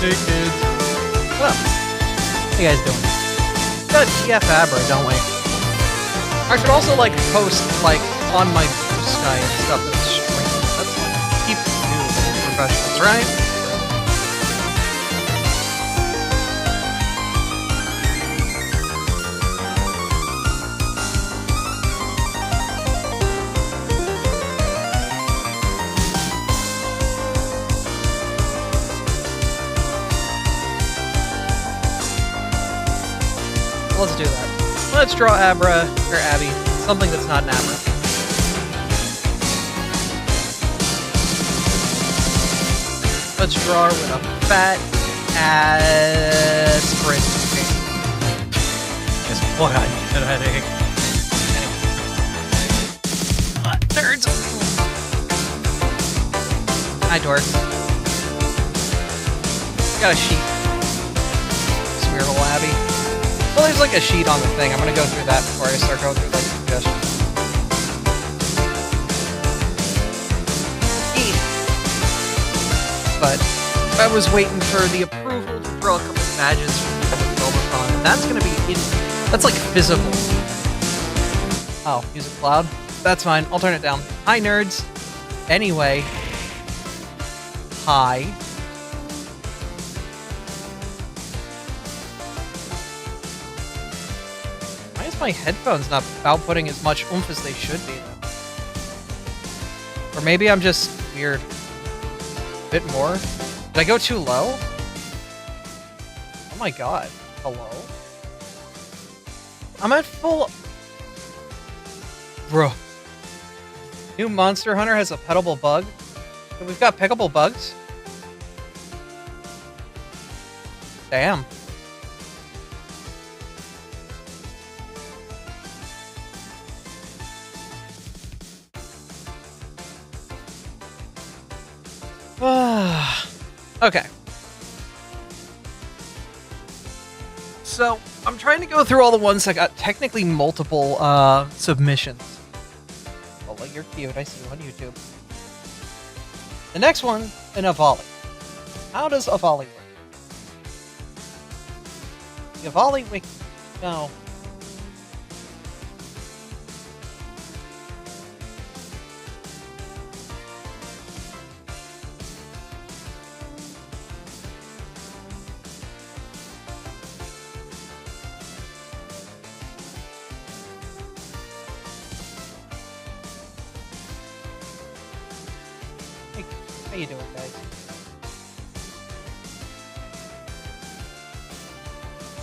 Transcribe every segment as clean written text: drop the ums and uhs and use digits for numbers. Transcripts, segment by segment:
Hey kids. What up? How you guys doing? We got TF Abra, don't we? I should also like post like on my Blue Sky and stuff in the stream. That's like keep new professionals, right? Let's do that. Let's draw Abra, or Abby, something that's not an Abra. Let's draw her with a fat ass sprint. Guess what? I need a headache. Nerds! Hi, dork. Got a sheet. Smear little Abby. Well, there's like a sheet on the thing. I'm gonna go through that before I start going through like suggestions. But I was waiting for the approval to throw a couple of badges from Zelda-thon, and that's gonna be that's like physical. Oh, music cloud? That's fine. I'll turn it down. Hi, nerds. Anyway. Hi. My headphones not outputting as much oomph as they should be, though. Or maybe I'm just weird. A bit more? Did I go too low? Oh my god. Hello? I'm at full... Bro. New Monster Hunter has a petable bug? We've got pickable bugs? Damn. Okay. So, I'm trying to go through all the ones that got technically multiple submissions. Oh, well, you're cute. I see you on YouTube. The next one, an Avali. How does Avali work? The Avali wiki. No. How you doing, guys?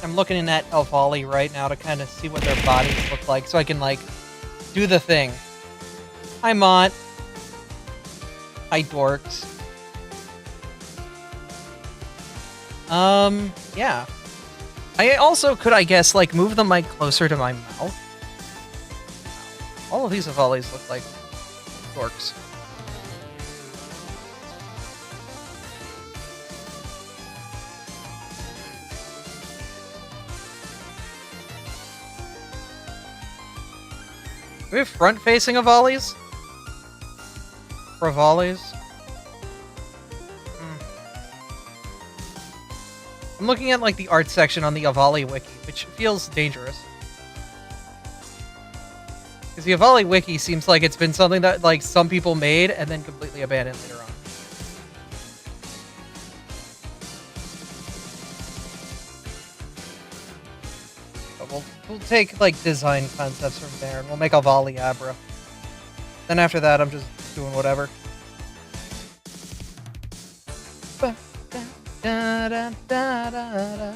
I'm looking in at Avali right now to kind of see what their bodies look like, so I can, like, do the thing. Hi, Mont. Hi, dorks. Yeah. I also could, I guess, like, move the mic closer to my mouth. All of these Avalis look like dorks. Do we have front-facing Avalis? For Avalis? I'm looking at, like, the art section on the Avali wiki, which feels dangerous. Because the Avali wiki seems like it's been something that, like, some people made and then completely abandoned later on. But we'll take, like, design concepts from there, and we'll make Avali Abra. Then after that, I'm just doing whatever. Da, da, da, da, da.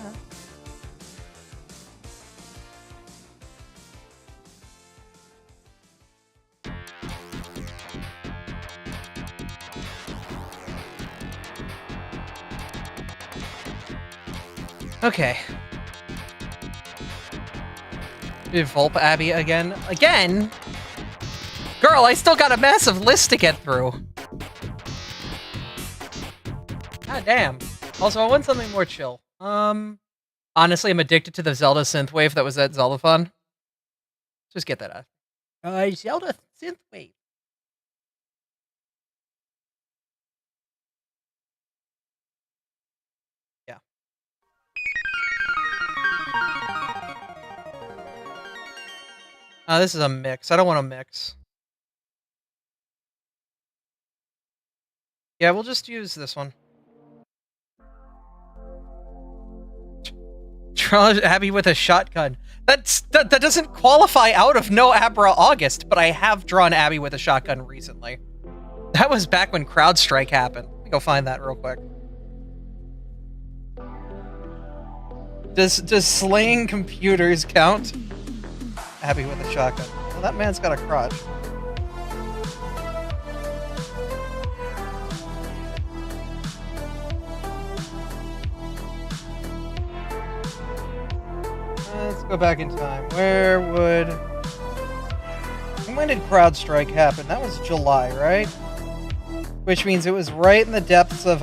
Okay. Did Volp Abby again? Again? Girl, I still got a massive list to get through. God damn. Also, I want something more chill. Honestly, I'm addicted to the Zelda synthwave that was at Zelda-thon. Just get that out. Zelda synthwave. This is a mix. I don't want a mix. Yeah, we'll just use this one. Draw Abby with a shotgun. That doesn't qualify out of no Abra August, but I have drawn Abby with a shotgun recently. That was back when CrowdStrike happened. Let me go find that real quick. Does slaying computers count? Abby with a shotgun. Well, that man's got a crotch. Let's go back in time. When did CrowdStrike happen? That was July, right? Which means it was right in the depths of,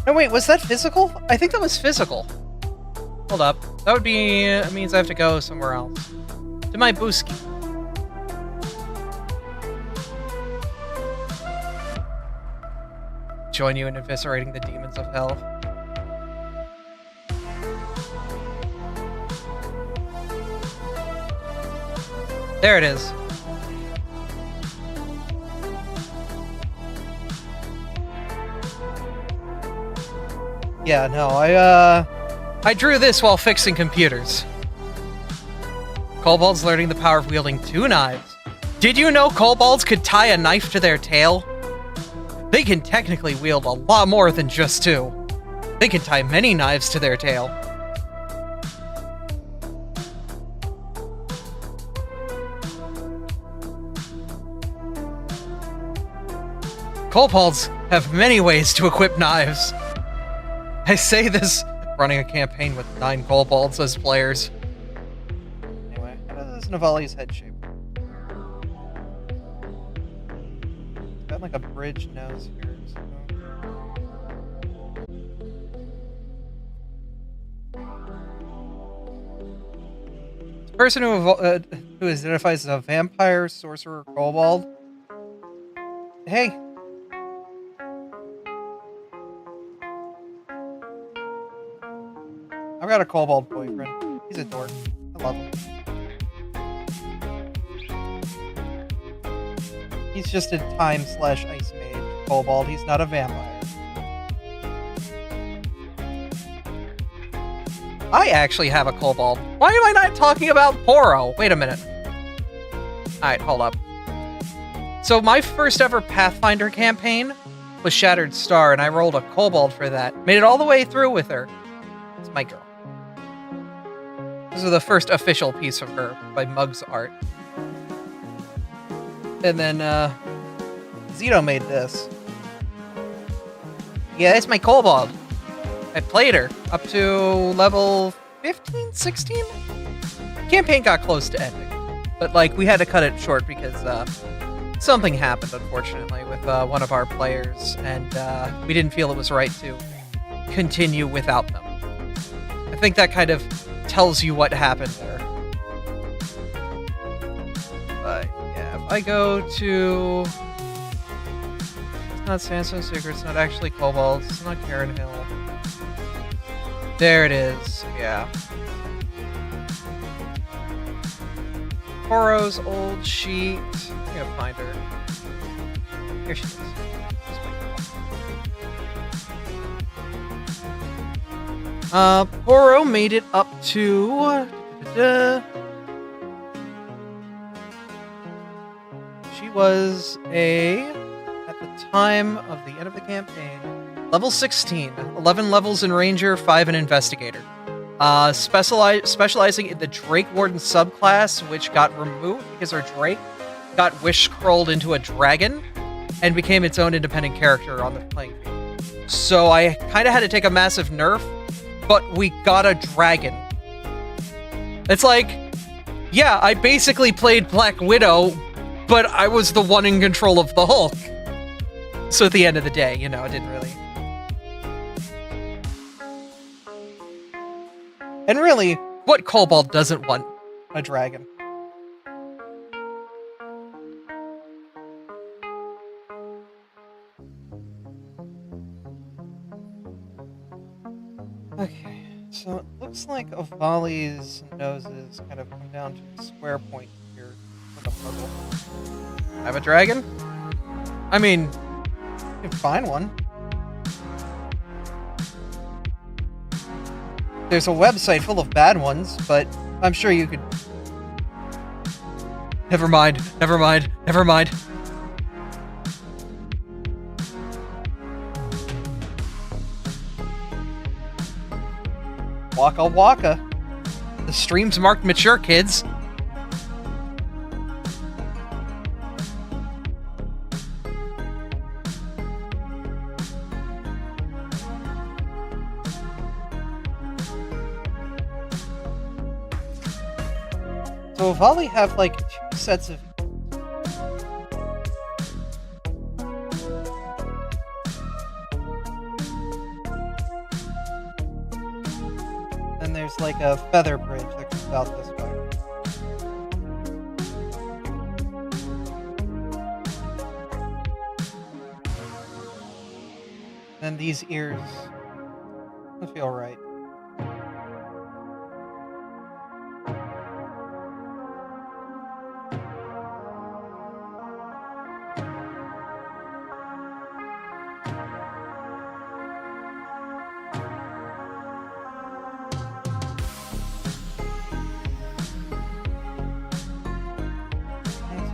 No, wait, was that physical? I think that was physical. Hold up. That would be... It means I have to go somewhere else. To my Booski. Join you in eviscerating the demons of hell. There it is. Yeah, no, I drew this while fixing computers. Kobolds learning the power of wielding 2 knives. Did you know kobolds could tie a knife to their tail? They can technically wield a lot more than just 2. They can tie many knives to their tail. Kobolds have many ways to equip knives. I say this running a campaign with 9 kobolds as players. Anyway, how does Navali's head shape? It's got like a bridge nose here. So. The person who identifies as a vampire, sorcerer, kobold. Hey. I've got a kobold boyfriend. He's a dork. I love him. He's just a time/ice mage kobold. He's not a vampire. I actually have a kobold. Why am I not talking about Poro? Wait a minute. Alright, hold up. So my first ever Pathfinder campaign was Shattered Star, and I rolled a kobold for that. Made it all the way through with her. It's my girl. This is the first official piece of her by Mug's art. And then, Zito made this. Yeah, it's my kobold. I played her up to level 15, 16? Campaign got close to ending. But, like, we had to cut it short because, something happened, unfortunately, with, one of our players. And, we didn't feel it was right to continue without them. I think that kind of tells you what happened there. But yeah, if I go to... It's not Sandstone Secret, it's not actually Kobolds, it's not Karen Hill. There it is, yeah. Poro's old sheet. I gotta find her. Here she is. Poro made it up to... She was at the time of the end of the campaign, level 16. 11 levels in Ranger, 5 in Investigator. Specializing in the Drake Warden subclass, which got removed because her Drake got wish-scrolled into a dragon and became its own independent character on the playing field. So I kind of had to take a massive nerf, but we got a dragon. It's like, yeah, I basically played Black Widow, but I was the one in control of the Hulk. So at the end of the day, you know, it didn't really... And really, what kobold doesn't want a dragon? Okay, so it looks like Avali's noses kind of come down to a square point here for the puzzle. I have a dragon? I mean, you can find one. There's a website full of bad ones, but I'm sure you could... Never mind, never mind, never mind. Waka waka. The stream's marked mature, kids. So Avali have like 2 sets of... And there's like a feather bridge that comes out this way. And these ears don't feel right.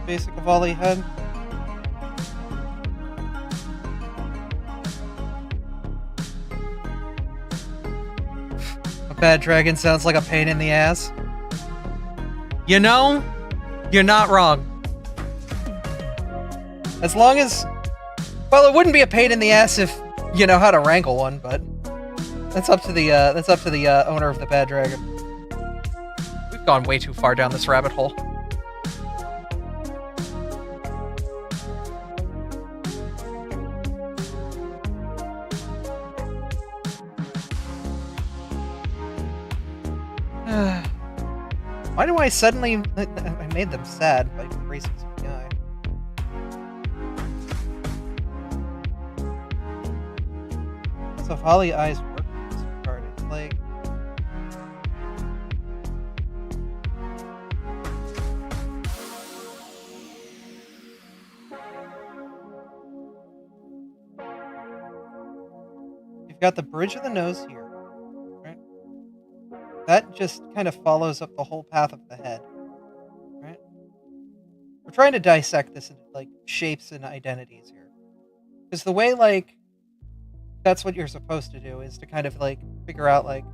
Basic Avali head. A bad dragon sounds like a pain in the ass. You know, you're not wrong. As long as... Well, it wouldn't be a pain in the ass if you know how to wrangle one, but... That's up to the owner of the bad dragon. We've gone way too far down this rabbit hole. Why do I suddenly... I made them sad by racing some guy. So Avali eyes work with this card. It's like... You've got the bridge of the nose here. That just kind of follows up the whole path of the head, right? We're trying to dissect this into, like, shapes and identities here. Because the way, like, that's what you're supposed to do, is to kind of, like, figure out, like...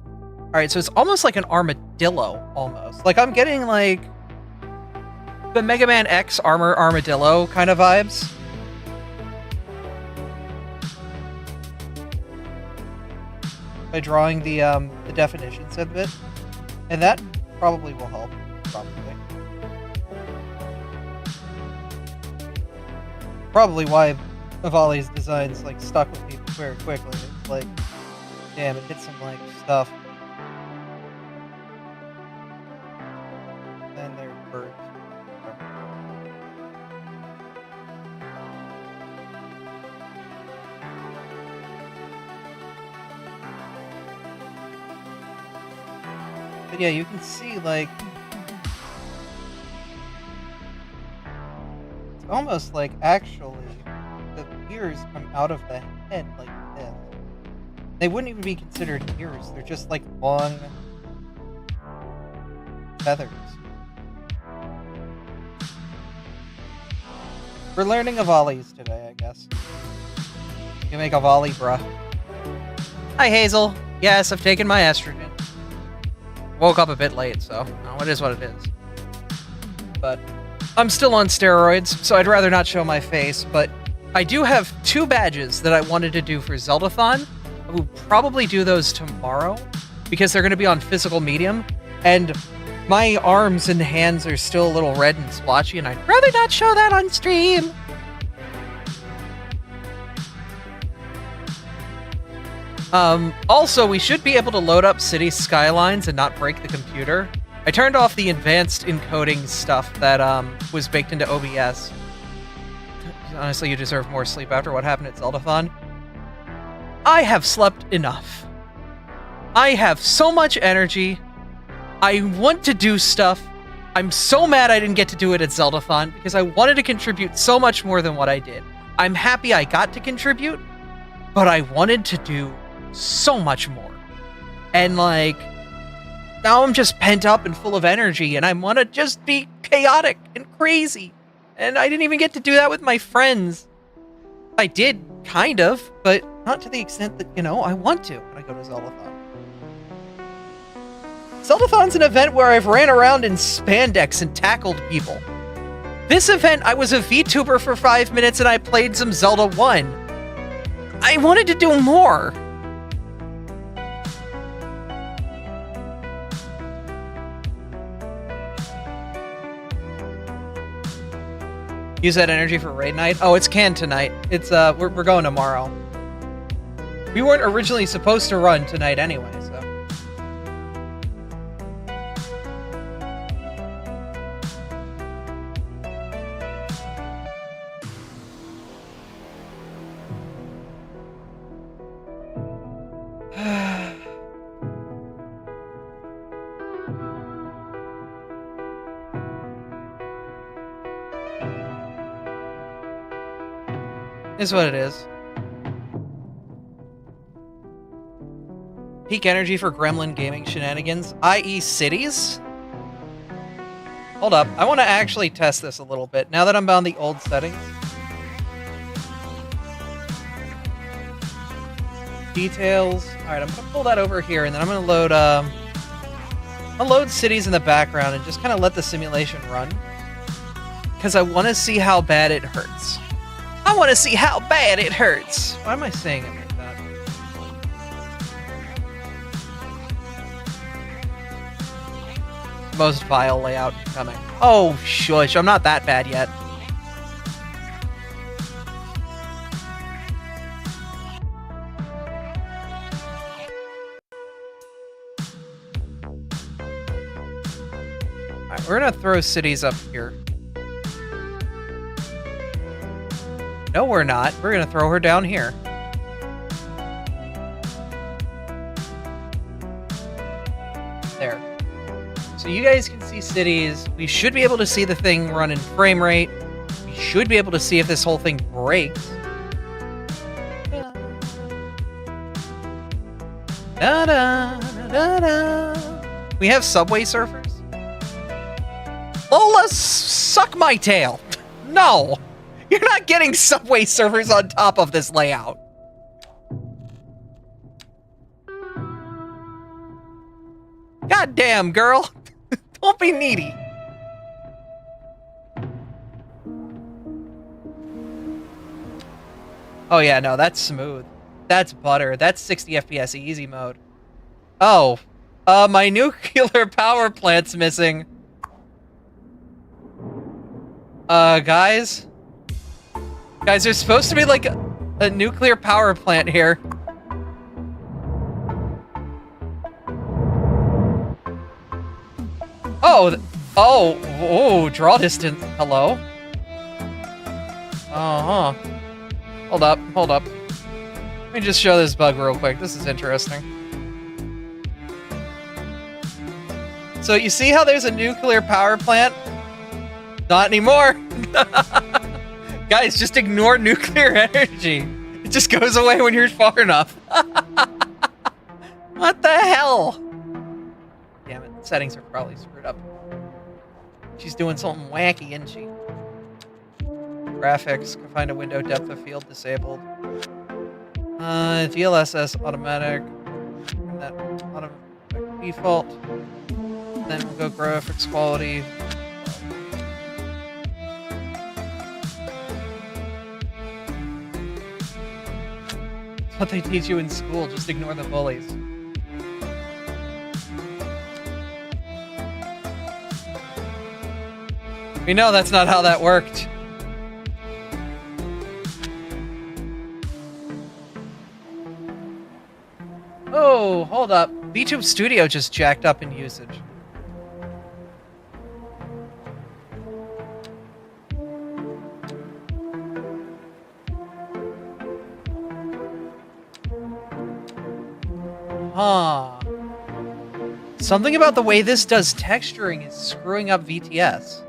Alright, so it's almost like an armadillo, almost. Like, I'm getting, like, the Mega Man X armadillo kind of vibes. By drawing the definitions a bit. And that probably will help, Probably why Avali's designs, like, stuck with me very quickly. It's like, damn, it hits some, like, stuff. And they're birds. But yeah, you can see, like... It's almost like, actually, the ears come out of the head like this. They wouldn't even be considered ears. They're just, like, long... feathers. We're learning Avalis today, I guess. You make Avali, bruh. Hi, Hazel. Yes, I've taken my estrogen. Woke up a bit late, so it is what it is. But I'm still on steroids, so I'd rather not show my face, but I do have 2 badges that I wanted to do for Zeldathon. I will probably do those tomorrow, because they're going to be on physical medium, and my arms and hands are still a little red and splotchy, and I'd rather not show that on stream. Also, we should be able to load up city skylines and not break the computer. I turned off the advanced encoding stuff that, was baked into OBS. Honestly, you deserve more sleep after what happened at Zeldathon. I have slept enough. I have so much energy. I want to do stuff. I'm so mad I didn't get to do it at Zeldathon because I wanted to contribute so much more than what I did. I'm happy I got to contribute, but I wanted to do so much more. And like, now I'm just pent up and full of energy and I want to just be chaotic and crazy. And I didn't even get to do that with my friends. I did, kind of, but not to the extent that, you know, I want to when I go to Zeldathon. Zeldathon's an event where I've ran around in spandex and tackled people. This event, I was a VTuber for 5 minutes and I played some Zelda 1. I wanted to do more. Use that energy for raid night? Oh, it's canned tonight. It's we're going tomorrow. We weren't originally supposed to run tonight anyway, so. Is what it is. Peak energy for gremlin gaming shenanigans, i.e. cities? Hold up, I want to actually test this a little bit, now that I'm on the old settings. Details. Alright, I'm going to pull that over here, and then I'm going to load, I'll load cities in the background and just kind of let the simulation run. Because I want to see how bad it hurts. I want to see how bad it hurts. Why am I saying it like that? Most vile layout coming. Oh, shush. I'm not that bad yet. Alright, we're going to throw cities up here. No, we're not. We're going to throw her down here. There. So you guys can see cities. We should be able to see the thing run in frame rate. We should be able to see if this whole thing breaks. Da-da-da-da. We have Subway Surfers. Lola, suck my tail. No. You're not getting Subway Surfers on top of this layout. God damn, girl. Don't be needy. Oh yeah, no, that's smooth. That's butter. That's 60 FPS easy mode. Oh. My nuclear power plant's missing. Guys? Guys, there's supposed to be, like, a nuclear power plant here. Oh, draw distance. Hello? Uh-huh. Hold up. Let me just show this bug real quick. This is interesting. So you see how there's a nuclear power plant? Not anymore. Guys, just ignore nuclear energy. It just goes away when you're far enough. What the hell? Damn it, the settings are probably screwed up. She's doing something wacky, isn't she? Graphics, can find a window depth of field disabled. DLSS automatic. And that automatic default. Then we'll go graphics quality. What they teach you in school, just ignore the bullies. We know that's not how that worked. Oh, hold up. VTube Studio just jacked up in usage. Huh. Something about the way this does texturing is screwing up VTS.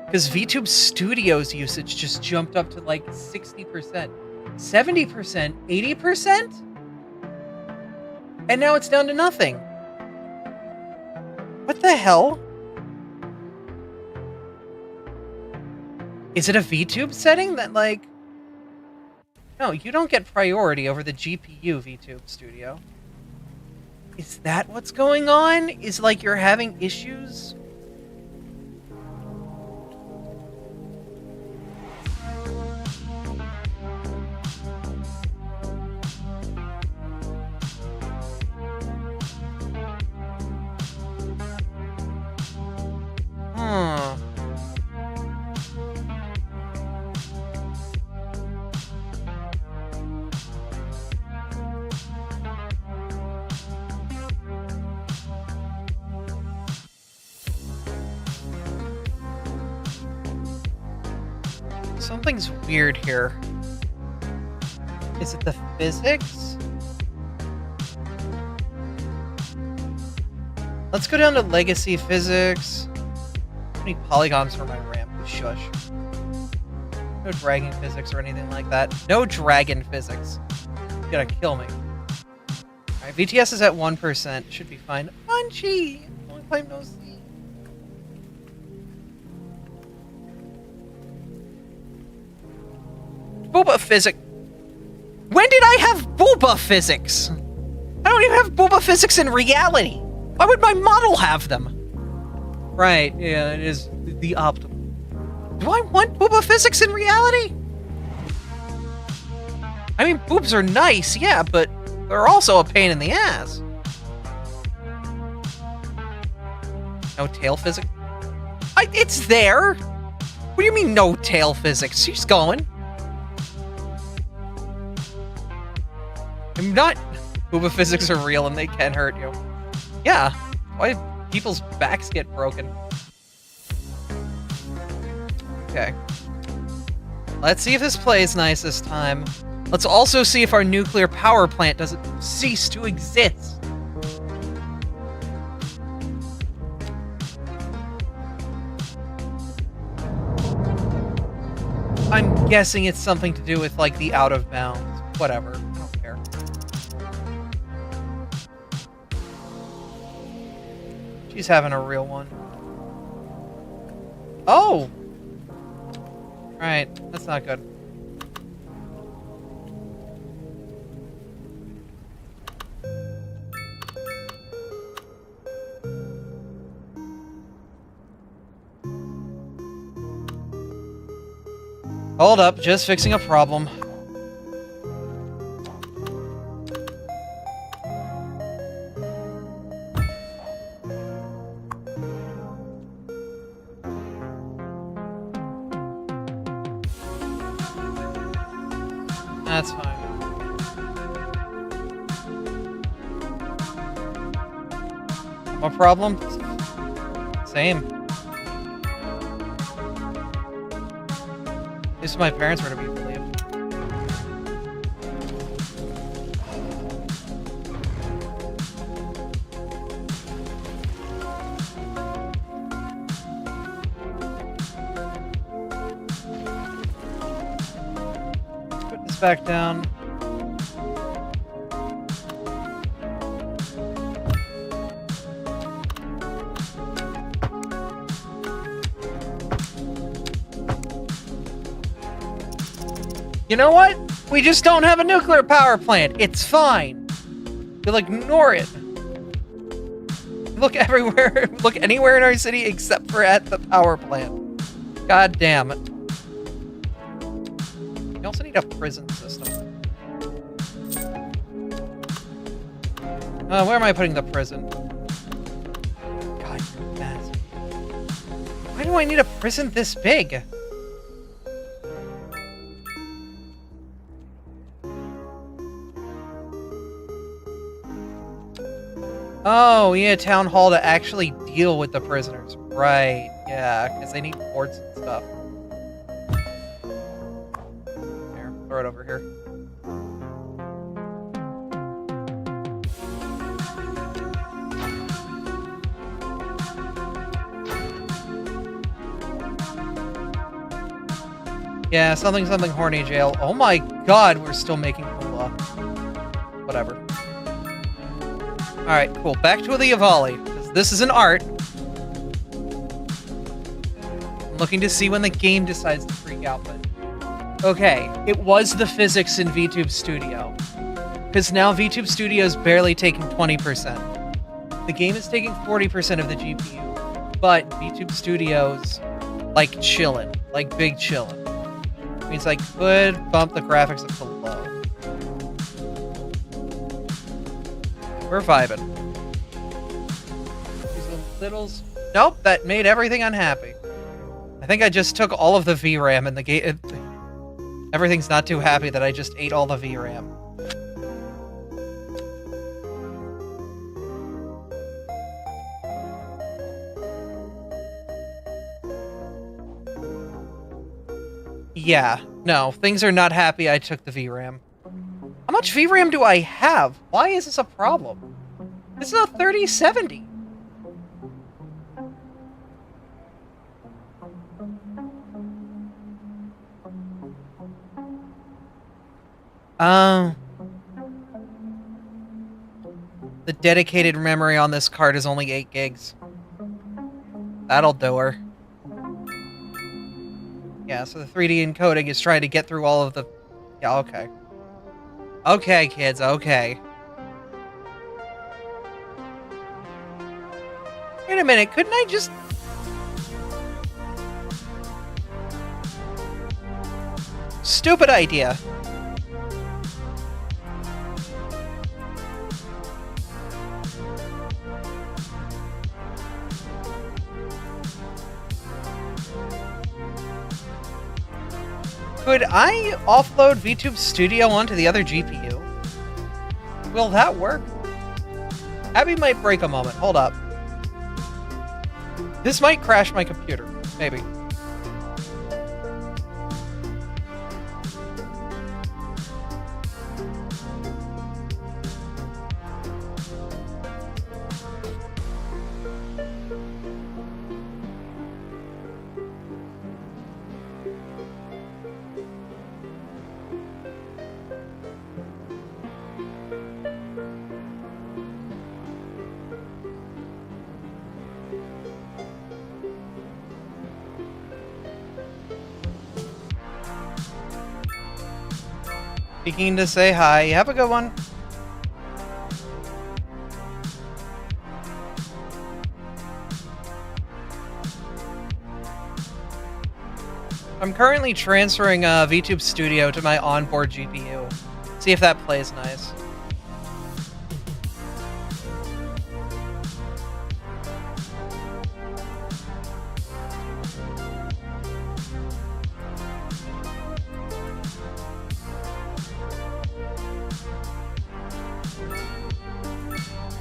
Because VTube Studio's usage just jumped up to like 60%, 70%, 80%? And now it's down to nothing. What the hell? Is it a VTube setting that, like... No, you don't get priority over the GPU VTube Studio. Is that what's going on? Is, like, you're having issues? Huh. Something's weird here. Is it the physics? Let's go down to legacy physics. How many polygons for my RAM? Shush. No dragon physics or anything like that. No dragon physics. You're gonna kill me. Alright, VTS is at 1%. Should be fine. Punchy! Long time no see. Booba physics. When did I have booba physics? I don't even have booba physics in reality. Why would my model have them? Right, yeah, it is the optimal. Do I want booba physics in reality? I mean, boobs are nice, yeah, but they're also a pain in the ass. No tail physics? It's there! What do you mean no tail physics? She's going. I'm not... Booba physics are real and they can hurt you. Yeah. Why people's backs get broken? Okay. Let's see if this plays nice this time. Let's also see if our nuclear power plant doesn't cease to exist. I'm guessing it's something to do with, like, the out of bounds. Whatever. I don't care. She's having a real one. Oh! Right. That's not good. Hold up, just fixing a problem. That's fine. What problem? Same. At least my parents were to be believed. Put this back down. You know what? We just don't have a nuclear power plant. It's fine. We'll ignore it. Look everywhere. Look anywhere in our city except for at the power plant. God damn it. We also need a prison system. Where am I putting the prison? God, you're massive. Why do I need a prison this big? Oh, yeah, town hall to actually deal with the prisoners. Right, yeah, because they need boards and stuff. Here, throw it over here. Yeah, something horny jail. Oh my god, we're still making moolah. Whatever. Alright, cool. Back to the Avali. This is an art. I'm looking to see when the game decides to freak out, but... Okay, it was the physics in VTube Studio. Because now VTube Studio is barely taking 20%. The game is taking 40% of the GPU, but VTube Studio's, like, chillin'. Like, big chillin'. Means I could bump the graphics up to low. We're vibing. These littles... Nope, that made everything unhappy. I think I just took all of the VRAM in the game. Everything's not too happy that I just ate all the VRAM. Yeah, no, things are not happy I took the VRAM. How much VRAM do I have? Why is this a problem? This is a 3070. The dedicated memory on this card is only 8 gigs. That'll do her. Yeah, so the 3D encoding is trying to get through all of the... Yeah, okay. Okay, kids, okay. Wait a minute, couldn't I just... Stupid idea. Could I offload VTube Studio onto the other GPU? Will that work? Abby might break a moment. Hold up. This might crash my computer. Maybe. Speaking to say hi. Have a good one. I'm currently transferring VTube Studio to my onboard GPU. See if that plays nice.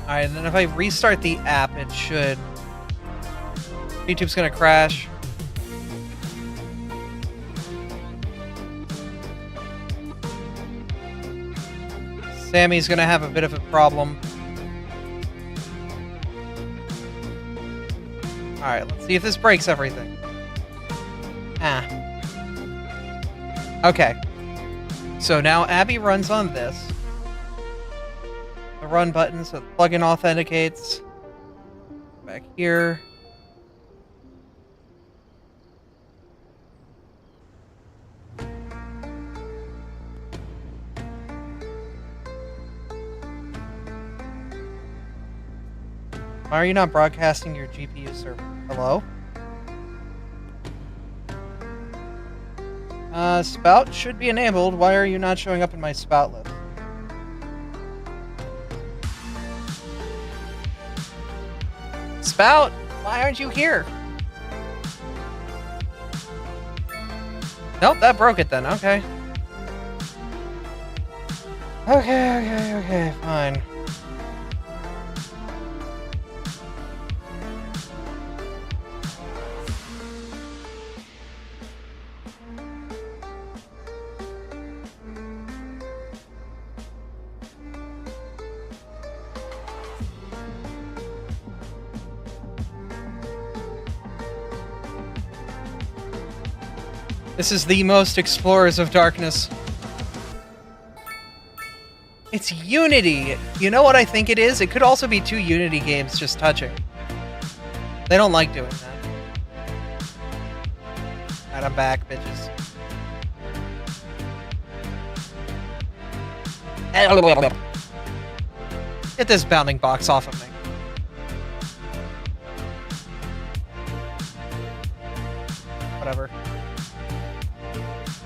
Alright, and then if I restart the app, it should... YouTube's gonna crash. Sammy's gonna have a bit of a problem. Alright, let's see if this breaks everything. Ah. Okay. So now Abby runs on this. The run button, so the plugin authenticates. Back here. Why are you not broadcasting your GPU server? Hello? Spout should be enabled. Why are you not showing up in my spout list? Spout, why aren't you here? Nope, that broke it then. Okay. Okay, fine. This is the most Explorers of Darkness. It's Unity. You know what I think it is? It could also be two Unity games just touching. They don't like doing that. Alright, I'm back, bitches. Get this bounding box off of me. Whatever.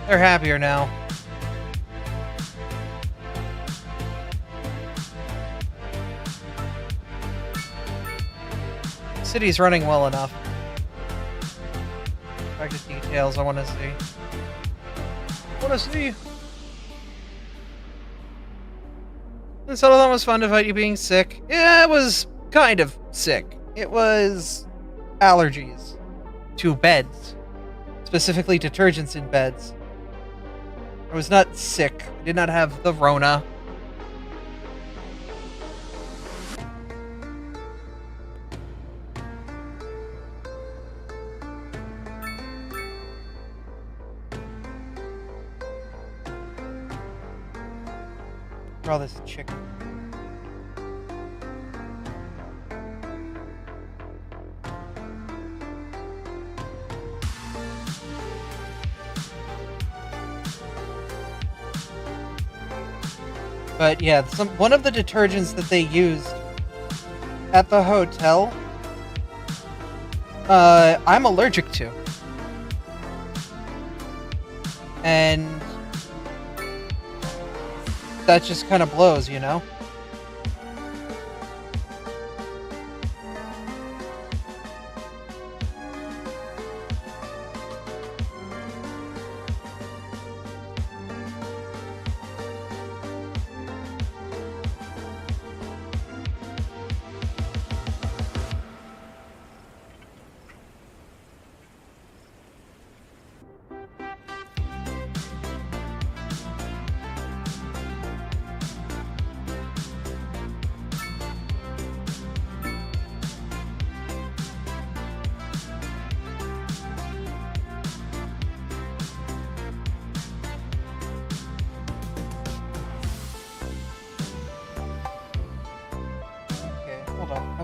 They're happier now. City's running well enough. Back to details I want to see. And some of them was fun to fight you being sick. Yeah, it was kind of sick. It was allergies to beds. Specifically detergents in beds. I was not sick. I did not have the Rona. Draw this chicken. But yeah, one of the detergents that they used at the hotel, I'm allergic to. And that just kind of blows, you know?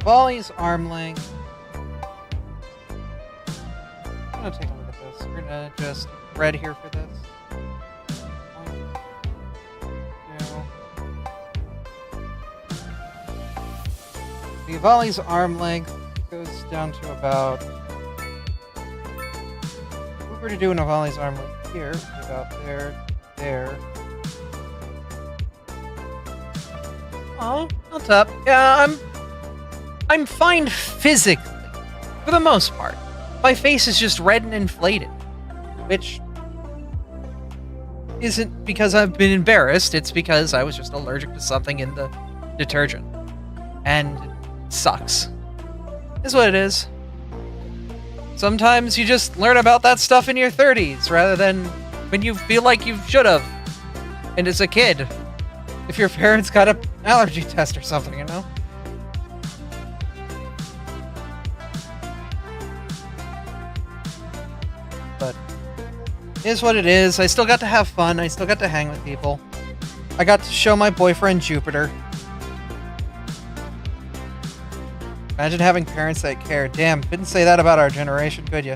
Volley's arm length. I'm gonna take a look at this. We're gonna just red here for this. 1, 2. The volley's arm length goes down to about. If we were to do a volley's arm length here, about there. Oh, on top. Yeah, I'm fine physically, for the most part. My face is just red and inflated, which isn't because I've been embarrassed, it's because I was just allergic to something in the detergent. And it sucks. Is what it is. Sometimes you just learn about that stuff in your 30s, rather than when you feel like you should have. And as a kid, if your parents got an allergy test or something, you know? But it is what it is. I still got to have fun. I still got to hang with people. I got to show my boyfriend Jupiter. Imagine having parents that care. Damn, couldn't say that about our generation, could you?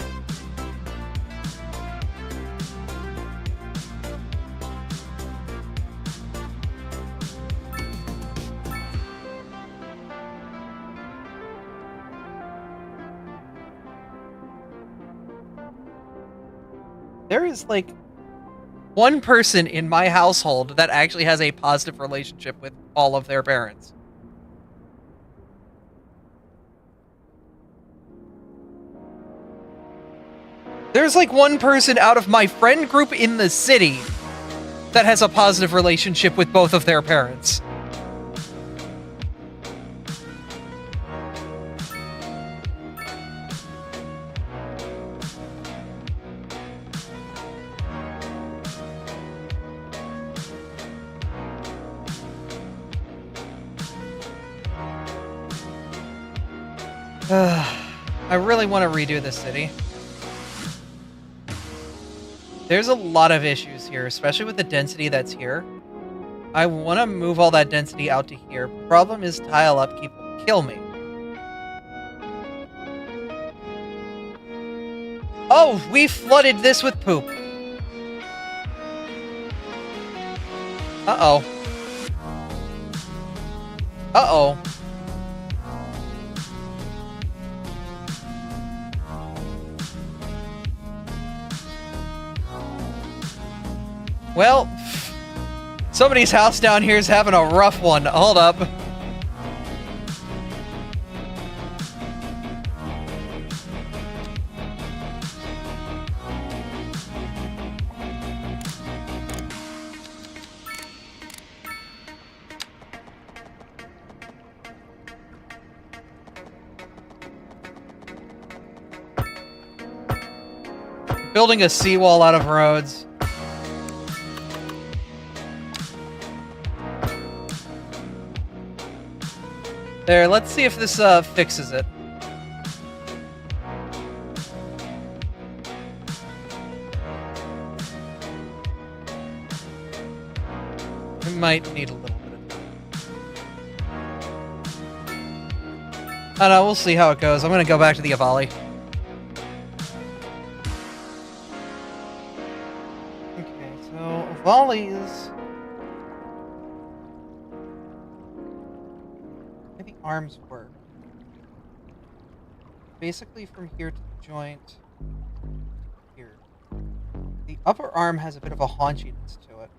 There is, like, one person in my household that actually has a positive relationship with all of their parents. There's, like, one person out of my friend group in the city that has a positive relationship with both of their parents. I really want to redo this city. There's a lot of issues here, especially with the density that's here. I want to move all that density out to here. Problem is tile upkeep will kill me. Oh, we flooded this with poop. Uh-oh. Uh-oh. Well, somebody's house down here is having a rough one. Hold up. Building a seawall out of roads. There, let's see if this fixes it. We might need a little bit of time. I don't know, we'll see how it goes. I'm gonna go back to the Avali. Okay, so Avali's... arms work. Basically from here to the joint here. The upper arm has a bit of a haunchiness to it.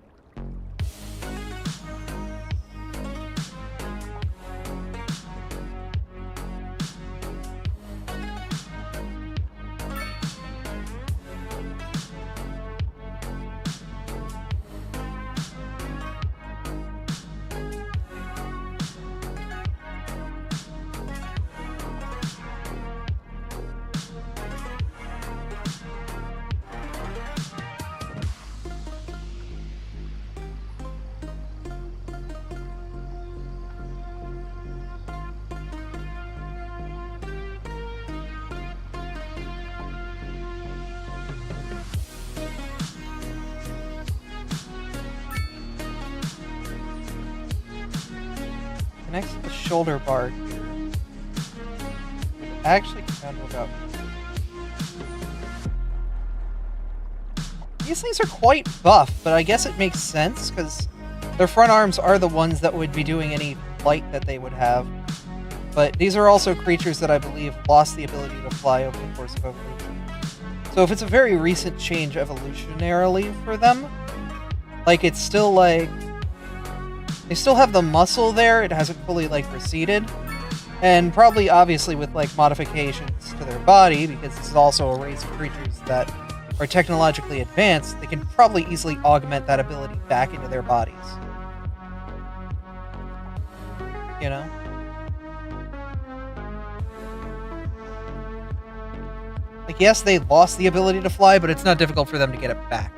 Next to the shoulder bar here. It actually comes down to about... These things are quite buff, but I guess it makes sense, because their front arms are the ones that would be doing any flight that they would have. But these are also creatures that I believe lost the ability to fly over the course of evolution. So if it's a very recent change evolutionarily for them, like, it's still like... They still have the muscle there, it hasn't fully, like, receded. And probably, obviously, with, like, modifications to their body, because this is also a race of creatures that are technologically advanced, they can probably easily augment that ability back into their bodies. You know? Like, yes, they lost the ability to fly, but it's not difficult for them to get it back.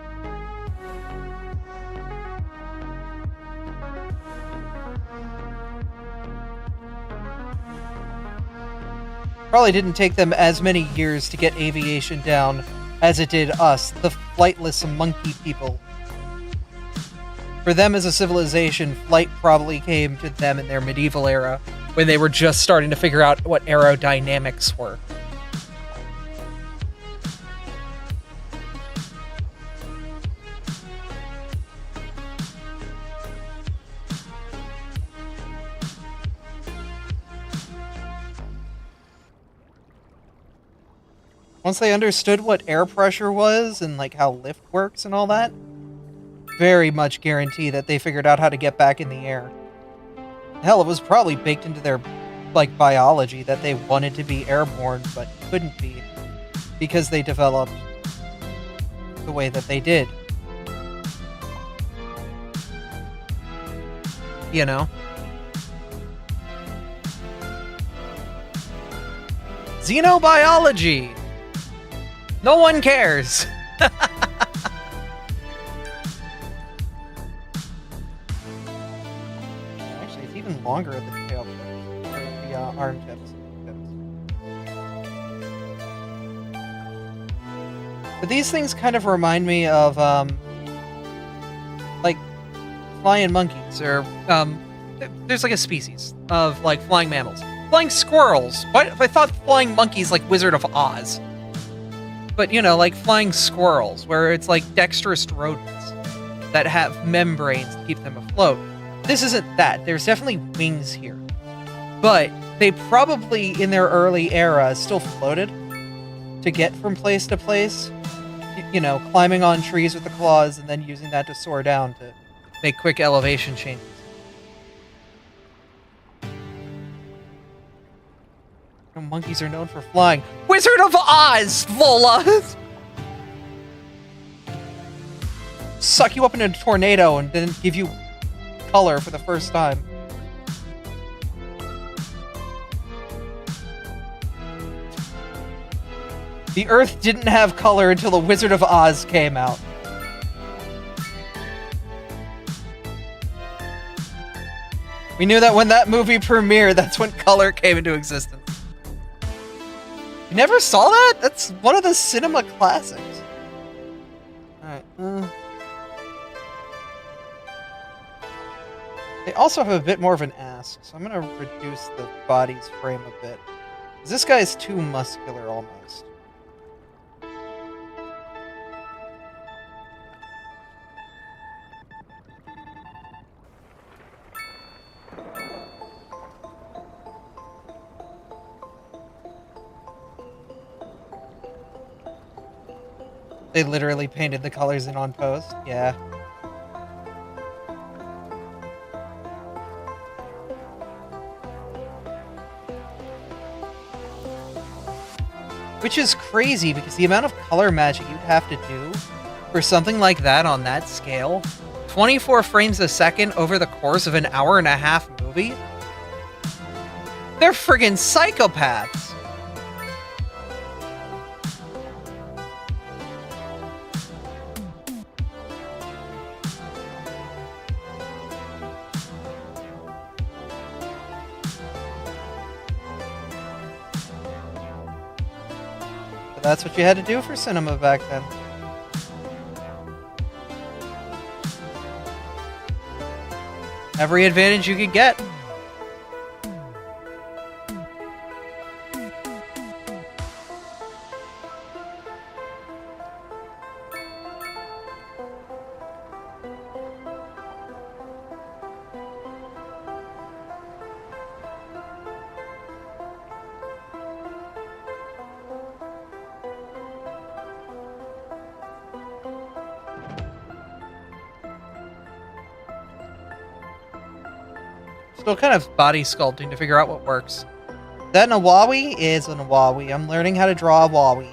Probably didn't take them as many years to get aviation down as it did us, the flightless monkey people. For them as a civilization, flight probably came to them in their medieval era, when they were just starting to figure out what aerodynamics were. Once they understood what air pressure was and like how lift works and all that, very much guarantee that they figured out how to get back in the air. Hell, it was probably baked into their like biology that they wanted to be airborne but couldn't be because they developed the way that they did. You know? Xenobiology! No one cares! Actually, it's even longer at the tail tips, or the arm tips. But these things kind of remind me of, like, flying monkeys, or, there's like a species of, like, flying mammals. Flying squirrels. Why, I thought flying monkeys like Wizard of Oz. But, you know, like flying squirrels, where it's like dexterous rodents that have membranes to keep them afloat. This isn't that. There's definitely wings here. But they probably, in their early era, still floated to get from place to place. You know, climbing on trees with the claws and then using that to soar down to make quick elevation changes. Monkeys are known for flying. Wizard of Oz, Vola! Suck you up in a tornado and then give you color for the first time. The Earth didn't have color until the Wizard of Oz came out. We knew that when that movie premiered, that's when color came into existence. You never saw that? That's one of the cinema classics. Alright, They also have a bit more of an ass, so I'm gonna reduce the body's frame a bit. 'Cause this guy is too muscular, almost. They literally painted the colors in on post. Yeah. Which is crazy, because the amount of color magic you'd have to do for something like that on that scale, 24 frames a second over the course of an hour-and-a-half movie? They're friggin' psychopaths! That's what you had to do for cinema back then. Every advantage you could get. Still kind of body sculpting to figure out what works. That an Awawi is an Awawi. I'm learning how to draw a Awawi.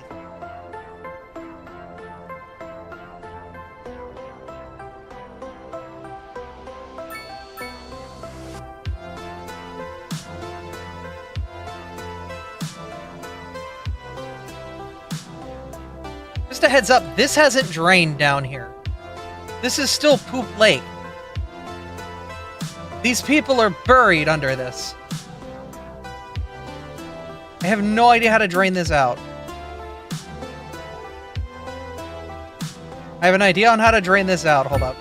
Just a heads up, this hasn't drained down here. This is still Poop Lake. These people are buried under this. I have no idea how to drain this out. I have an idea on how to drain this out. Hold up.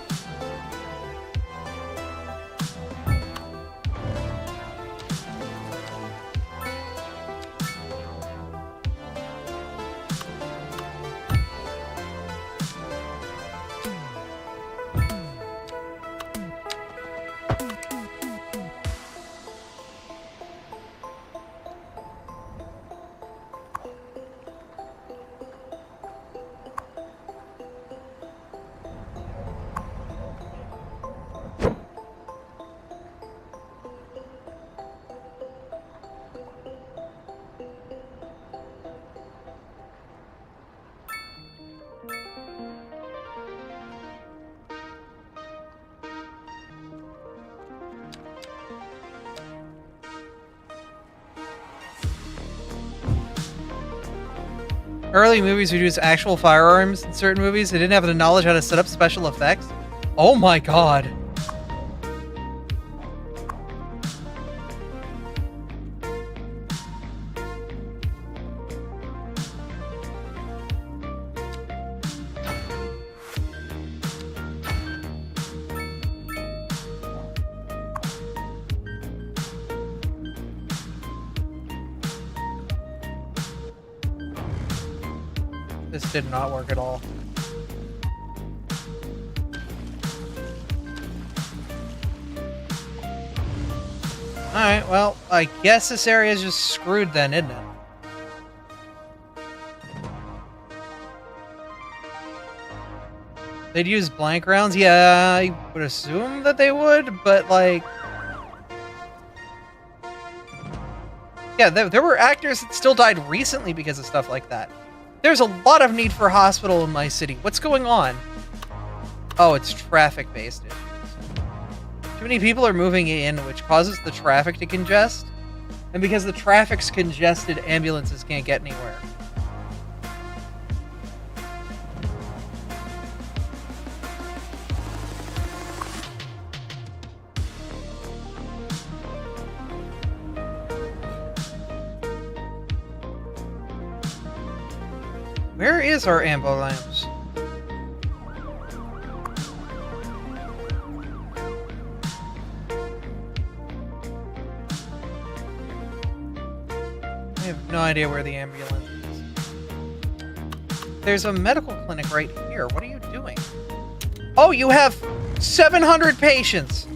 Early movies would use actual firearms in certain movies. They didn't have the knowledge how to set up special effects. Oh my god. This did not work at all. Alright, well, I guess this area is just screwed then, isn't it? They'd use blank rounds? Yeah, I would assume that they would, but like... Yeah, there were actors that still died recently because of stuff like that. There's a lot of need for a hospital in my city. What's going on? Oh, it's traffic-based issues. Too many people are moving in, which causes the traffic to congest. And because the traffic's congested, ambulances can't get anywhere. Where is our ambulance? I have no idea where the ambulance is. There's a medical clinic right here. What are you doing? Oh, you have 700 patients!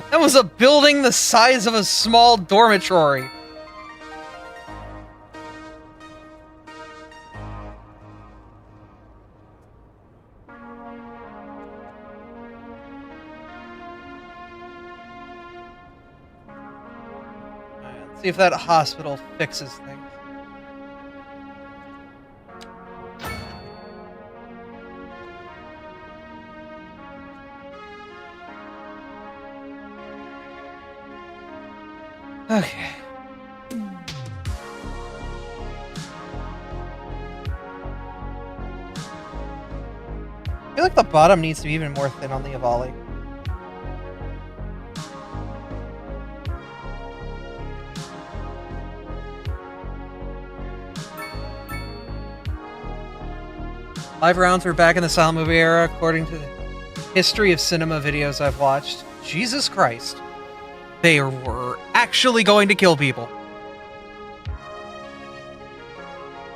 That was a building the size of a small dormitory. Alright, let's see if that hospital fixes things. Okay. I feel like the bottom needs to be even more thin on the Avali. Live rounds were back in the silent movie era, according to the history of cinema videos I've watched. Jesus Christ. They were actually going to kill people.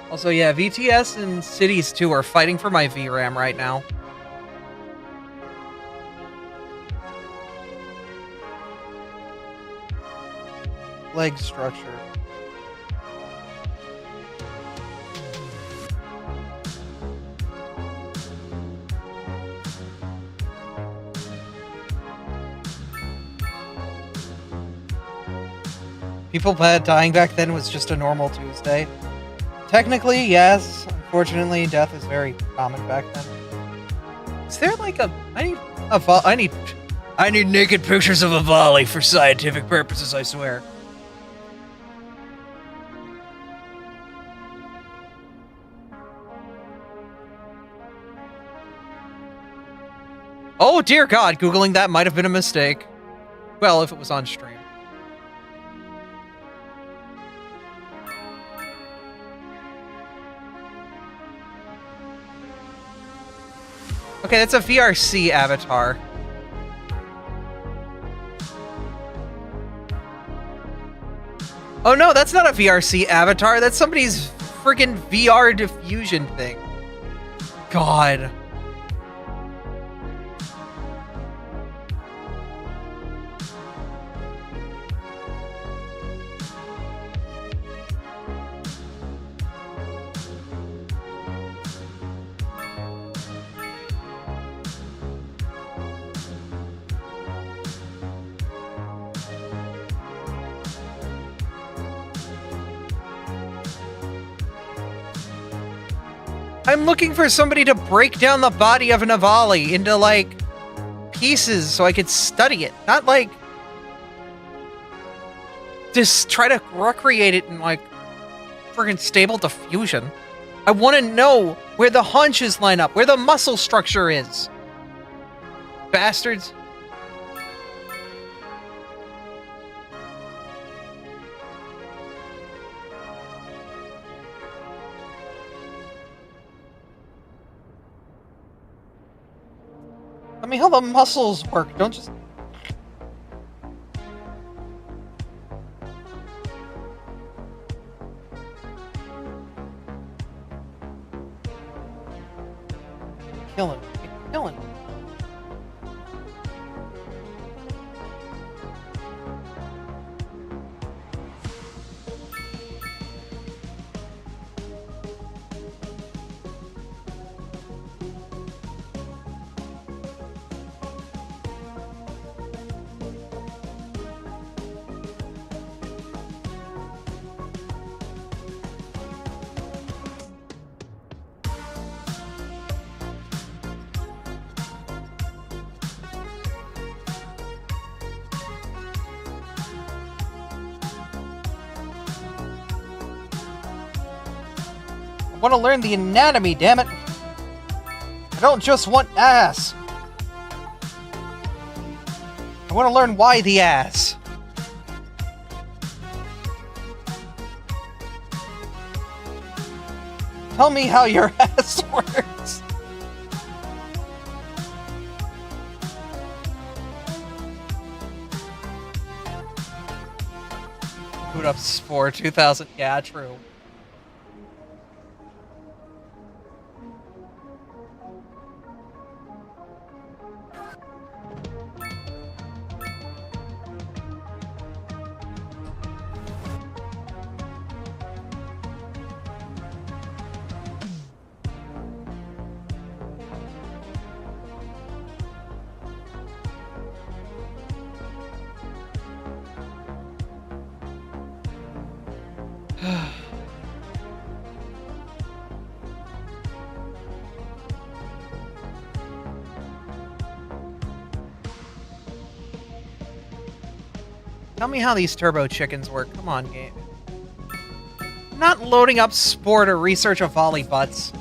Also, yeah, VTS and Cities 2 are fighting for my VRAM right now. Leg structure. People dying back then was just a normal Tuesday. Technically, yes. Unfortunately, death is very common back then. Is there like a... I need naked pictures of Avali for scientific purposes, I swear. Oh dear God, Googling that might have been a mistake. Well, if it was on stream. Okay, that's a VRC avatar. Oh no, that's not a VRC avatar. That's somebody's freaking VR diffusion thing. God. I'm looking for somebody to break down the body of an Avali into, like, pieces so I could study it. Not, like, just try to recreate it in, like, friggin' stable diffusion. I want to know where the haunches line up, where the muscle structure is. Bastards. me how the muscles work. Don't just... Killing me. Killing me. I want to learn the anatomy, damn it! I don't just want ass! I want to learn why the ass. Tell me how your ass works! Boot up Spore 2000. Yeah, true. Tell me how these turbo chickens work. Come on, game. I'm not loading up Spore to research a volley butts.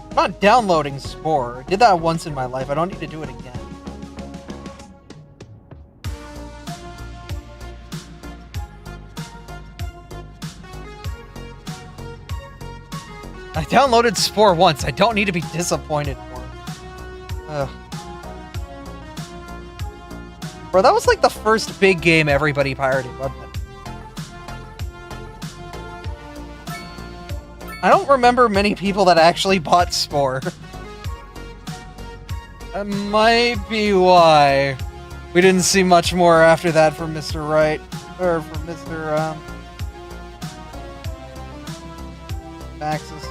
I'm not downloading Spore. I did that once in my life. I don't need to do it again. I downloaded Spore once. I don't need to be disappointed more. Ugh. Bro, that was like the first big game everybody pirated, wasn't it? I don't remember many people that actually bought Spore. That might be why we didn't see much more after that from Mr. Wright. Or from Mr. Maxis.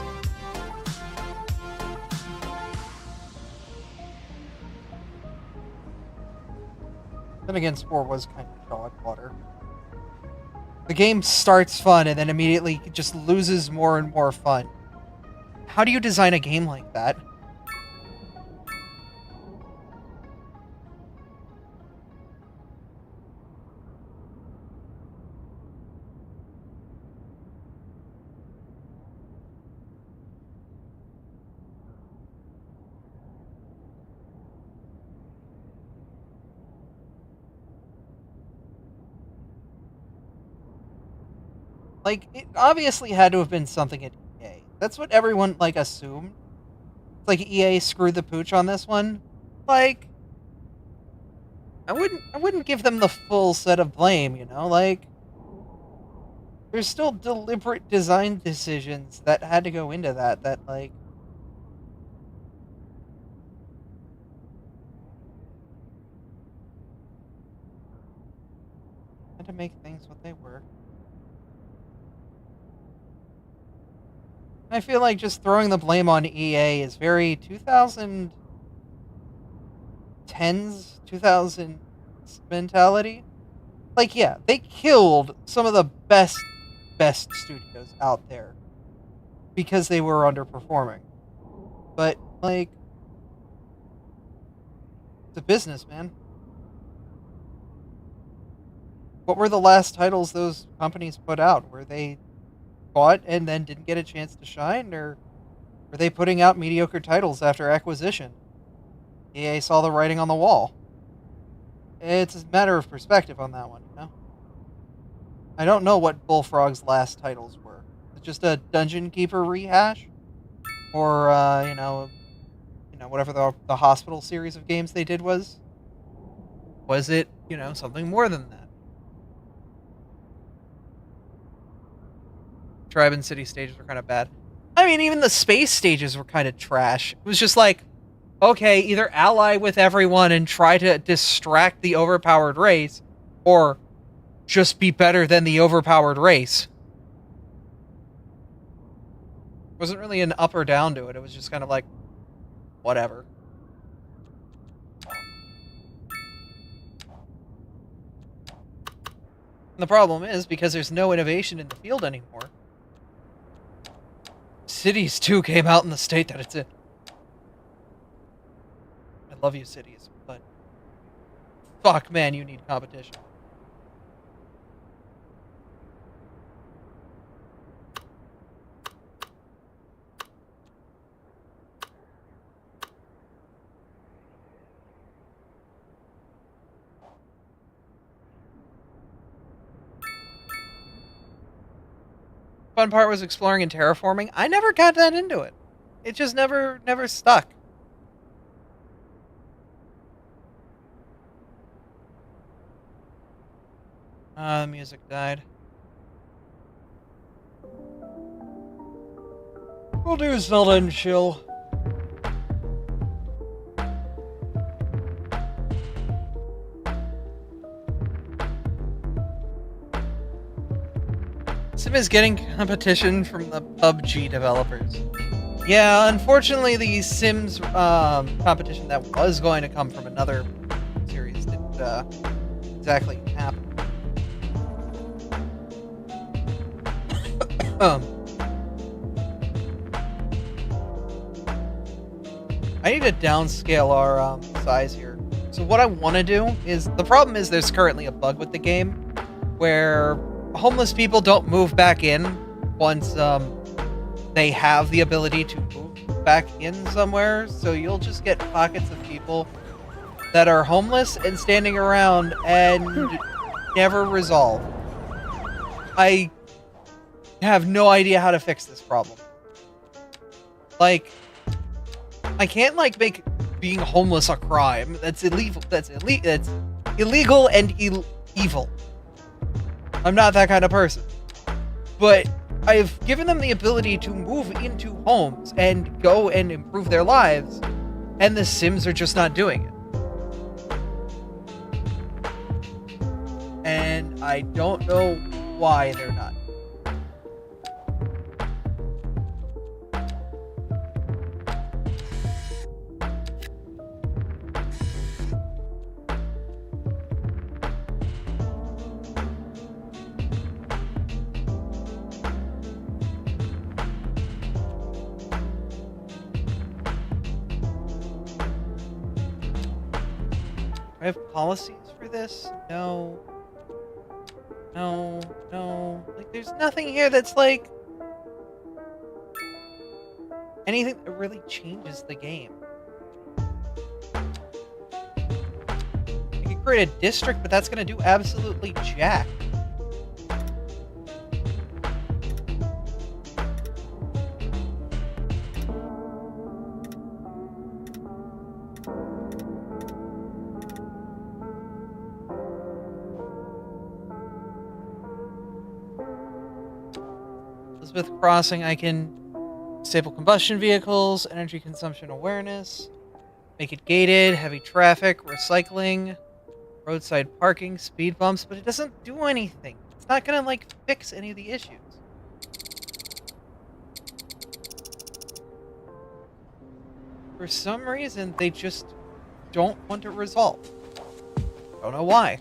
Then again, Spore was kind of dog water. The game starts fun and then immediately just loses more and more fun. How do you design a game like that? Like, it obviously had to have been something at EA. That's what everyone, like, assumed. It's like EA screwed the pooch on this one. Like, I wouldn't give them the full set of blame, you know? Like, there's still deliberate design decisions that had to go into that, like... had to make things what they were. I feel like just throwing the blame on EA is very 2010s, 2000s mentality. Like, yeah, they killed some of the best studios out there because they were underperforming. But, like, it's a business, man. What were the last titles those companies put out? Were they bought and then didn't get a chance to shine, or were they putting out mediocre titles after acquisition? EA saw the writing on the wall. It's a matter of perspective on that one, you know? I don't know what Bullfrog's last titles were. It's just a Dungeon Keeper rehash? or whatever the hospital series of games they did was. Was it, something more than that? Tribe and city stages were kind of bad. I mean, even the space stages were kind of trash. It was just like, okay, either ally with everyone and try to distract the overpowered race, or just be better than the overpowered race. Wasn't really an up or down to it. It was just kind of like, whatever. And the problem is, because there's no innovation in the field anymore, Cities 2 came out in the state that it's in. I love you, Cities, but fuck, man, you need competition. Fun part was exploring and terraforming. I never got that into it. It just never stuck. The music died. We'll do Zelda and chill. Sim is getting competition from the PUBG developers. Yeah, unfortunately, the Sims competition that was going to come from another series didn't exactly happen. I need to downscale our size here. So what I want to do is, the problem is there's currently a bug with the game where homeless people don't move back in once they have the ability to move back in somewhere. So you'll just get pockets of people that are homeless and standing around and never resolve. I have no idea how to fix this problem. Like, I can't make being homeless a crime. That's illegal. That's illegal and evil. I'm not that kind of person. But I've given them the ability to move into homes and go and improve their lives, and the Sims are just not doing it. And I don't know why they're not. Do I have policies for this? No. Like, there's nothing here that's like anything that really changes the game. You can create a district, but that's gonna do absolutely jack. Elizabeth Crossing, I can disable combustion vehicles, energy consumption awareness, make it gated, heavy traffic, recycling, roadside parking, speed bumps, but it doesn't do anything. It's not gonna, like, fix any of the issues. For some reason, they just don't want to resolve. Don't know why.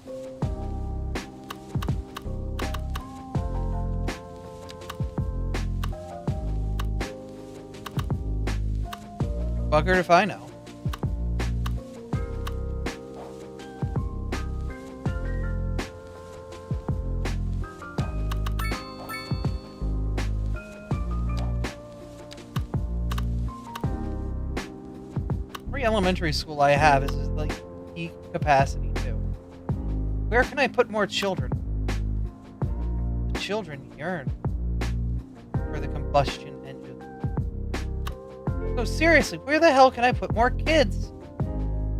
Buggered if I know. Every elementary school I have is like peak capacity too. Where can I put more children? The children yearn for the combustion engine. No, seriously, where the hell can I put more kids?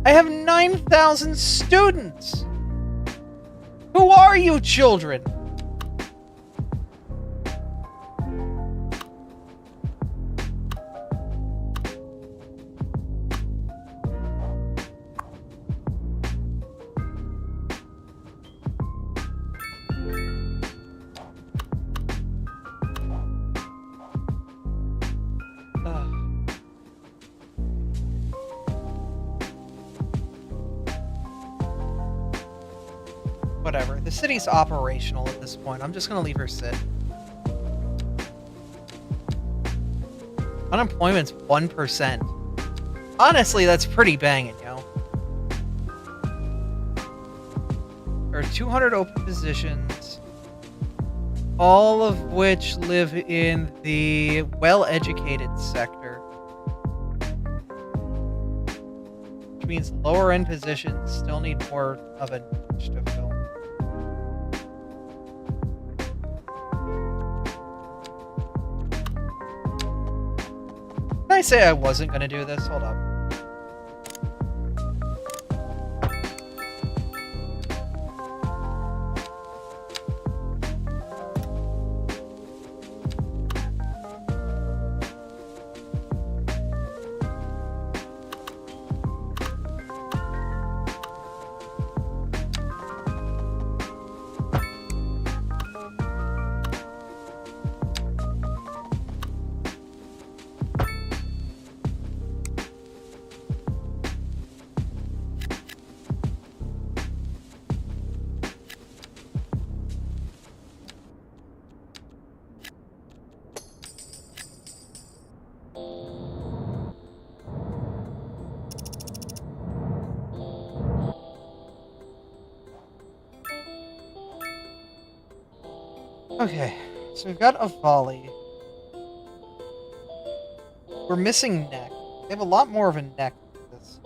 I have 9,000 students! Who are you, children? Whatever. The city's operational at this point. I'm just gonna leave her sit. Unemployment's 1%. Honestly, that's pretty banging, yo. There are 200 open positions, all of which live in the well-educated sector. Which means lower-end positions still need more of a niche to fill. Did I say I wasn't gonna do this? Hold up. Okay, so we've got a volley. We're missing neck. They have a lot more of a neck than this.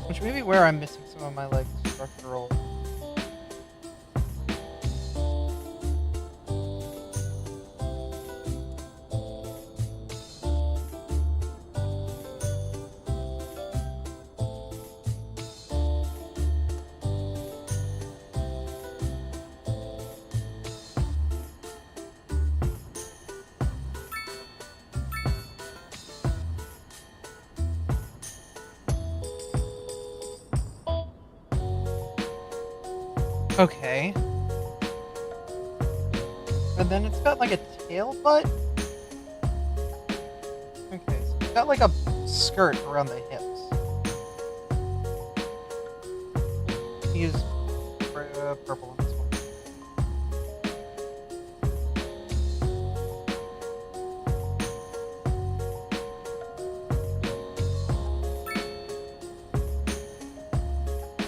Which may be where I'm missing some of my, like, structural... Okay. And then it's got like a tail butt. Okay, so it's got like a skirt around the hips. Use purple on this one.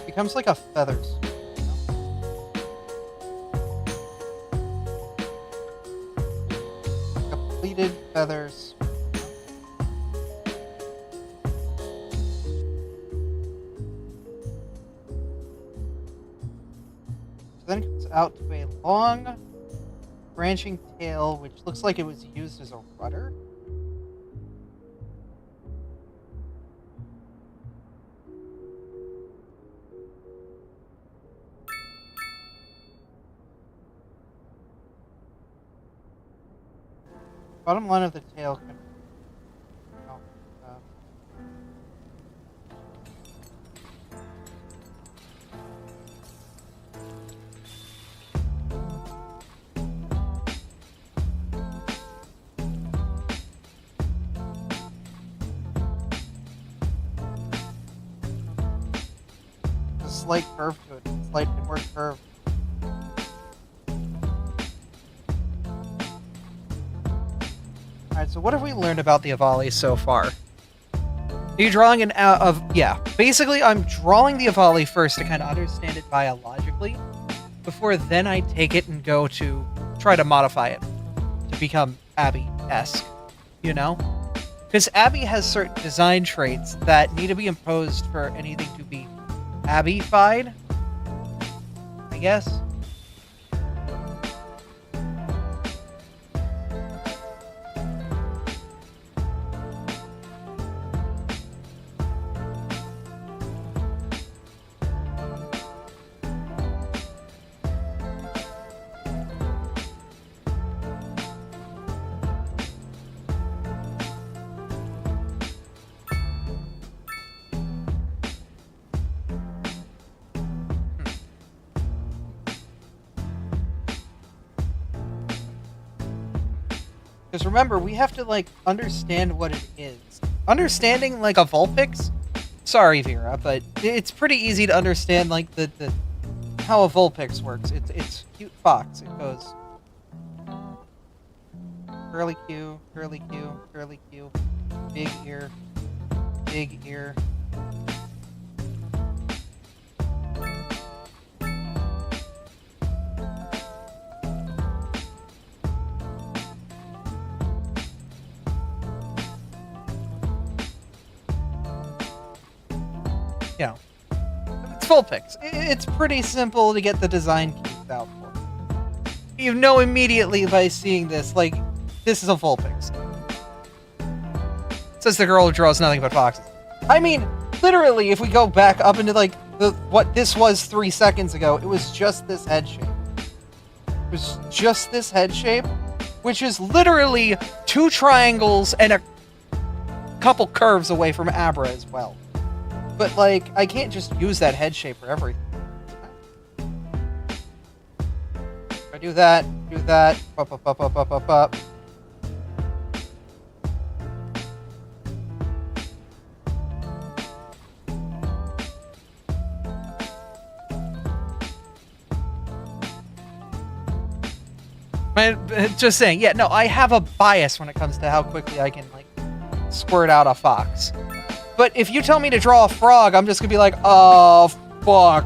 Becomes like a feathers. Feathers. So then it comes out to a long, branching tail, which looks like it was used as a rudder. Bottom line of the tail can... Oh, slight curve to it. Slight inward curve. Alright, so what have we learned about the Avali so far? Are you drawing an yeah. Basically, I'm drawing the Avali first to kind of understand it biologically, before then I take it and go to try to modify it to become Abby-esque, you know? Because Abby has certain design traits that need to be imposed for anything to be Abby-fied, I guess. Because remember, we have to, like, understand what it is. Understanding, like, a Vulpix? Sorry, Vera, but it's pretty easy to understand, like, how a Vulpix works. It's cute fox. It goes... curly Q, curly Q, curly Q, big ear, big ear. You know, it's Vulpix. It's pretty simple to get the design cues out for. You know immediately by seeing this, like, this is a Vulpix. Says the girl who draws nothing but foxes. I mean, literally, if we go back up into, like, what this was 3 seconds ago, it was just this head shape. It was just this head shape, which is literally 2 triangles and a couple curves away from Abra as well. But, like, I can't just use that head shape for everything. If I do that, up. Just saying, yeah, no, I have a bias when it comes to how quickly I can, like, squirt out a fox. But if you tell me to draw a frog, I'm just gonna be like, oh, fuck.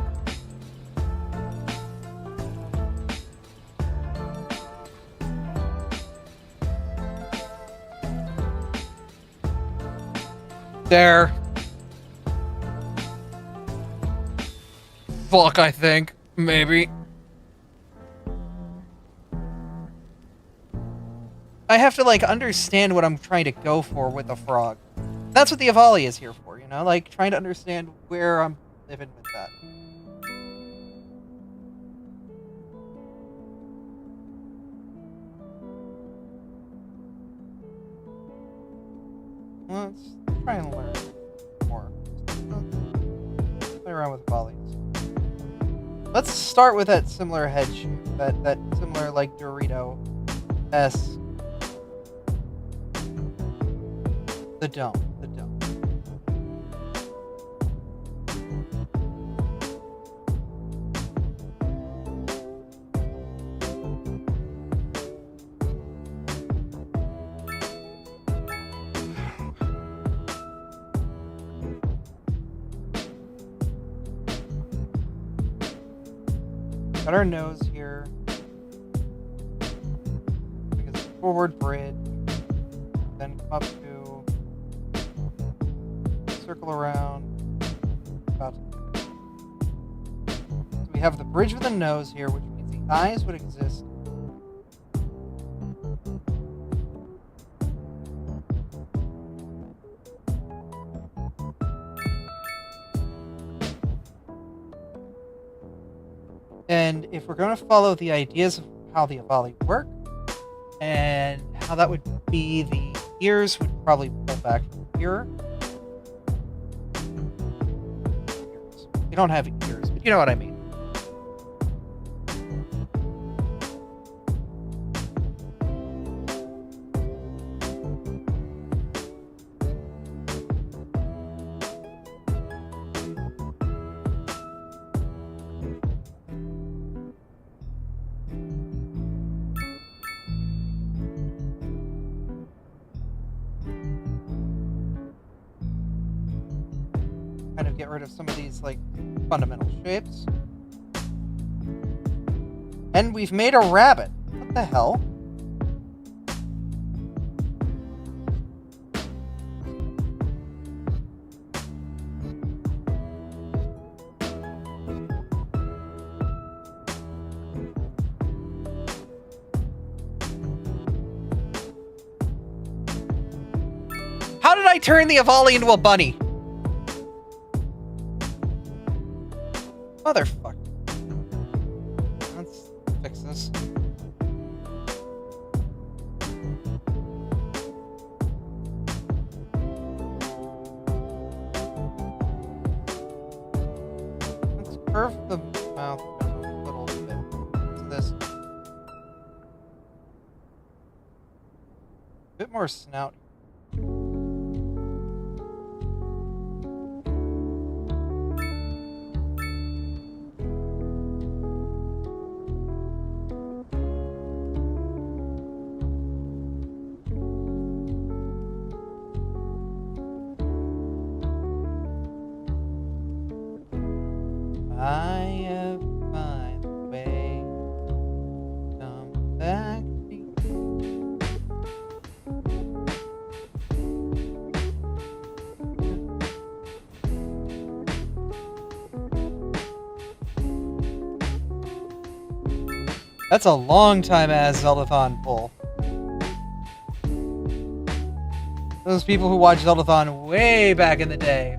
There. Fuck, I think. Maybe. I have to, like, understand what I'm trying to go for with a frog. That's what the Avali is here for, you know? Like, trying to understand where I'm living with that. Let's try and learn more. Play around with volleys. Let's start with that similar head shape. That similar, like, Dorito S. The dome. Got our nose here. Because forward bridge. Then come up to circle around. So we have the bridge with the nose here, which means the eyes would exist. And if we're going to follow the ideas of how the Avali work, and how that would be, the ears would probably pull back from here. You don't have ears, but you know what I mean. get rid of some of these, like, fundamental shapes. And we've made a rabbit. What the hell? How did I turn the Avali into a bunny? Motherfucker. Let's fix this. Let's curve the mouth a little bit. What's this? A bit more snout. I have find a way to come back to you. That's a long time as Zeldathon pull. Those people who watched Zeldathon way back in the day.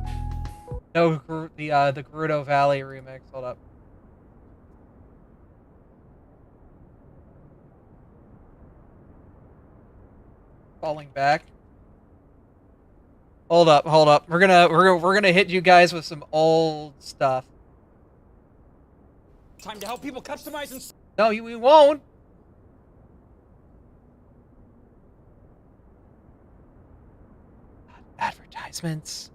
No, the Gerudo Valley remix. Hold up. Falling back. Hold up, hold up. We're gonna hit you guys with some old stuff. Time to help people customize and. No, we won't. Advertisements.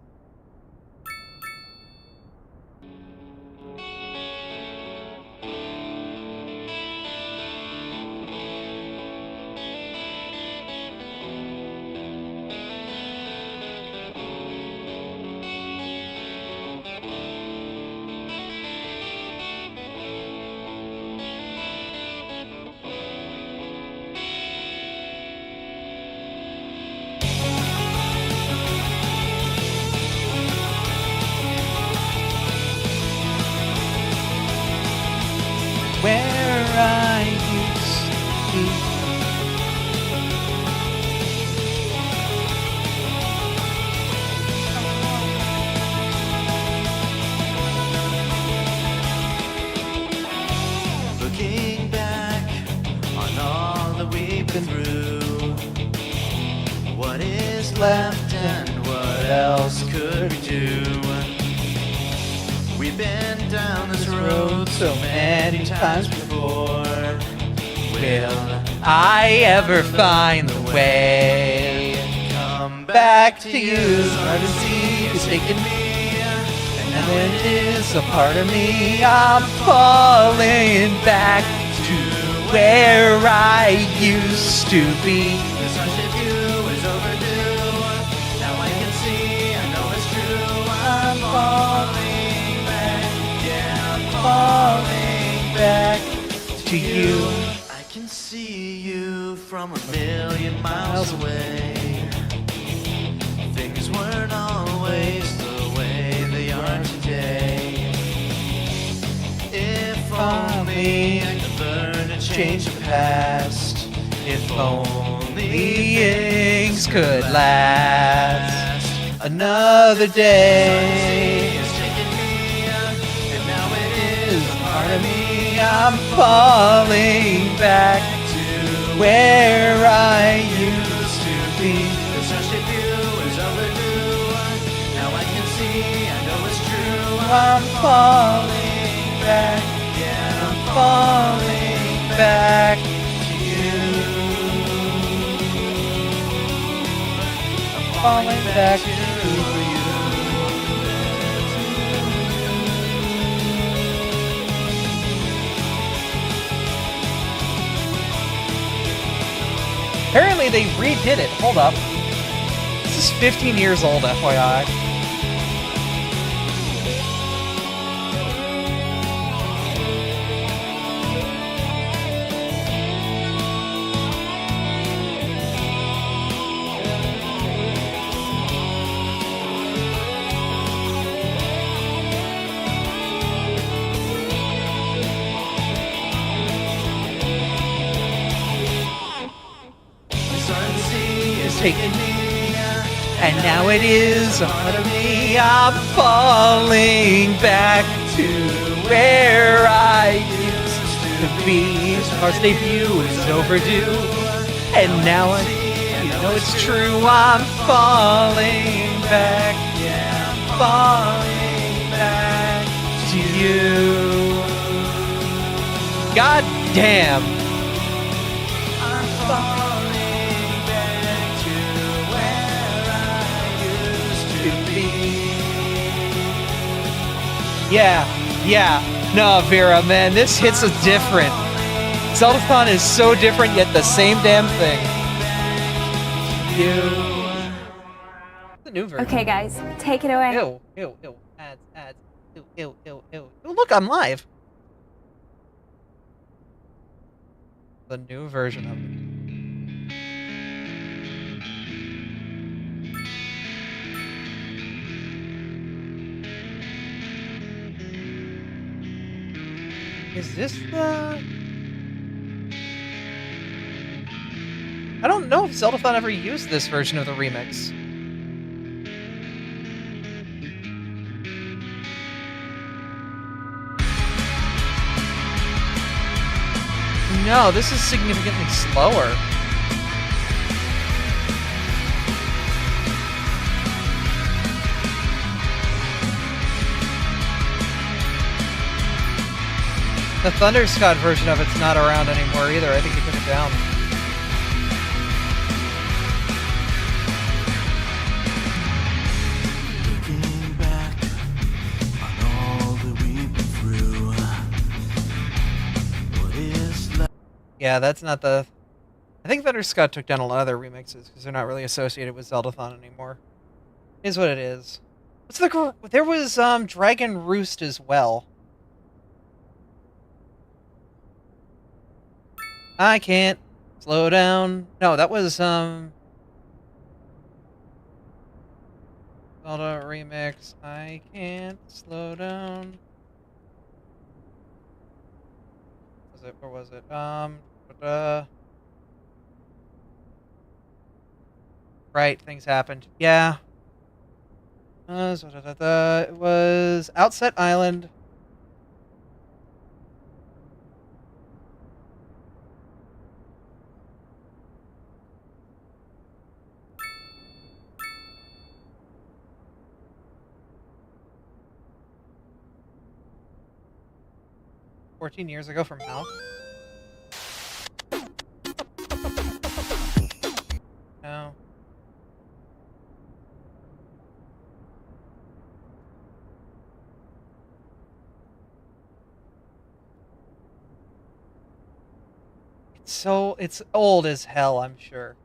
Where I used to be. Looking back on all that we've been through, what is left and what else could we do? We've been down this road so many times before. Will I ever find the way? come back to you? Hard to see it's taking me, and when it is a part of me, I'm falling back to where I used to be. This rush of you is overdue. Now I can see, I know it's true. I'm falling back, yeah, I'm Falling back to you. I can see you from a million miles away. Things weren't always the way they are today. If only I could learn to change the past. If only Things could last another day. is taking me, and now it is Part of me, I'm falling back to where I used to be. This rush of you is overdue. Now I can see, I know it's true. I'm falling back, Yeah, I'm falling back to you. I'm falling back to you. Apparently they redid it. Hold up. This is 15 years old, FYI. taken me, and now it is a part of me. I'm falling back to where I used to be. Our debut is overdue, and now you know it's true. I'm falling back, yeah, I'm falling back to you. God damn. I'm falling back to where I used to be. Yeah. No, Vera, man, this hits us different. Zeldathon is so different, yet the same damn thing. The new version. Okay, guys, take it away. Ew. Ads. Ew. Oh, look, I'm live. The new version of it. Is this the... I don't know if Zeldathon ever used this version of the remix. No, this is significantly slower. The Thunderscott version of it's not around anymore either. I think he took it down. Looking back on all that we've been through, what is left? Yeah, that's not the... I think Thunderscott took down a lot of their remixes because they're not really associated with Zeldathon anymore. It is what it is. What's the... There was Dragon Roost as well. I can't slow down. No, that was Zelda remix. I can't slow down. Was it? Where was it? Right, things happened. Yeah. It was Outset Island. $14 ago from now. No. It's old as hell, I'm sure.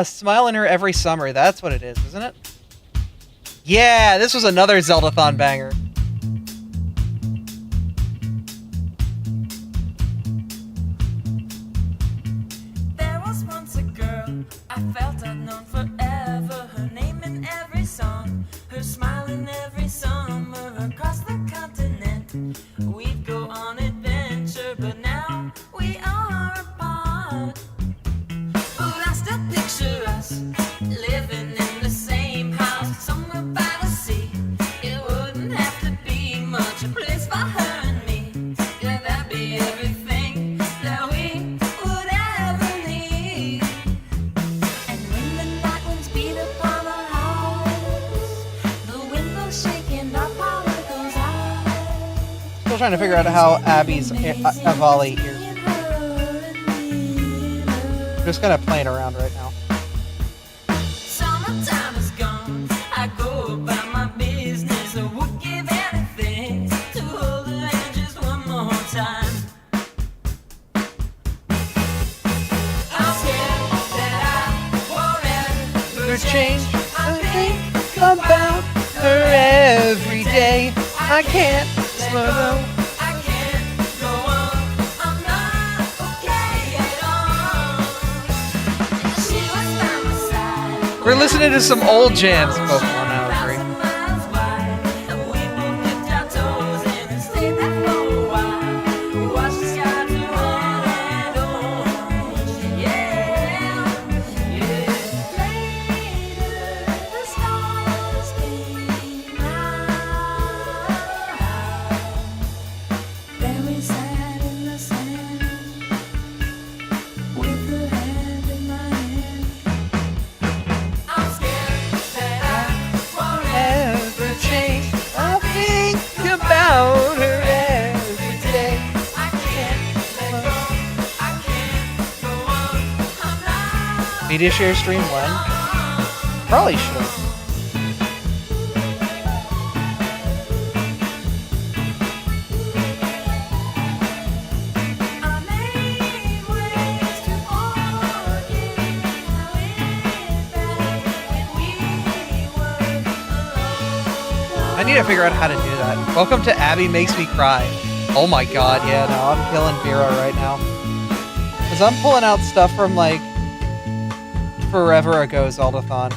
Smile in Her Every Summer. That's what it is, isn't it? Yeah, this was another Zeldathon banger. I felt I'd known forever. Her name in every song, her smile in every summer. Across the continent, we'd go on adventure, but now we are apart. But I still picture us living in the same house, somewhere by the sea. It wouldn't have to be much, a place for her and me. Yeah, that'd be everything that we would ever need. Still trying to figure out how Abby's Avali is. Just kind of playing around right now. Summertime is gone. I go about my business. I would give anything to hold her hand just one more time. I'm scared that I won't ever Change. I think about her every day. I can't slow down. I can't go on. I'm not okay at all. She was by my side. We're listening to some old jams, Pokemon now, agree. Media share stream when? Probably should. I need to figure out how to do that. Welcome to Abby Makes Me Cry. Oh my god, yeah, no, I'm killing Vera right now. Because I'm pulling out stuff from, like, forever ago Zeldathon.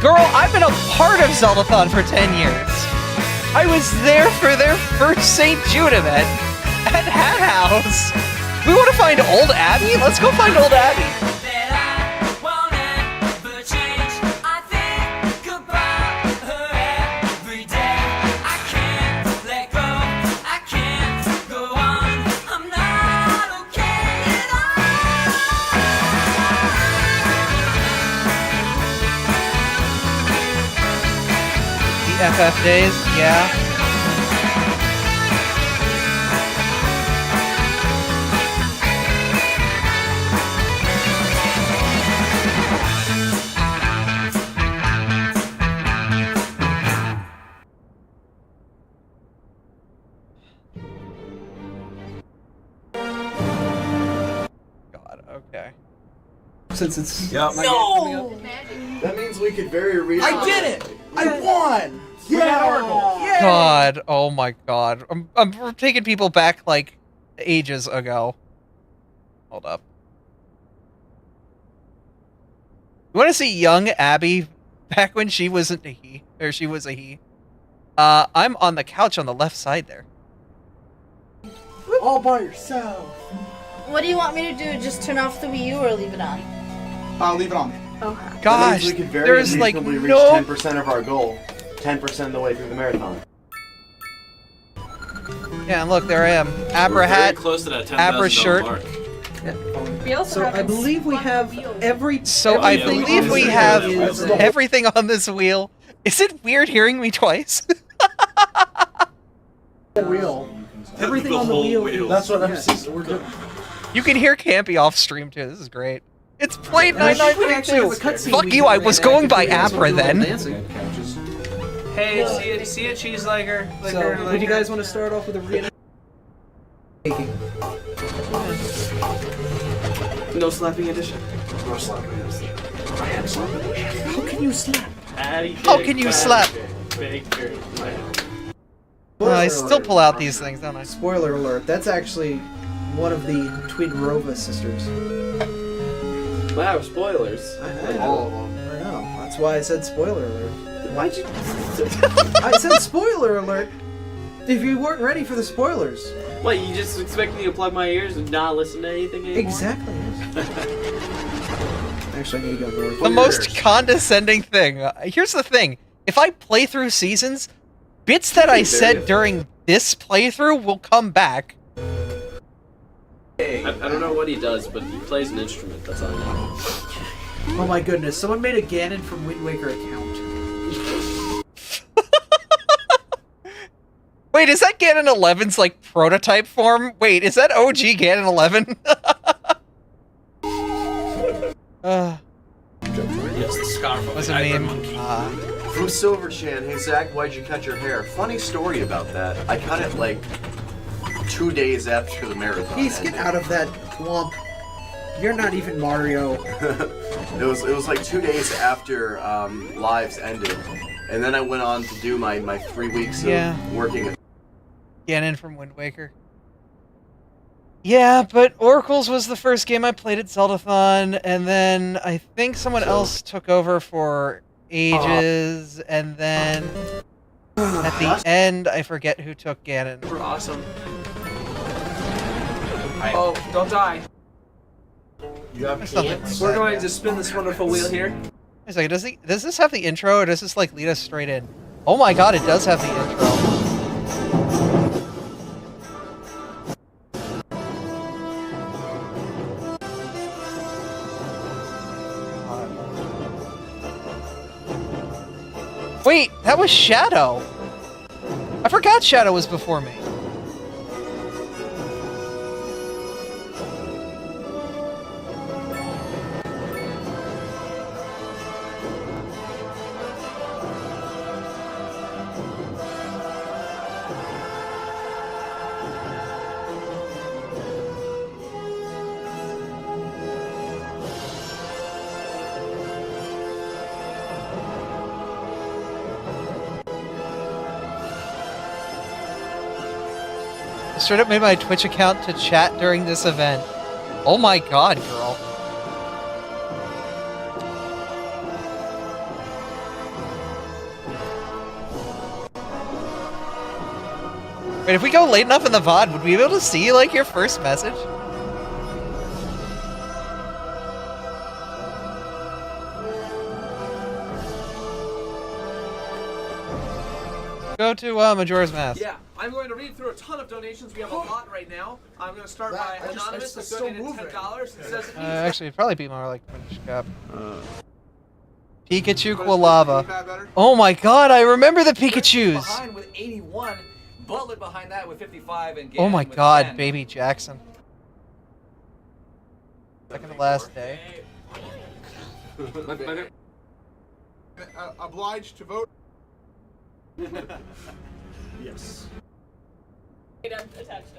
Girl, I've been a part of Zeldathon for 10 years. I was there for their first St. Jude event at Hat House. We want to find old Abby? Let's go find old Abby. FF days, yeah. God, okay. Since it's Yeah. no, That means we could very reasonably. I did it! I won! Yeah! God, oh my god. I'm taking people back, like, ages ago. Hold up. You want to see young Abby back when she wasn't a he? Or she was a he? I'm on the couch on the left side there. All by yourself. What do you want me to do? Just turn off the Wii U or leave it on? I'll leave it on. Okay. That Gosh, means we could very there's like reasonably reach no... 10% of our goal. 10% of the way through the marathon. Yeah, and look, there I am. Abra hat, Close to that Abra shirt. mark. So I believe we have every. So I everything believe on we this have wheel is- everything on this wheel. Is it weird hearing me twice? Wheel. Everything on the whole wheel. wheel. That's what I'm Yes. saying. We're good. You can hear Campy off stream too. This is great. It's played And I think we actually have a 9932. cutscene Fuck we you, can I was reenact going if by you guys Abra wanna do a little then. dancing. Hey, see a cheese liker? So, would you guys want to start off with a reenactment? No slapping edition. No slapping. I am slapping. How can you slap? How can you slap? I still pull out these things, don't I? Spoiler alert, that's actually one of the Twinrova sisters. Wow, spoilers. I All of them. know. That's why I said spoiler alert. Why'd you? I said spoiler alert! If you weren't ready for the spoilers. What, you just expect me to plug my ears and not listen to anything anymore? Exactly. Actually, I need to go north. The most condescending thing. Here's the thing. If I play through seasons, bits that I said during this playthrough will come back. I don't know what he does, but he plays an instrument, that's all I know. Oh my goodness, someone made a Ganon from Wind Waker account. Wait, is that Ganon 11's like prototype form? Wait, is that OG Ganon 11? Yes, the scarf of Was the a Abra meme. monkey. From Silverchan, hey Zach, why'd you cut your hair? Funny story about that. I cut it like 2 days after the marathon. Please get out of that clump. You're not even Mario. it was like 2 days after lives ended, and then I went on to do my 3 weeks of working. Ganon from Wind Waker. Yeah, but Oracles was the first game I played at Zeldathon, and then I think someone else took over for ages, and then at the end, I forget who took Ganon. We're awesome. Oh, don't die. You have That's nothing. cans? We're going to spin this wonderful wheel here. Wait a second, does this have the intro, or does this like lead us straight in? Oh my god, it does have the intro. Wait, that was Shadow. I forgot Shadow was before me. Straight up made my Twitch account to chat during this event. Oh my god, girl. Wait, if we go late enough in the VOD, would we be able to see, like, your first message? Go to Majora's Mask. Yeah, I'm going to read through a ton of donations. We have a lot right now. I'm going to start by Anonymous. it's That still donated moving. $10. It says Actually, it'd probably be more like Finish Cap. Pikachu Quilava. Oh my god, I remember the Pikachus! behind with 81. Butler behind that with 55. And Oh my Gannon with god, 10. baby Jackson. Second to last day. Obliged to vote. Yes.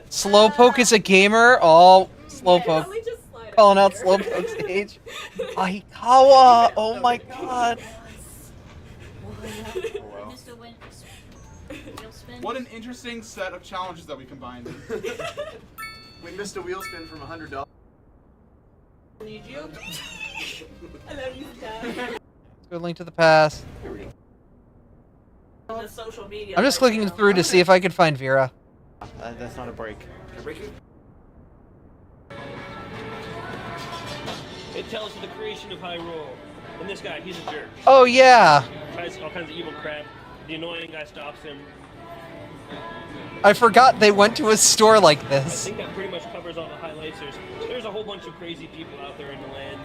Slowpoke is a gamer? Oh, Slowpoke. Calling out Slowpoke's age. Aikawa! Oh my god. What an interesting set of challenges that we combined. We missed a wheel spin from $100. Need you? I love you, Dad. Let's go link to the past. On the social media. I'm just clicking through to see if I could find Vera. That's not a break. It tells you the creation of Hyrule. And this guy, he's a jerk. Oh yeah! Tries all kinds of evil crap. The annoying guy stops him. I forgot they went to a store like I this. think that pretty much covers all the highlights. There's a whole bunch of crazy people out there in the land.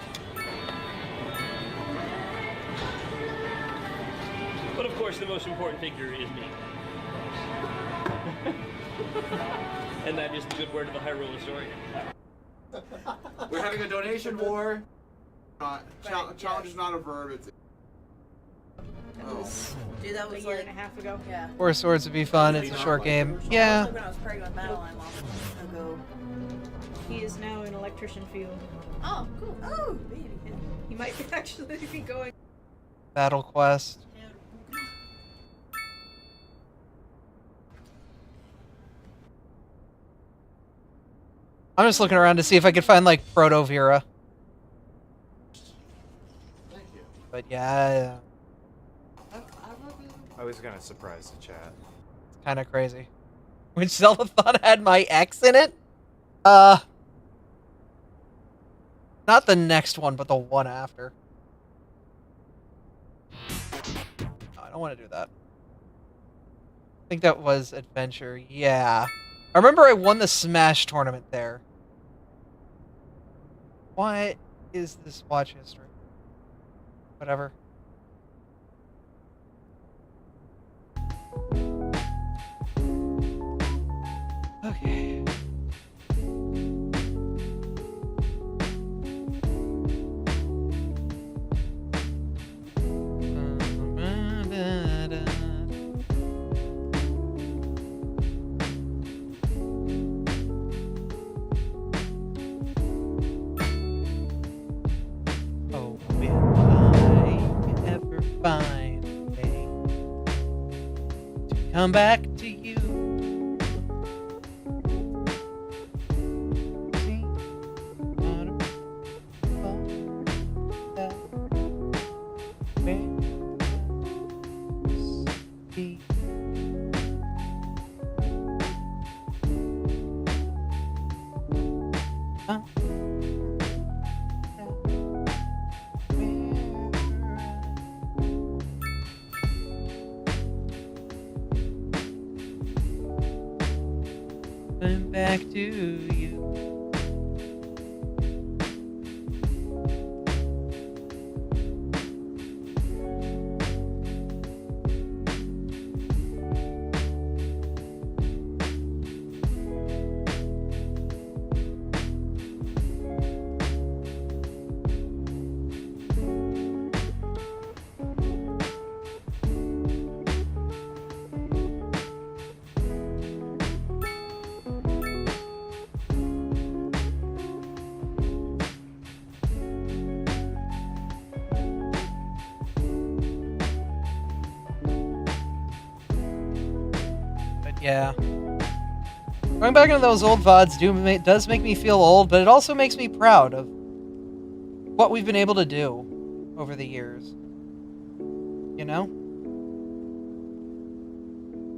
But of course, the most important figure is me. And that is the good word of the Hyrule story. We're having a donation war. Challenge is not a verb. It's. Dude, that was a year and a half ago. Yeah. Four Swords would be fun, it's a short game. Yeah. When I was pregnant with Madeline long ago. He is now an electrician field. Oh, cool. Oh, baby. He might actually be going. Battle Quest. I'm just looking around to see if I could find, like, Proto Vera. Thank you. But yeah, I was gonna surprise the chat. it's kind of crazy. Which Zeldathon had my ex in it? Not the next one, but the one after. No, I don't want to do that. I think that was Adventure. Yeah. I remember I won the Smash tournament there. What is this watch history? Whatever. Okay. Oh, will I ever find a way to come back to you? See what that be. Come back to you. Yeah. Going back into those old VODs does make me feel old, but it also makes me proud of what we've been able to do over the years. You know?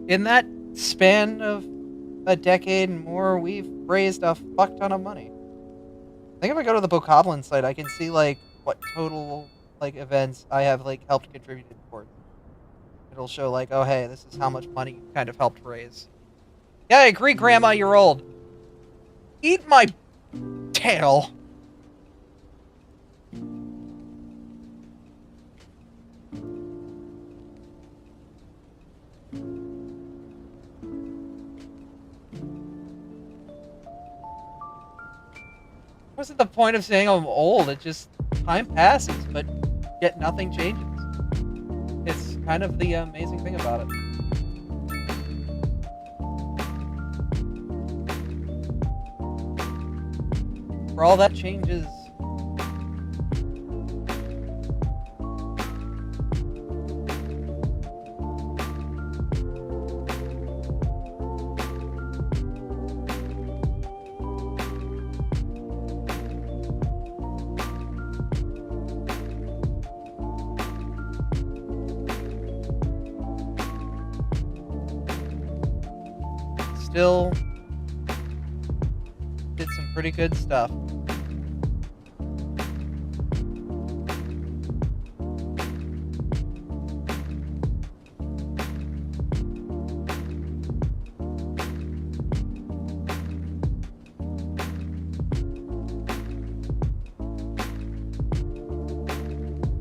In that span of a decade and more, we've raised a fuck ton of money. I think if I go to the Bokoblin site, I can see, like, what total, like, events I have, like, helped contribute towards. It'll show, like, oh, hey, this is how much money you kind of helped raise. Yeah, I agree, Grandma, you're old. Eat my tail. Wasn't the point of saying I'm old? It just, time passes, but yet nothing changes. It's kind of the amazing thing about it. For all that changes. Still did some pretty good stuff.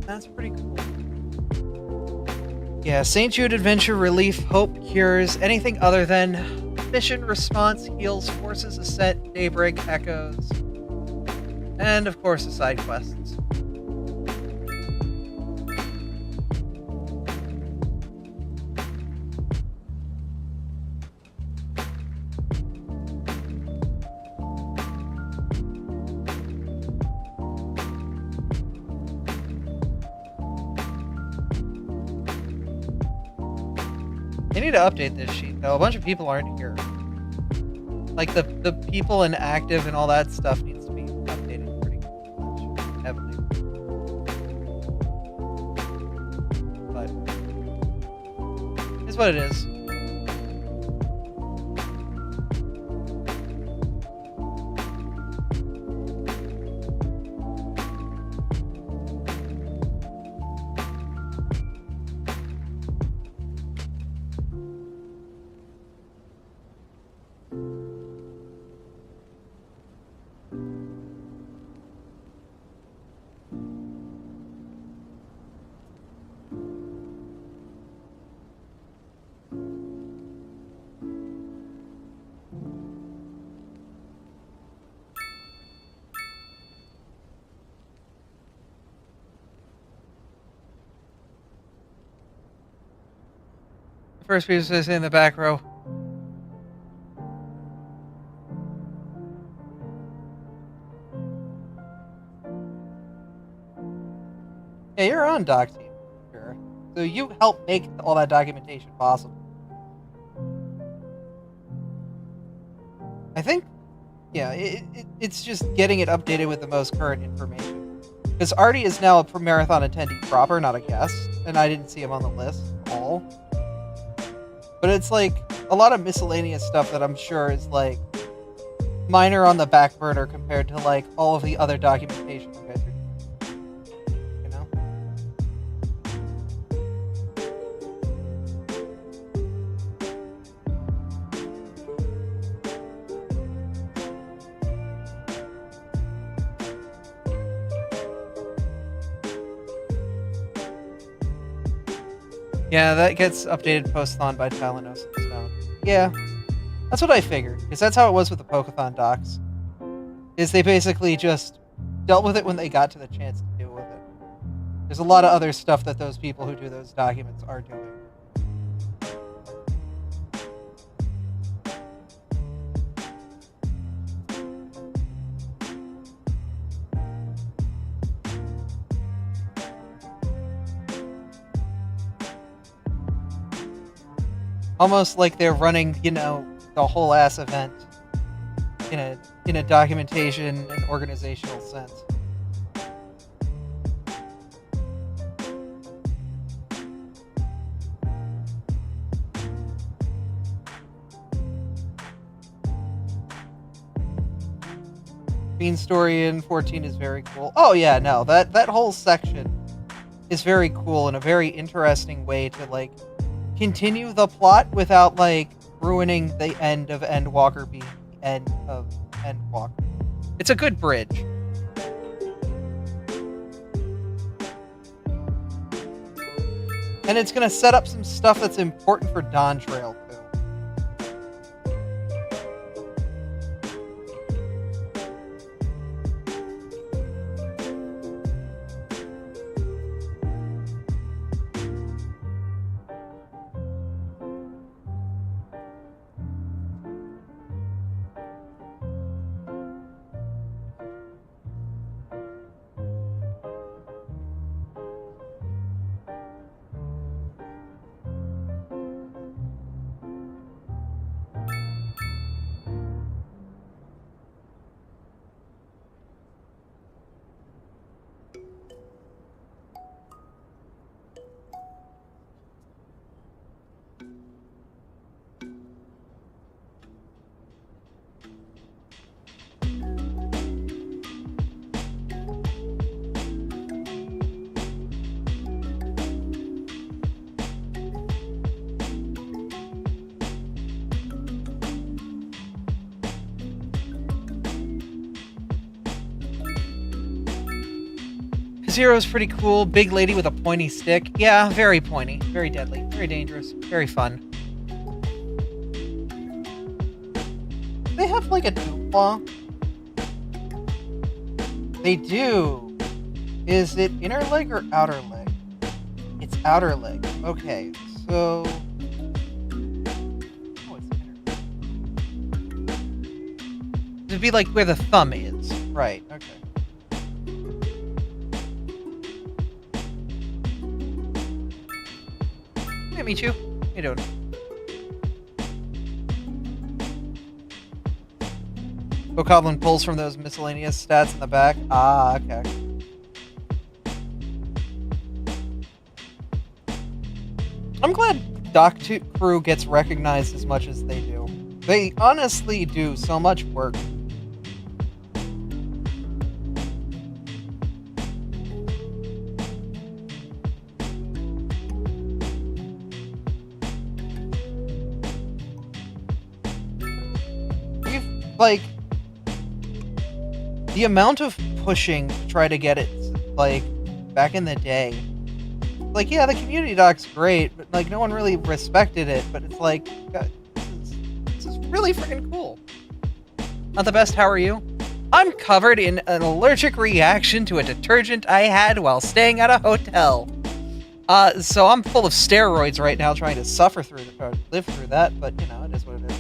That's pretty cool. Yeah, St. Jude Adventure Relief Hope Cures anything other than mission response, heals, forces, ascent, daybreak, echoes, and of course the side quests. They need to update this sheet, though. A bunch of people aren't here. Like, the people in active and all that stuff needs to be updated pretty much heavily. But it's what it is. First piece is in the back row. Yeah, you're on doc team, sure. So you help make all that documentation possible. I think, yeah, it's just getting it updated with the most current information. Because Artie is now a marathon attendee proper, not a guest, and I didn't see him on the list at all. But it's like a lot of miscellaneous stuff that I'm sure is like minor on the back burner compared to like all of the other documentation you guys are doing. You know? Yeah, that gets updated post-thon by Talanosis Stone. Yeah, that's what I figured, because that's how it was with the Pokeathon docs. Is they basically just dealt with it when they got to the chance to deal with it. There's a lot of other stuff that those people who do those documents are doing. Almost like they're running, you know, the whole ass event in a documentation and organizational sense. Bean story in 14 is very cool. Oh yeah, no, that whole section is very cool and a very interesting way to like continue the plot without like ruining the end of Endwalker being the end of Endwalker. It's a good bridge. And it's gonna set up some stuff that's important for Dawn Trail too. Zero's pretty cool. Big lady with a pointy stick. Yeah, very pointy. Very deadly. Very dangerous. Very fun. They have like a claw. They do. Is it inner leg or outer leg? It's outer leg. Okay, so... Oh, it's inner. It'd be like where the thumb is. Right, okay. Hey, Michu. How you doing? Bokoblin pulls from those miscellaneous stats in the back. Ah, okay. I'm glad Doc Crew gets recognized as much as they do. They honestly do so much work. Like, the amount of pushing to try to get it, like, back in the day. Like, yeah, the community doc's great, but, like, no one really respected it, but it's like, God, this is really freaking cool. Not the best, how are you? I'm covered in an allergic reaction to a detergent I had while staying at a hotel. So I'm full of steroids right now trying to suffer through, or live through that, but, you know, it is what it is.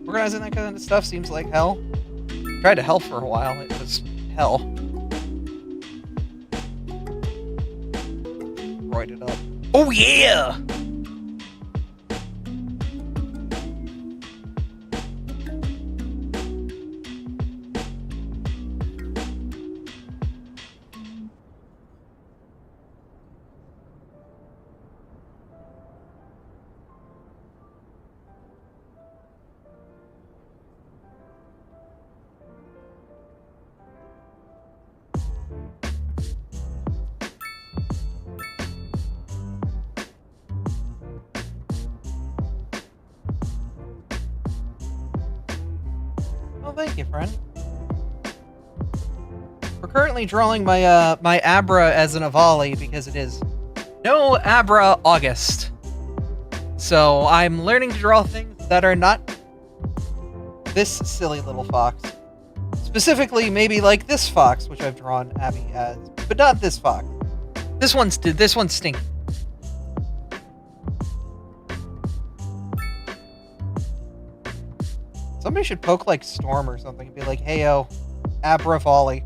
Organizing that kind of stuff seems like hell. Tried to help for a while, it was hell. Roided up. Oh yeah! Thank you, friend. We're currently drawing my my Abra as an Avali because it is no Abra August. So I'm learning to draw things that are not this silly little fox. Specifically, maybe like this fox, which I've drawn Abby as, but not this fox. This one's stinky. Somebody should poke like Storm or something and be like, hey yo, Abra Volley.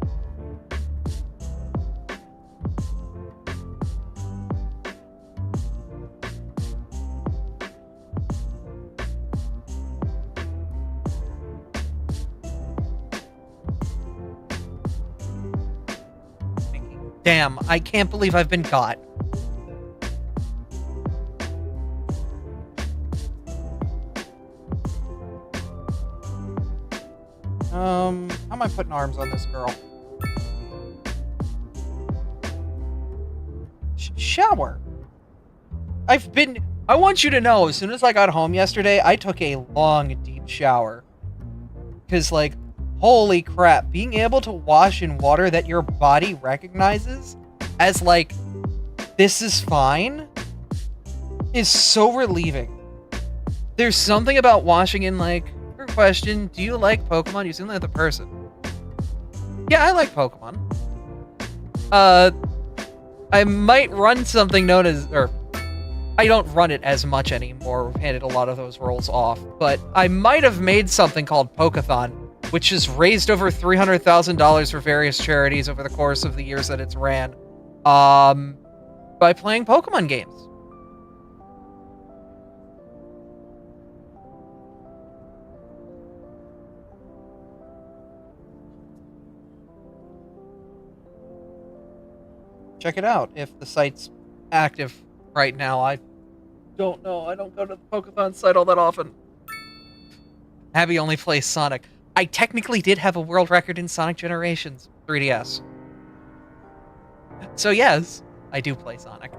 Damn, I can't believe I've been caught. How am I putting arms on this girl? Shower. I want you to know, as soon as I got home yesterday, I took a long, deep shower. Because, like, holy crap, being able to wash in water that your body recognizes as, like, this is fine, is so relieving. There's something about washing in, like, your question, do you like Pokemon? You seem like the person. Yeah, I like Pokemon. I might run something known as, or I don't run it as much anymore. We've handed a lot of those roles off, but I might have made something called Pokeathon, which has raised over $300,000 for various charities over the course of the years that it's ran, by playing Pokemon games. Check it out if the site's active right now. I don't know. I don't go to the Pokeathon site all that often. Abby only plays Sonic. I technically did have a world record in Sonic Generations 3DS. So yes, I do play Sonic.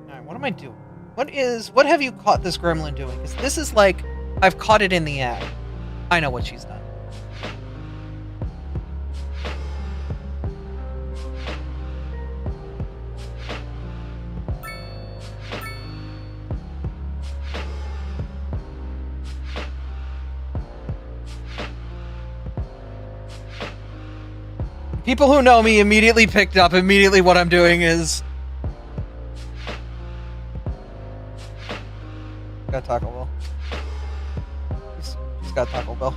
Alright, what am I doing? What have you caught this gremlin doing? Because this is like, I've caught it in the act. I know what she's done. People who know me immediately picked up what I'm doing is... Got Taco Bell. He's got Taco Bell.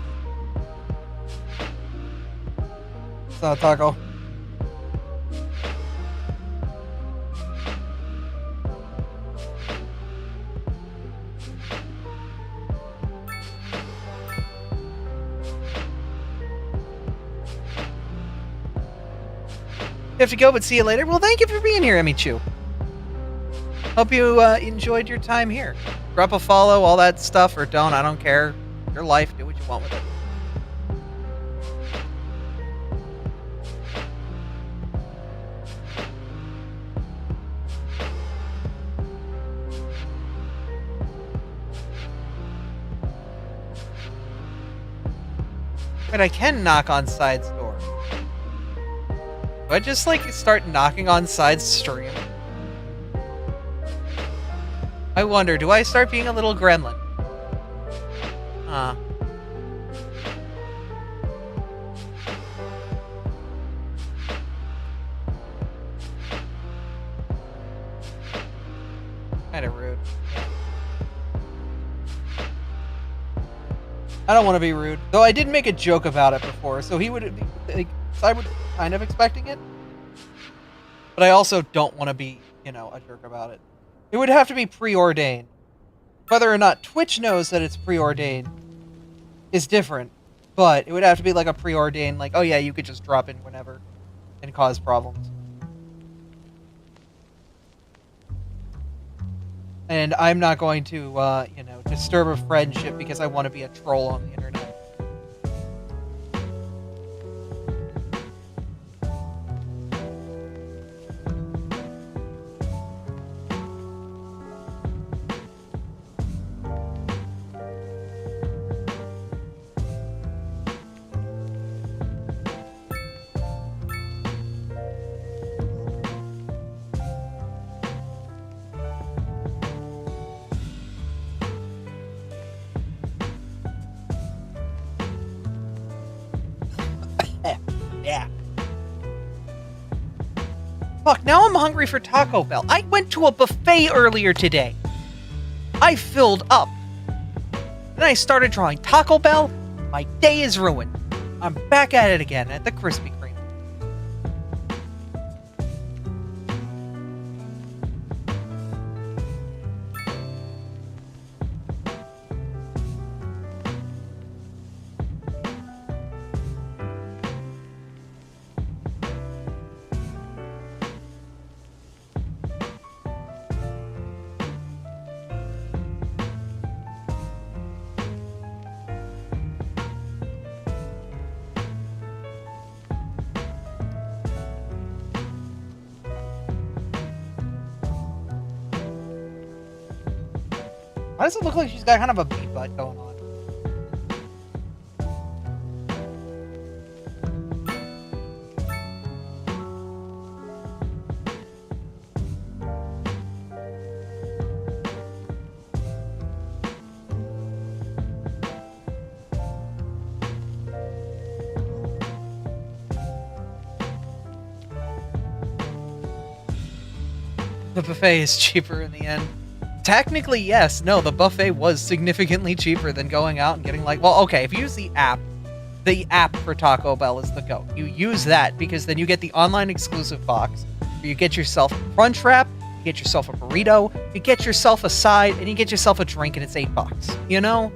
It's not a taco. You have to go, but see you later. Well, thank you for being here, Emichu. Hope you enjoyed your time here. Drop a follow, all that stuff, or don't. I don't care. Your life. Do what you want with it. But I can knock on Side's door. Do I just, like, start knocking on Side's stream? I wonder, do I start being a little gremlin? Kinda rude. I don't want to be rude. Though I did make a joke about it before, so he would, like, I would kind of expecting it. But I also don't want to be, you know, a jerk about it. It would have to be preordained. Whether or not Twitch knows that it's preordained is different. But it would have to be like a preordained, like, oh yeah, you could just drop in whenever and cause problems. And I'm not going to, you know, disturb a friendship because I want to be a troll on the internet. Yeah. Fuck, now I'm hungry for Taco Bell. I went to a buffet earlier today. I filled up. Then I started drawing Taco Bell. My day is ruined. I'm back at it again at the Krispy Kreme. Why does it look like she's got kind of a bee butt going on? The buffet is cheaper in the end. Technically, yes. No, the buffet was significantly cheaper than going out and getting like... Well, okay, if you use the app for Taco Bell is the go. You use that because then you get the online exclusive box where you get yourself a crunch wrap, you get yourself a burrito, you get yourself a side, and you get yourself a drink, and it's $8. You know?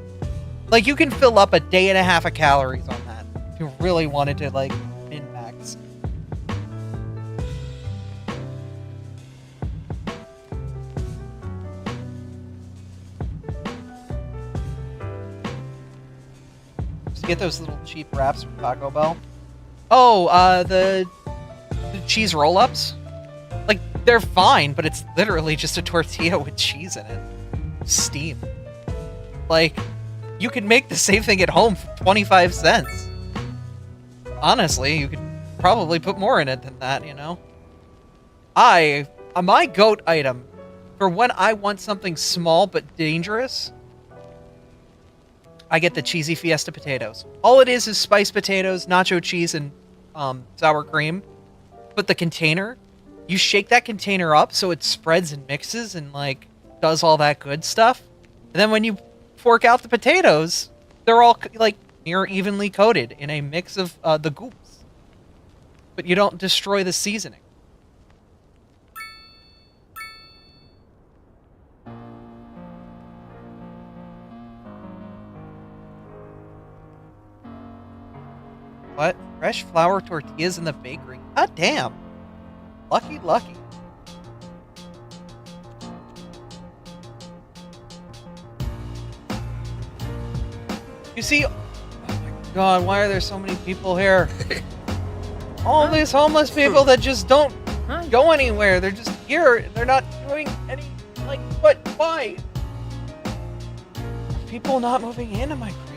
Like, you can fill up a day and a half of calories on that if you really wanted to, like, min-max. Get those little cheap wraps from Taco Bell. Oh, the cheese roll-ups? Like, they're fine, but it's literally just a tortilla with cheese in it. Steam. Like, you can make the same thing at home for 25 cents. Honestly, you could probably put more in it than that, you know? My GOAT item for when I want something small but dangerous, I get the cheesy Fiesta potatoes. All it is spiced potatoes, nacho cheese, and sour cream. But the container, you shake that container up so it spreads and mixes and, like, does all that good stuff. And then when you fork out the potatoes, they're all, like, near evenly coated in a mix of the goops. But you don't destroy the seasoning. What? Fresh flour tortillas in the bakery? God damn. Lucky, lucky. You see... Oh my god, why are there so many people here? All these homeless people that just don't go anywhere. They're just here. They're not doing any... Like, what? Why? Are people not moving in? Am I crazy?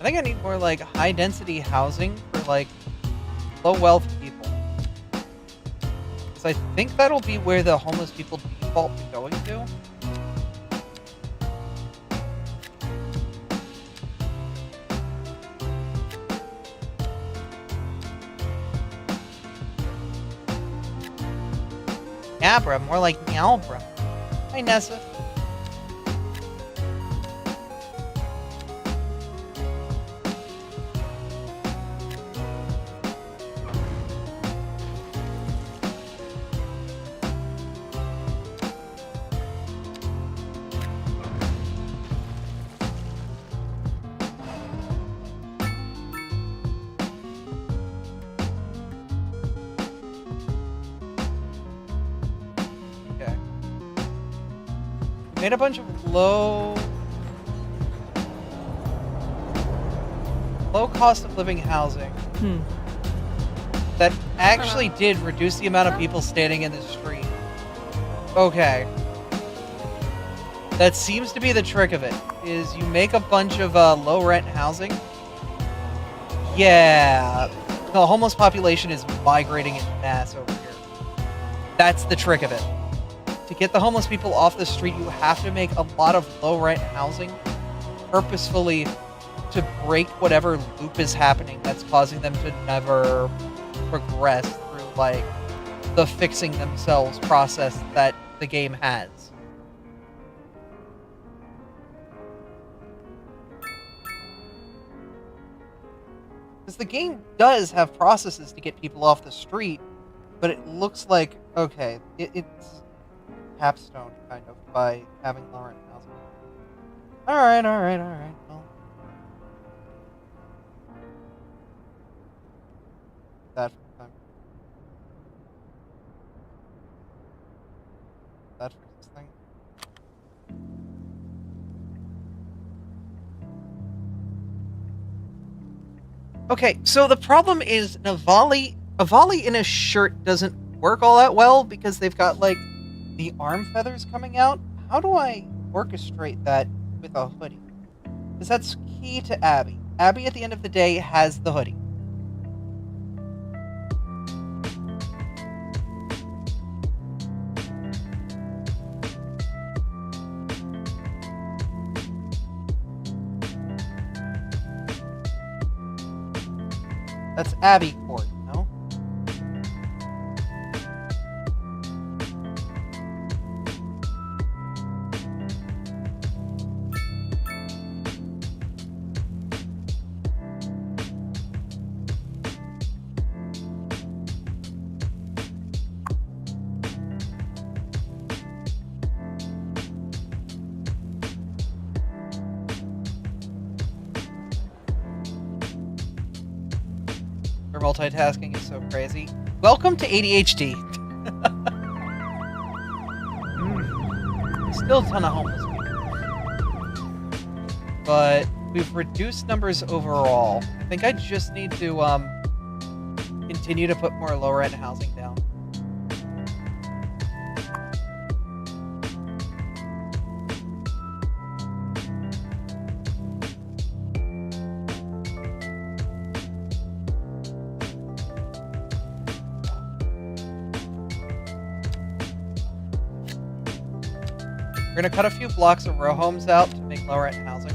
I think I need more, like, high-density housing for, like, low-wealth people. Because I think that'll be where the homeless people default to going to. Abra, more like Meowbra. Hi, Nessa. Made a bunch of low cost of living housing that actually did reduce the amount of people standing in the street. Okay. That seems to be the trick of it, is you make a bunch of low rent housing. Yeah. The homeless population is migrating in mass over here. That's the trick of it. To get the homeless people off the street, you have to make a lot of low-rent housing purposefully to break whatever loop is happening that's causing them to never progress through, like, the fixing themselves process that the game has. Because the game does have processes to get people off the street, but it looks like, okay, it's capstone, kind of, by having lower end housing. Alright. Well. That for time. That Okay, so the problem is a volley in a shirt doesn't work all that well because they've got like the arm feathers coming out. How do I orchestrate that with a hoodie? Because that's key to Abby. Abby, at the end of the day, has the hoodie. That's Abby cord, no? Her multitasking is so crazy. Welcome to ADHD. Still a ton of homeless people. But we've reduced numbers overall. I think I just need to continue to put more lower end housing down. We're gonna cut a few blocks of row homes out to make lower end housing.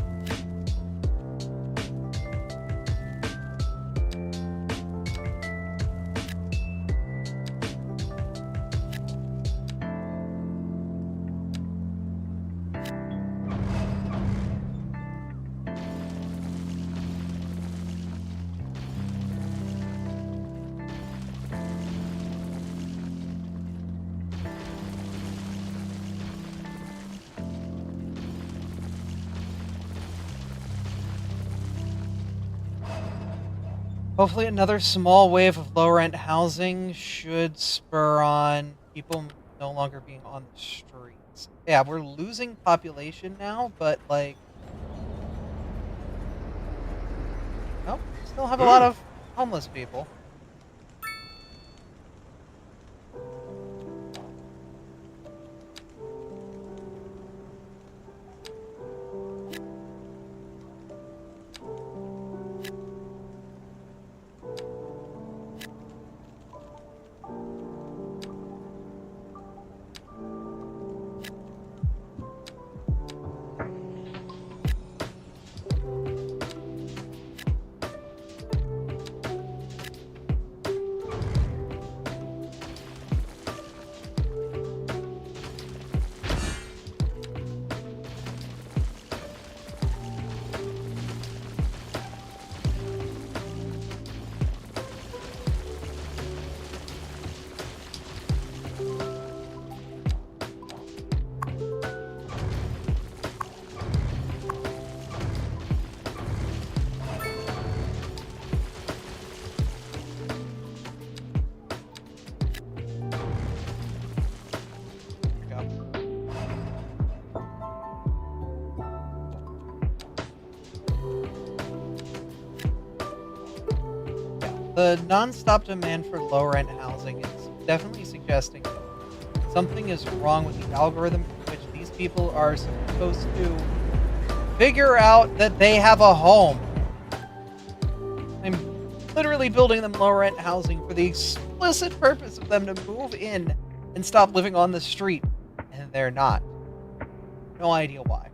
Hopefully another small wave of lower rent housing should spur on people no longer being on the streets. Yeah, we're losing population now, but like... Nope, still have a lot of homeless people. The non-stop demand for low-rent housing is definitely suggesting something is wrong with the algorithm in which these people are supposed to figure out that they have a home. I'm literally building them low-rent housing for the explicit purpose of them to move in and stop living on the street, and they're not. No idea why.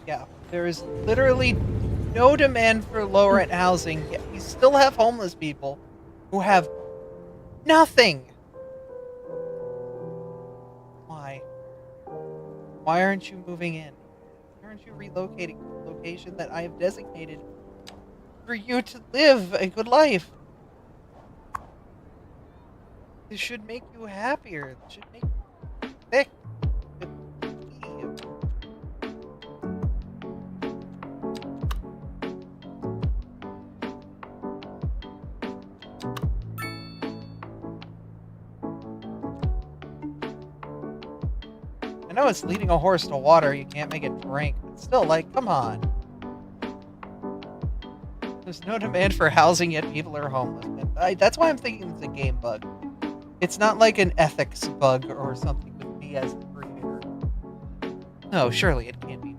Yeah, there is literally no demand for low rent housing, yet we still have homeless people who have nothing. Why? Why aren't you moving in? Why aren't you relocating to a location that I have designated for you to live a good life? This should make you happier. This should make you thick. I know it's leading a horse to water, you can't make it drink, but still, like, come on. There's no demand for housing, yet people are homeless. And that's why I'm thinking it's a game bug. It's not like an ethics bug or something with me as the creator. No, surely it can't be.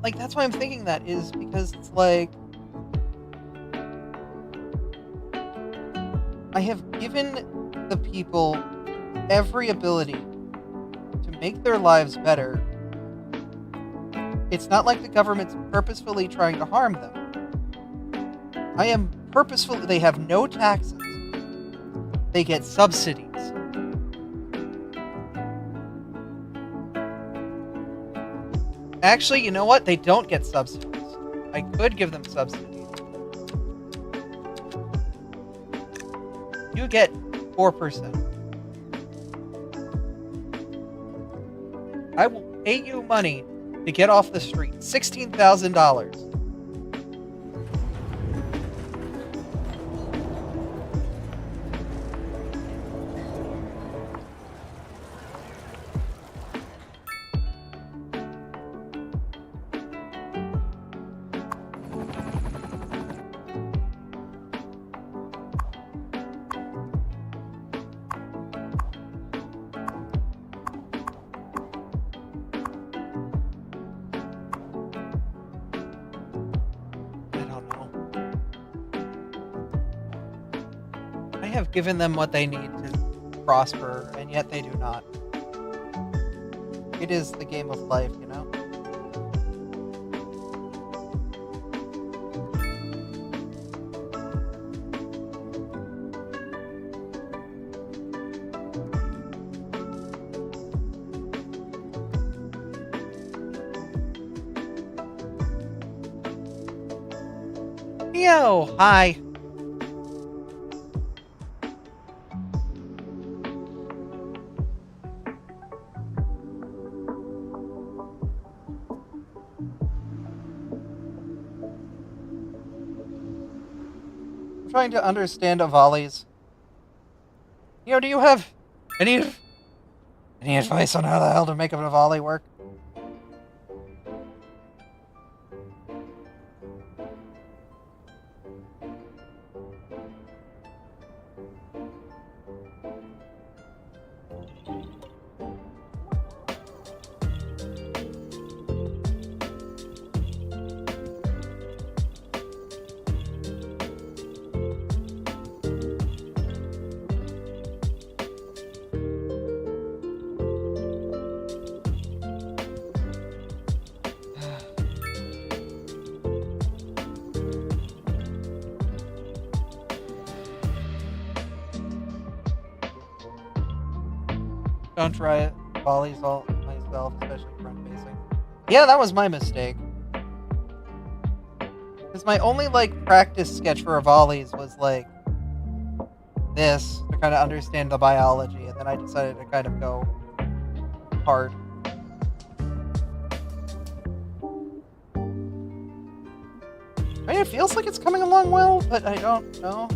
Like, that's why I'm thinking that is because it's like... I have given the people every ability to make their lives better. It's not like the government's purposefully trying to harm them. I am purposefully... They have no taxes. They get subsidies. Actually, you know what? They don't get subsidies. I could give them subsidies. You get 4%. I will pay you money to get off the street. $16,000. I have given them what they need to prosper, and yet they do not. It is the game of life, you know? Yo, hi. Trying to understand volleys. You know, do you have any advice on how the hell to make a volley work? Don't try it. Volleys all myself, especially front facing. Yeah, that was my mistake. Because my only, like, practice sketch for volleys was, like, this, to kind of understand the biology, and then I decided to kind of go hard. I mean, it feels like it's coming along well, but I don't know.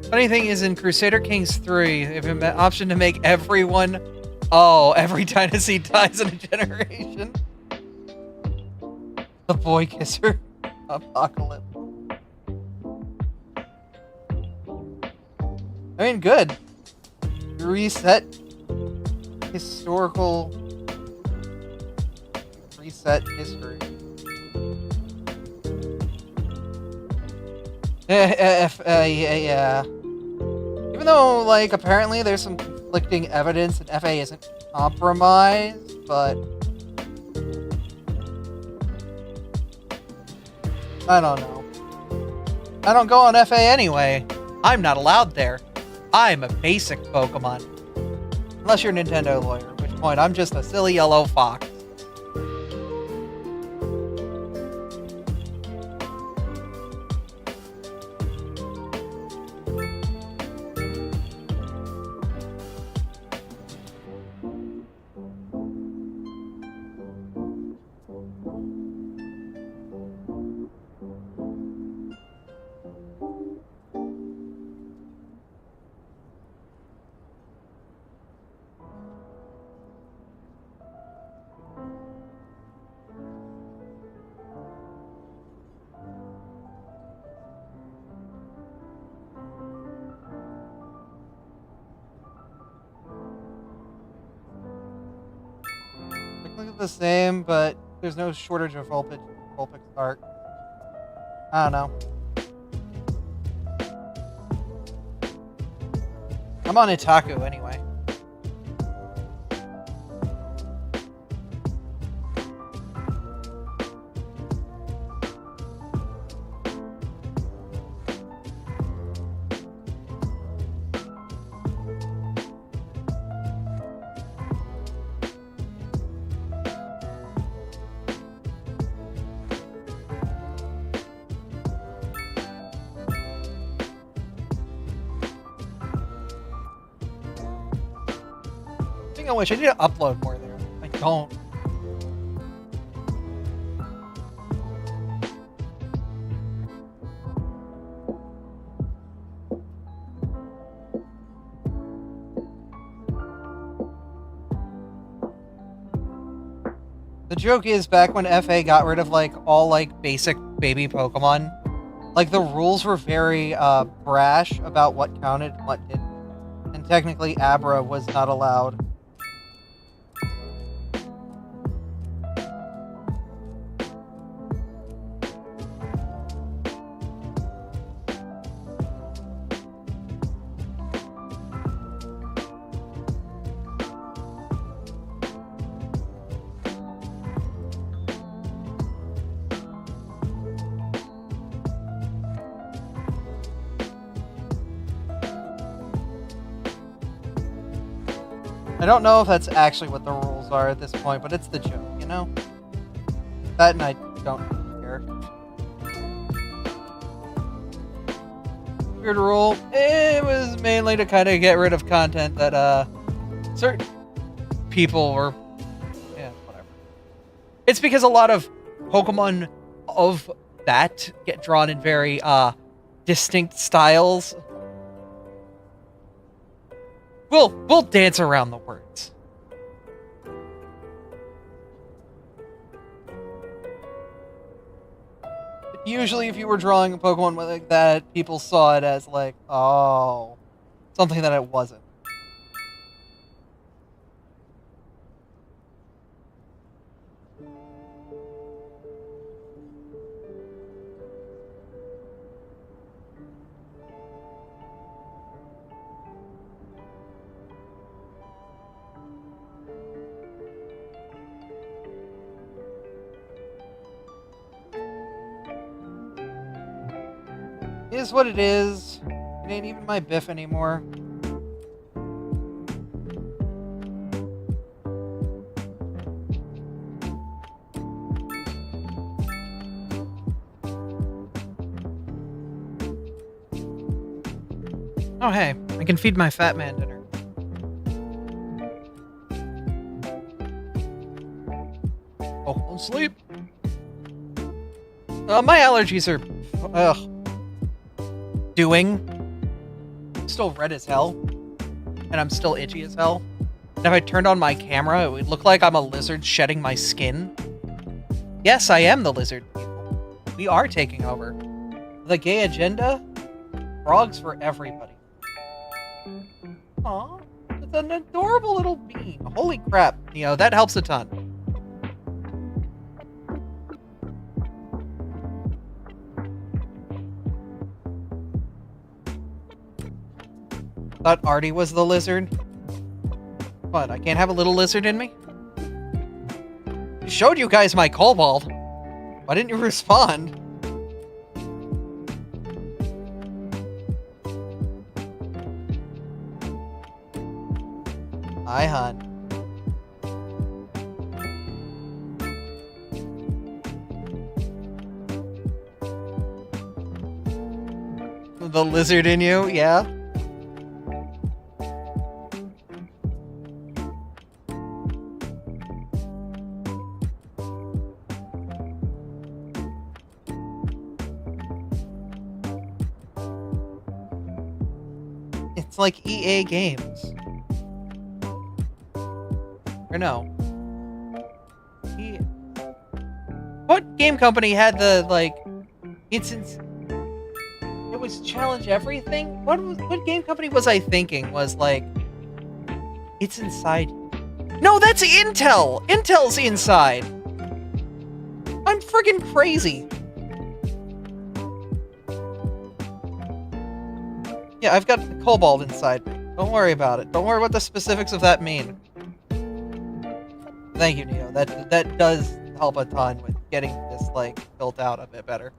Funny thing is, in Crusader Kings 3, they have an option to make everyone... Oh, every dynasty dies in a generation. The boy kisser apocalypse. I mean, good. Reset historical. Reset history. Yeah. Even though, like, apparently there's some conflicting evidence and FA isn't compromised, but I don't know. I don't go on FA anyway. I'm not allowed there. I'm a basic Pokemon. Unless you're a Nintendo lawyer, at which point I'm just a silly yellow fox. The same, but there's no shortage of Vulpix art. I don't know. I'm on Itaku anyway. I wish I need to upload more there. I don't. The joke is, back when FA got rid of like all like basic baby Pokemon, like the rules were very brash about what counted and what didn't. And technically Abra was not allowed. I don't know if that's actually what the rules are at this point, but it's the joke, you know? That and I don't care. Weird rule. It was mainly to kind of get rid of content that, certain people were... Yeah, whatever. It's because a lot of Pokemon of that get drawn in very, distinct styles. We'll dance around the words. Usually if you were drawing a Pokemon like that, people saw it as like, oh, something that it wasn't. Is what it is. It ain't even my biff anymore. Oh hey, I can feed my fat man dinner. Oh, don't sleep. My allergies are... Ugh. I'm still red as hell, and I'm still itchy as hell. And if I turned on my camera, it would look like I'm a lizard shedding my skin. Yes, I am the lizard people. We are taking over. The gay agenda? Frogs for everybody. Aw, it's an adorable little bean. Holy crap, Neo, that helps a ton. Thought Artie was the lizard. What, I can't have a little lizard in me? I showed you guys my cobalt. Why didn't you respond? Hi, hon. The lizard in you, yeah? It's like EA Games. Or no. What game company had the, like, it was Challenge Everything? What game company was I thinking was like, it's inside? No, that's Intel! Intel's inside! I'm friggin' crazy! Yeah, I've got the cobalt inside me. Don't worry about it. Don't worry what the specifics of that mean. Thank you, Neo. That does help a ton with getting this, like, built out a bit better.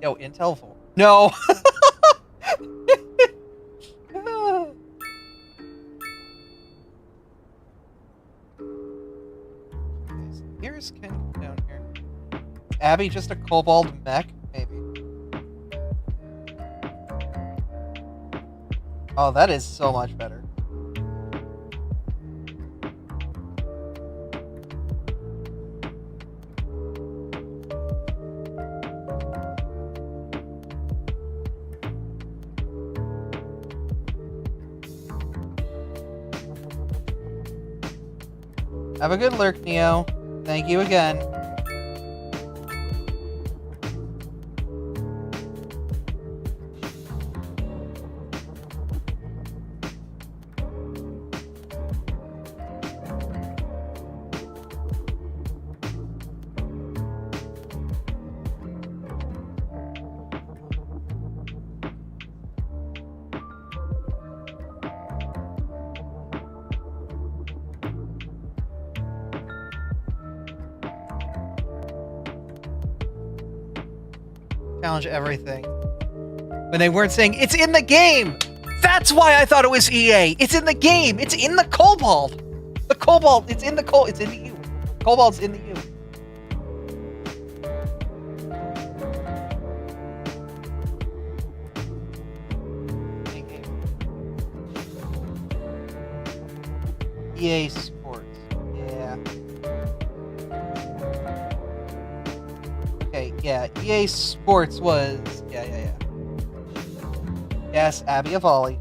Yo, Intel 4. No! Okay, so here's Ken down here. Abby just a cobalt mech? Maybe. Oh, that is so much better. Have a good lurk, Neo. Thank you again. Challenge Everything. When they weren't saying, it's in the game! That's why I thought it was EA! It's in the game! It's in the cobalt! The cobalt, it's in the it's in the U. Cobalt's in the U. EA Sports. Yeah. Okay, yeah. EA Sports was... Yeah. Yes, Abby of Ollie.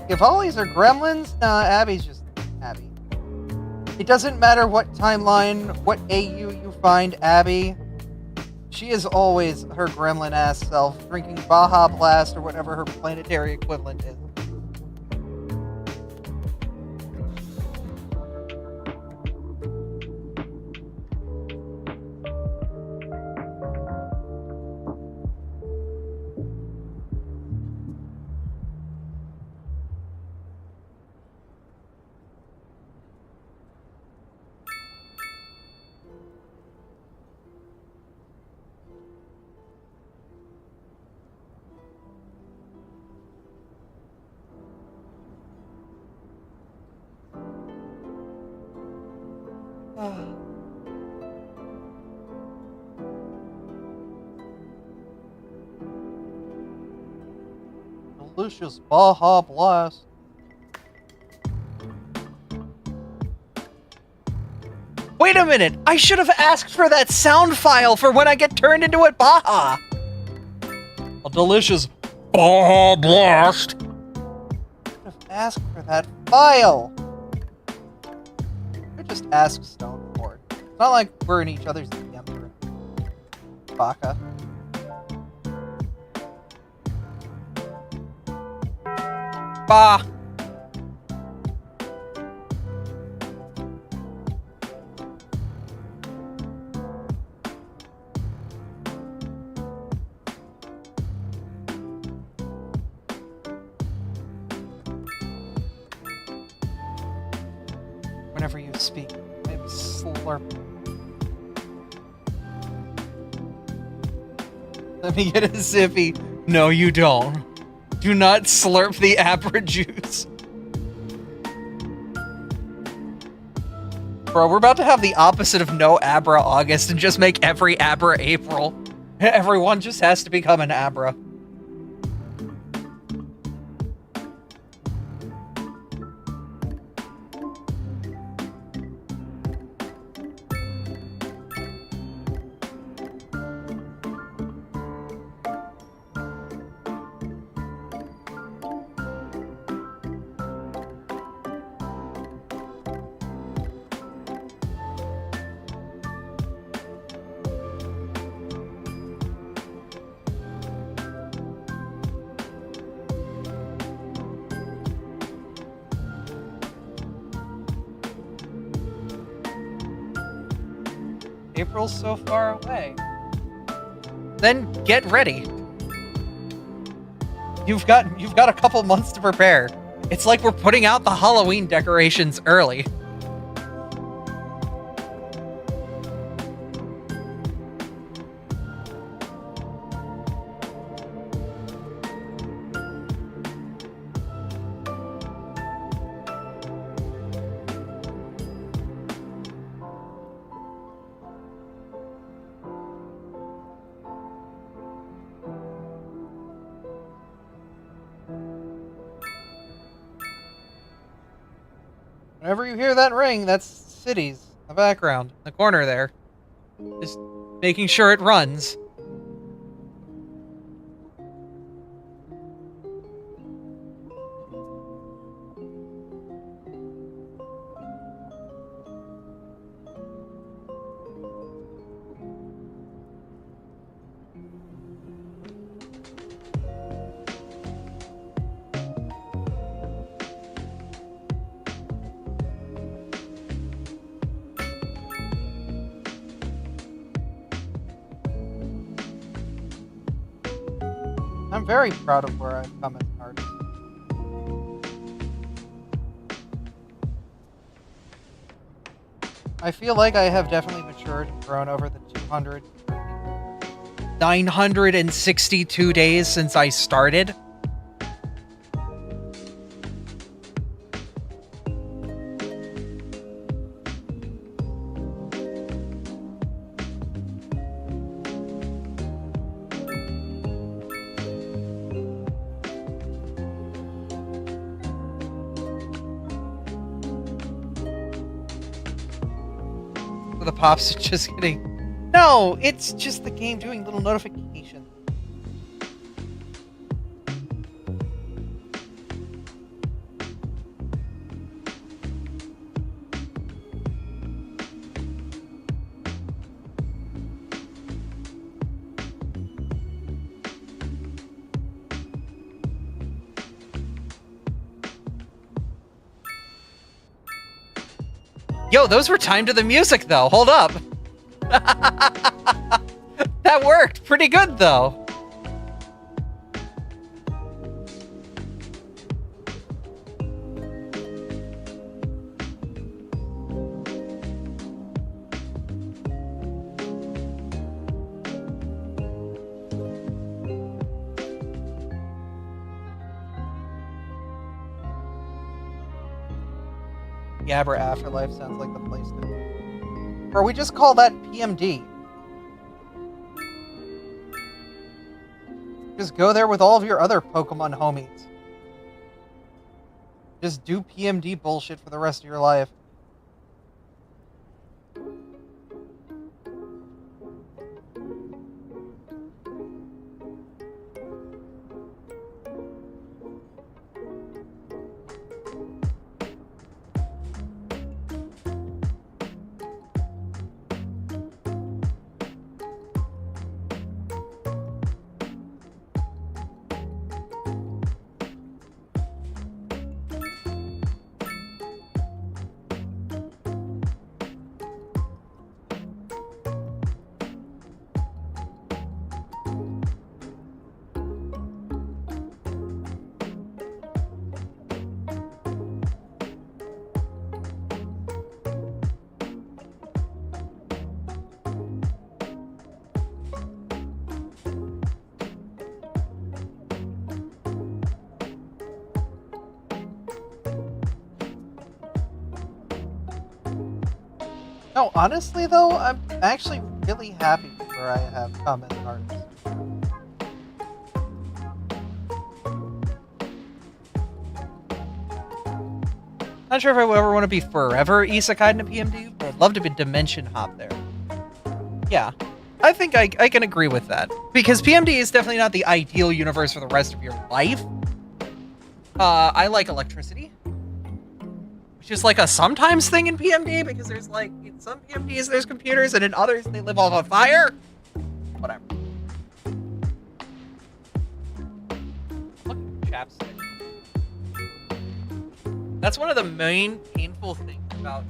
If Ollies are gremlins, nah, Abby's just Abby. It doesn't matter what timeline, what AU you find Abby. She is always her gremlin-ass self, drinking Baja Blast or whatever her planetary equivalent is. Delicious Baja Blast. Wait a minute! I should have asked for that sound file for when I get turned into a Baja! A delicious Baja Blast! I should have asked for that file! I just ask Stone for it. It's not like we're in each other's DMs or Baka. Bah. Whenever you speak, I am slurping. Let me get a sippy. No, you don't. Do not slurp the Abra juice. Bro, we're about to have the opposite of no Abra August and just make every Abra April. Everyone just has to become an Abra. April's so far away. Then get ready. You've got a couple months to prepare. It's like we're putting out the Halloween decorations early. Whenever you hear that ring, that's cities in the background, in the corner there. Just making sure it runs. I'm very proud of where I've come as an artist. I feel like I have definitely matured and grown over the 962 days since I started. The pops are just kidding. No, it's just the game doing little notifications. Yo, those were timed to the music, though. Hold up. That worked pretty good, though. Abra Afterlife sounds like the place to be. Or we just call that PMD. Just go there with all of your other Pokemon homies. Just do PMD bullshit for the rest of your life. No, honestly though, I'm actually really happy where I have comment artists. Not sure if I would ever want to be forever isekai in a PMD, but I'd love to be dimension hop there. Yeah, I think I can agree with that. Because PMD is definitely not the ideal universe for the rest of your life. I like electricity. Which is like a sometimes thing in PMD, because there's like, in some PMDs there's computers, and in others they live off of fire. Whatever. Look, chapstick. That's one of the main painful things about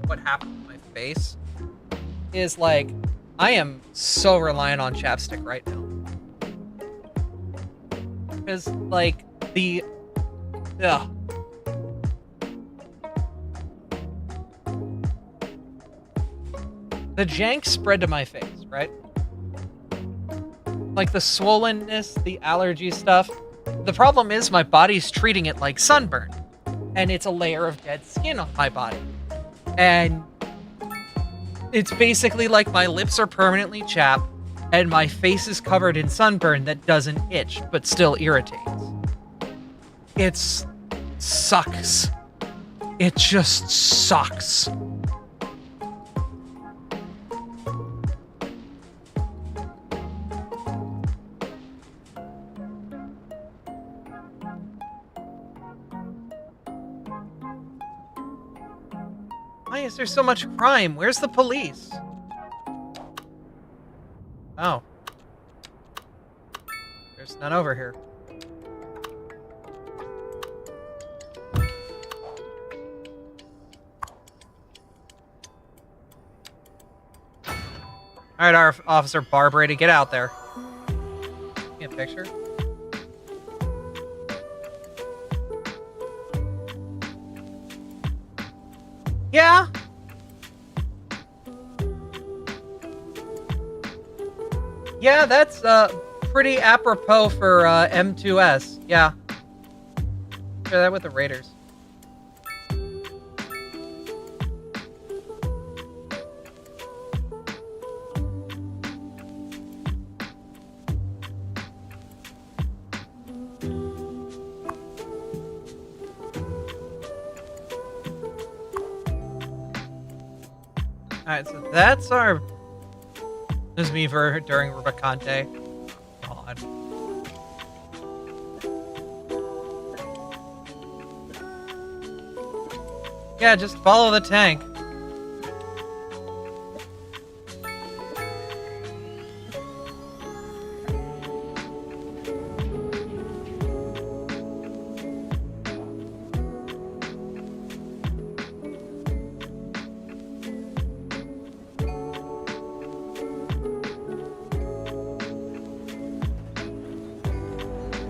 what happened to my face. Is like, I am so reliant on chapstick right now. Because, like, the... Ugh. The jank spread to my face, right? Like the swollenness, the allergy stuff. The problem is my body's treating it like sunburn. And it's a layer of dead skin on my body. And it's basically like my lips are permanently chapped and my face is covered in sunburn that doesn't itch, but still irritates. It sucks. It just sucks. Why is there so much crime? Where's the police? Oh. There's none over here. Alright, our Officer Barbrady, get out there. Give me a picture. Yeah? Yeah, that's pretty apropos for M2S. Yeah. Share that with the Raiders. Alright, so that's our... This is me for during Rubicante. God. Yeah, just follow the tank.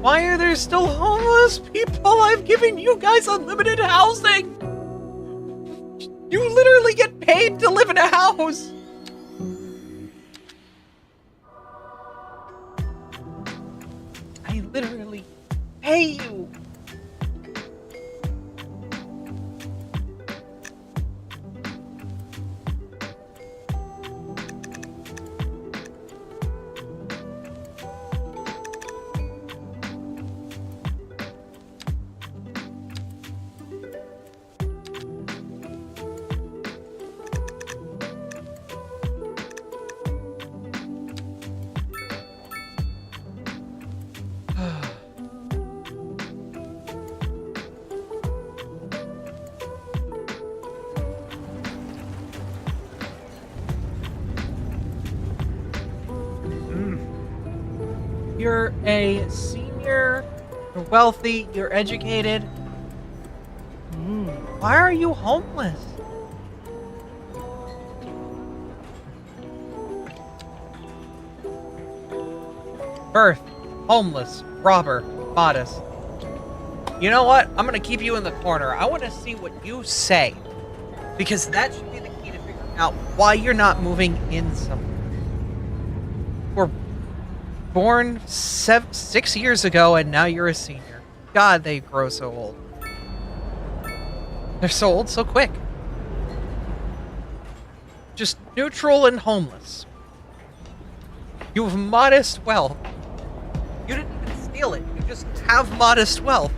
Why are there still homeless people? I've given you guys unlimited housing! You literally get paid to live in a house! I literally pay you! You're a senior, you're wealthy, you're educated. Why are you homeless? Birth, homeless, robber, modest. You know what? I'm gonna keep you in the corner. I want to see what you say. Because that should be the key to figuring out why you're not moving in somewhere. We're born 6 years ago and now you're a senior. God, they grow so old. They're so old so quick. Neutral and homeless. You have modest wealth. You didn't even steal it. You just have modest wealth.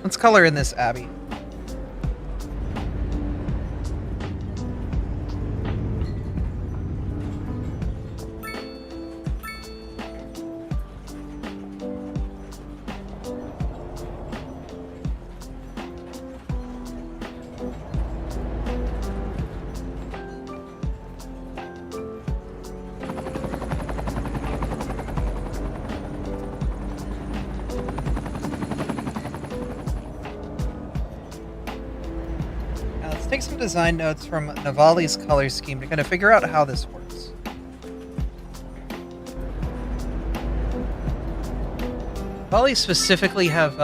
Let's color in this Abby. Take some design notes from Navali's color scheme to kind of figure out how this works. Navali specifically have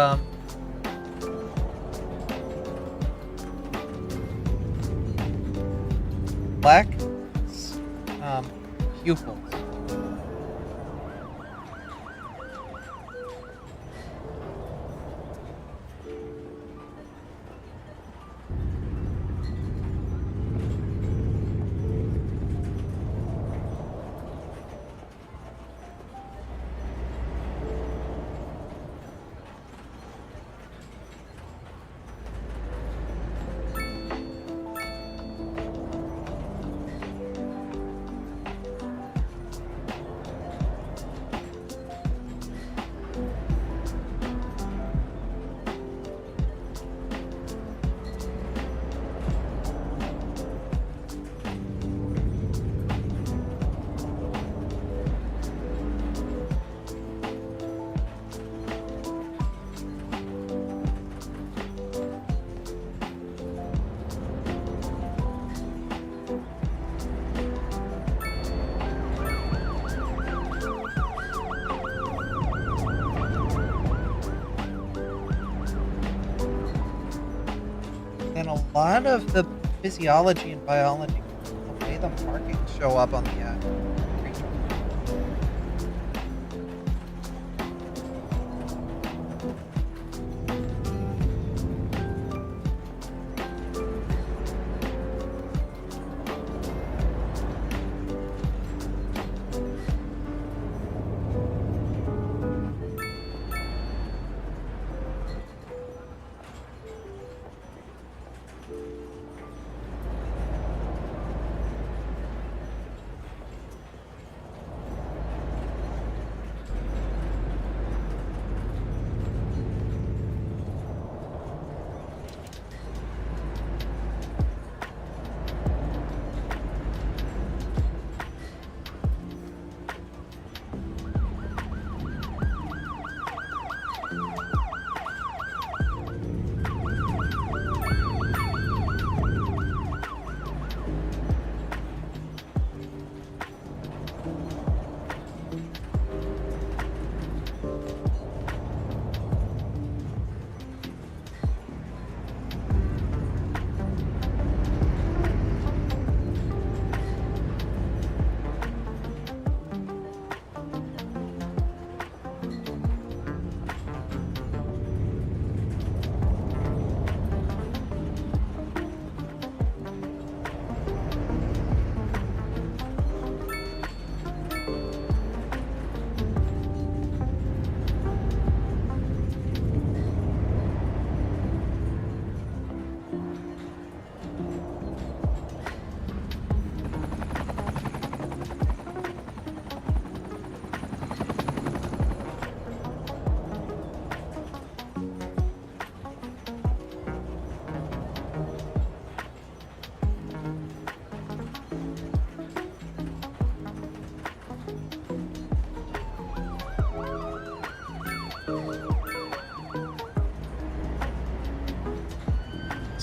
black pupils. And a lot of the physiology and biology, the way the markings show up on the creature.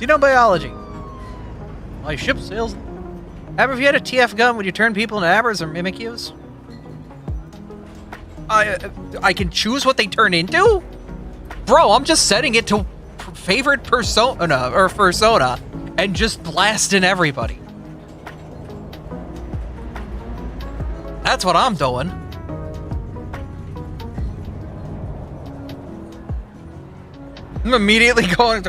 Xenobiology. My ship sails. Abra, if you had a TF gun, would you turn people into Abras or Mimikyus? I can choose what they turn into? Bro, I'm just setting it to favorite persona and just blasting everybody. That's what I'm doing. I'm immediately going.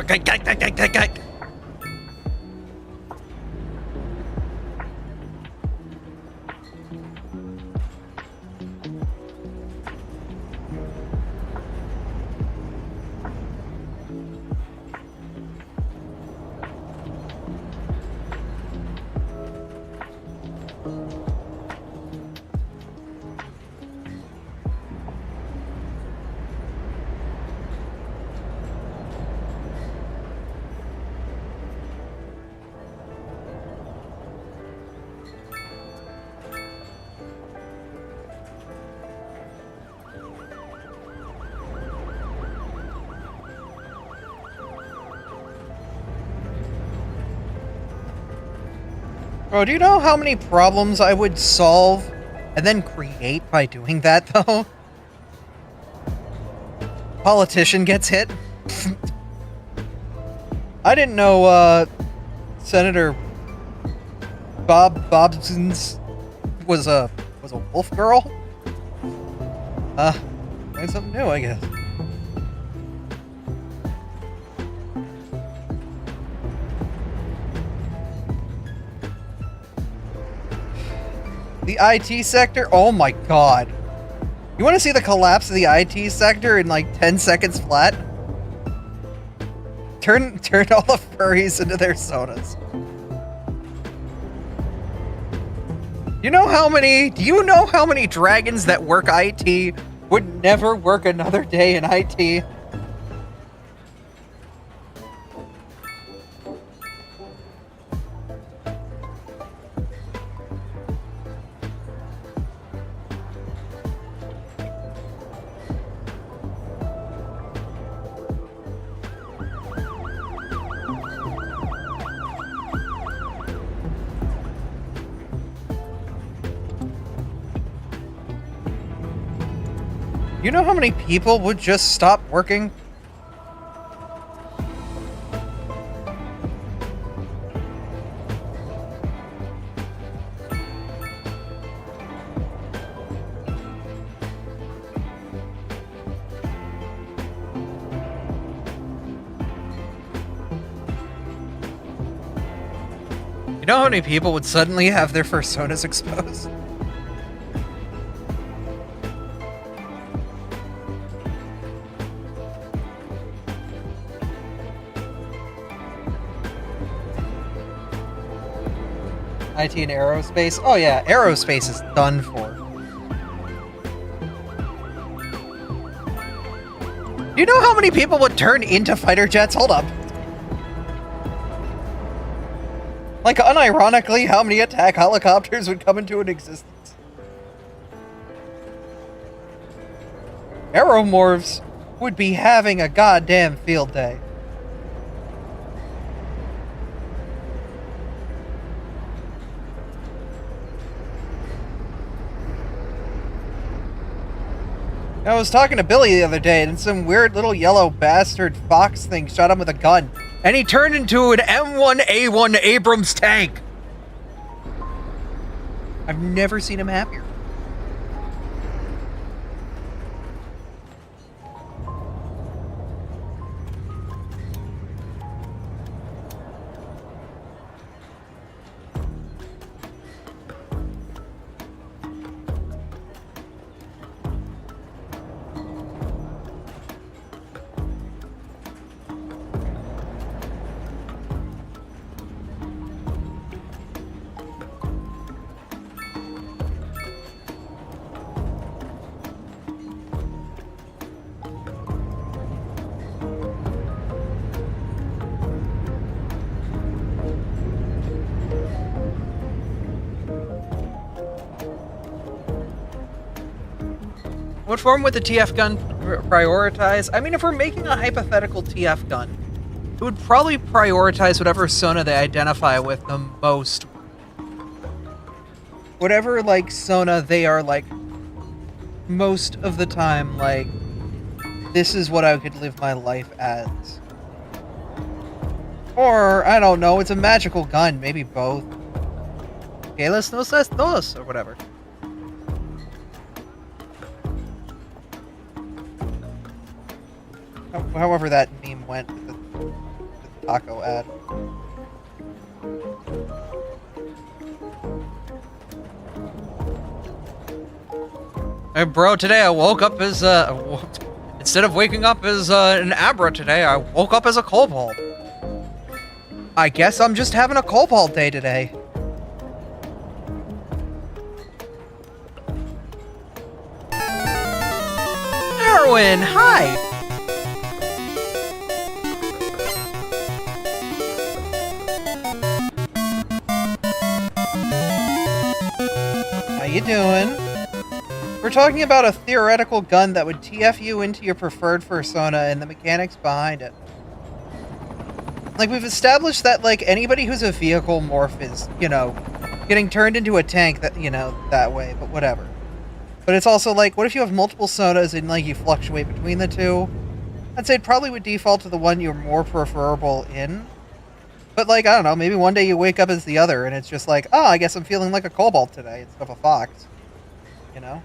Bro, do you know how many problems I would solve and then create by doing that, though? Politician gets hit. I didn't know, Senator Bobson's was a wolf girl. Learned something new, I guess. The IT sector? Oh my god. You want to see the collapse of the IT sector in like 10 seconds flat? Turn all the furries into their sodas. Do you know how many dragons that work IT would never work another day in IT? You know how many people would just stop working? You know how many people would suddenly have their personas exposed? IT and aerospace? Oh yeah, aerospace is done for. Do you know how many people would turn into fighter jets? Hold up. Like, unironically, how many attack helicopters would come into existence? Aeromorphs would be having a goddamn field day. I was talking to Billy the other day, and some weird little yellow bastard fox thing shot him with a gun. And he turned into an M1A1 Abrams tank. I've never seen him happier. What form would the TF gun prioritize? I mean, if we're making a hypothetical TF gun, it would probably prioritize whatever Sona they identify with the most. Whatever, like, Sona they are, like, most of the time, like, this is what I could live my life as. Or, I don't know, it's a magical gun, maybe both. Que los nos es dos, or whatever. however that meme went with the taco ad. Hey, bro, today I woke up as, instead of waking up as an Abra today, I woke up as a kobold. I guess I'm just having a kobold day today. Erwin, hi! How you doing? We're talking about a theoretical gun that would TF you into your preferred persona and the mechanics behind it. Like, we've established that, like, anybody who's a vehicle morph is, you know, getting turned into a tank that, you know, that way, but whatever. But it's also like, what if you have multiple sonas and, like, you fluctuate between the two? I'd say it probably would default to the one you're more preferable in. But, like, I don't know, maybe one day you wake up as the other and it's just like, oh, I guess I'm feeling like a kobold today instead of a fox. You know?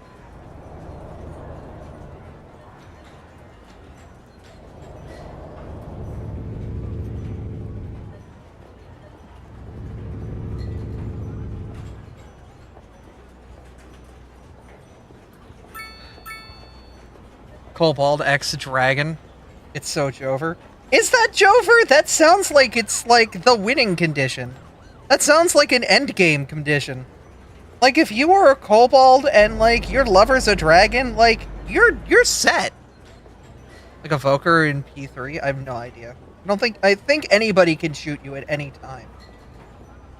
Kobold X Dragon. It's so Jover. Is that Jover? That sounds like it's like the winning condition. That sounds like an endgame condition. Like if you were a kobold and like your lover's a dragon, like you're set. Like a Voker in P3? I have no idea. I think anybody can shoot you at any time.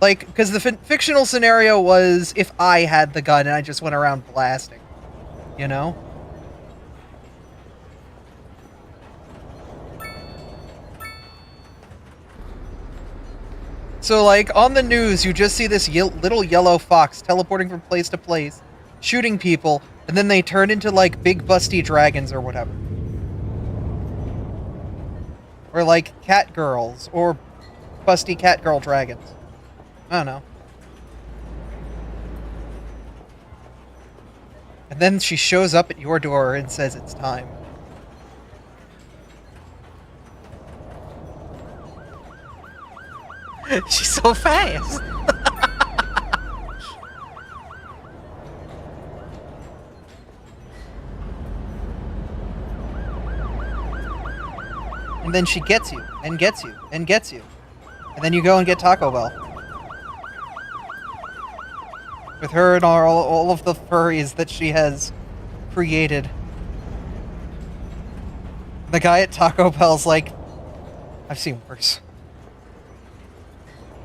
Like, because the fictional scenario was if I had the gun and I just went around blasting. You know? So, like, on the news, you just see this little yellow fox teleporting from place to place, shooting people, and then they turn into, like, big busty dragons or whatever. Or, like, cat girls, or busty cat girl dragons. I don't know. And then she shows up at your door and says it's time. She's so fast. And then she gets you, and gets you, and gets you. And then you go and get Taco Bell. With her and all of the furries that she has created. The guy at Taco Bell's like, I've seen worse.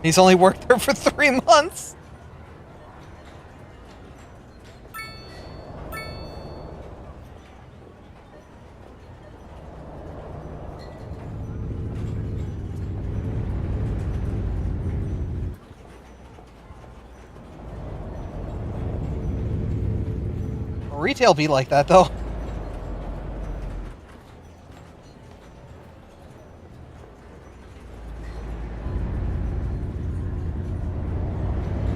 He's only worked there for 3 months. Retail be like that, though.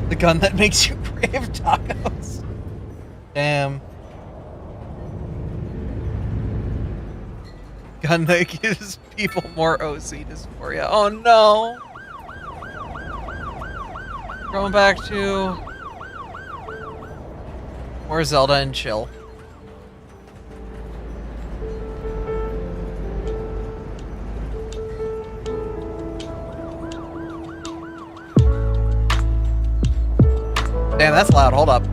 The gun that makes you crave tacos. Damn. Gun that gives people more OC dysphoria. Oh no! Going back to more Zelda and chill. Damn, that's loud. Hold up.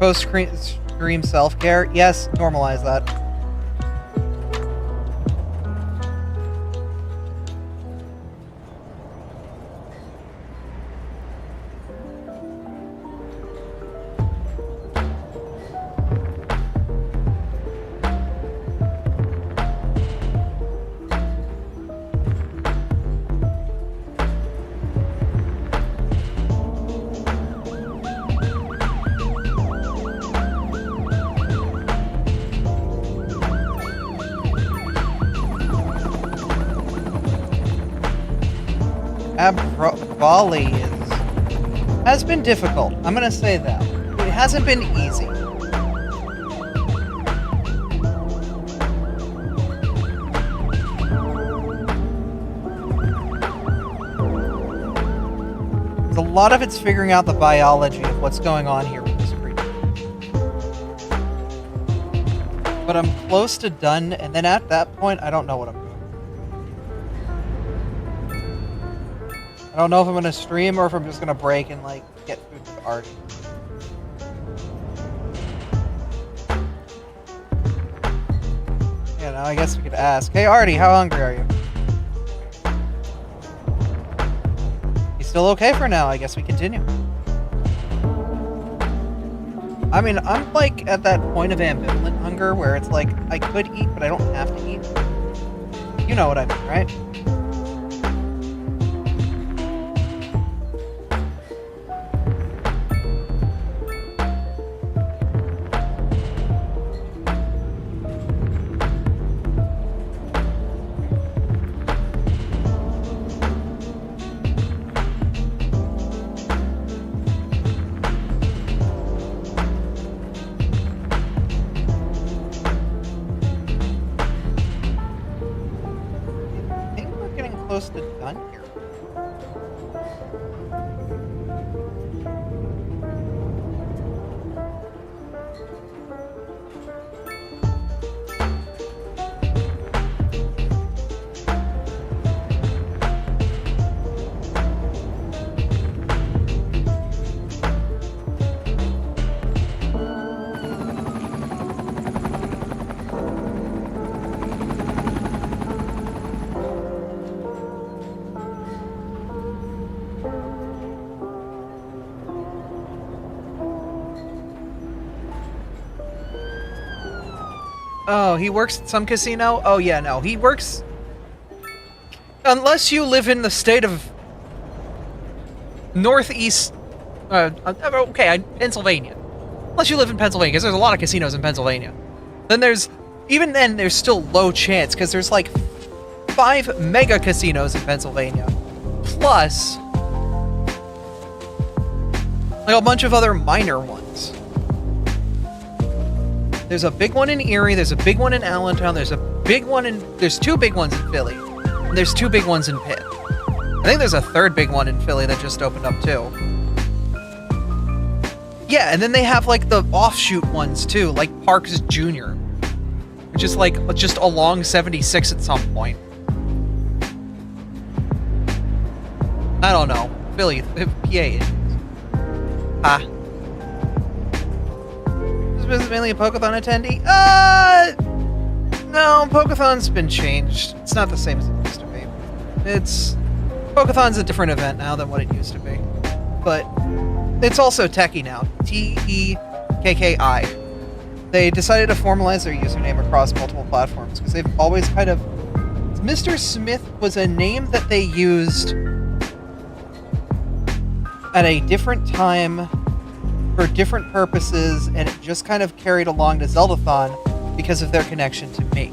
Post-stream self-care? Yes, normalize that. Abra has been difficult. I'm gonna say that. It hasn't been easy. A lot of it's figuring out the biology of what's going on here with this creature. But I'm close to done, and then at that point, I don't know what I'm doing. I don't know if I'm going to stream or if I'm just going to break and, like, get food with Artie. Yeah, now I guess we could ask. Hey, Artie, how hungry are you? Still okay for now. I guess we continue. I mean, I'm like at that point of ambivalent hunger where it's like I could eat, but I don't have to eat. You know what I mean, right? Close to done here. Oh, he works at some casino? Oh, yeah, no. He works... Unless you live in the state of... Northeast... okay, Pennsylvania. Unless you live in Pennsylvania, because there's a lot of casinos in Pennsylvania. Then there's... Even then, there's still low chance, because there's like 5 mega casinos in Pennsylvania. Plus... like a bunch of other minor ones. There's a big one in Erie, there's a big one in Allentown, there's 2 big ones in Philly, and there's 2 big ones in Pitt. I think there's a 3rd big one in Philly that just opened up too. Yeah, and then they have like the offshoot ones too, like Parks Jr., which is like just along 76 at some point. I don't know. Philly, PA issues. Is this mainly a Pokeathon attendee? No, Pokeathon's been changed. It's not the same as it used to be. Pokeathon's a different event now than what it used to be. But it's also techie now. Tekki. They decided to formalize their username across multiple platforms because they've always kind of... Mr. Smith was a name that they used at a different time for different purposes, and it just kind of carried along to Zeldathon because of their connection to me.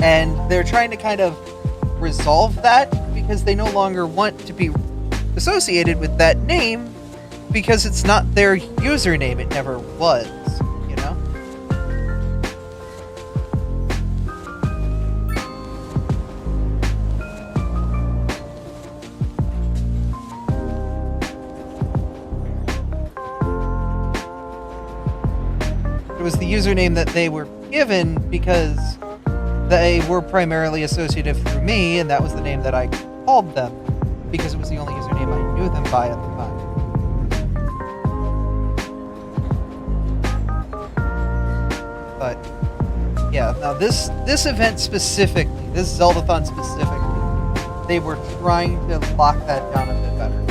And they're trying to kind of resolve that because they no longer want to be associated with that name because it's not their username. It never was, you know? It was the username that they were given because they were primarily associative through me, and that was the name that I called them because it was the only username I knew them by at the time. But yeah, now this event specifically, this Zeldathon specifically, they were trying to lock that down a bit better.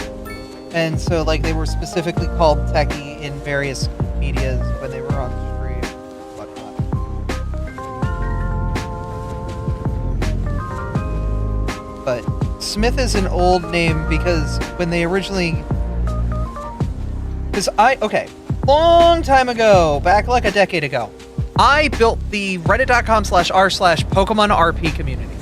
And so like they were specifically called Tekki in various medias when they were on the stream and whatnot. But Smith is an old name because when they originally... long time ago, back like a decade ago, I built the reddit.com/r/PokemonRP community.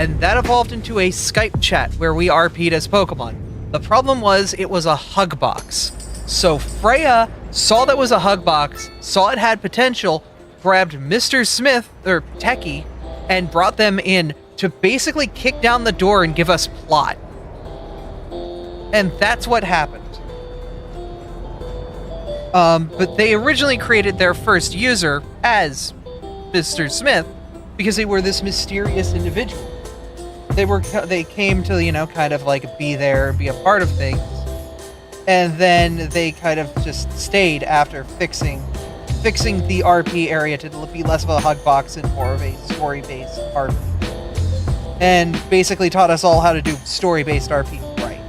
and that evolved into a Skype chat where we RP'd as Pokemon. The problem was it was a hug box. So Freya saw that was a hug box, saw it had potential, grabbed Mr. Smith, or Techie, and brought them in to basically kick down the door and give us plot. And that's what happened. But they originally created their first user as Mr. Smith because they were this mysterious individual. They came to, you know, kind of like be there and be a part of things. And then they kind of just stayed after fixing the RP area to be less of a hug box and more of a story-based RP. And basically taught us all how to do story-based RP right.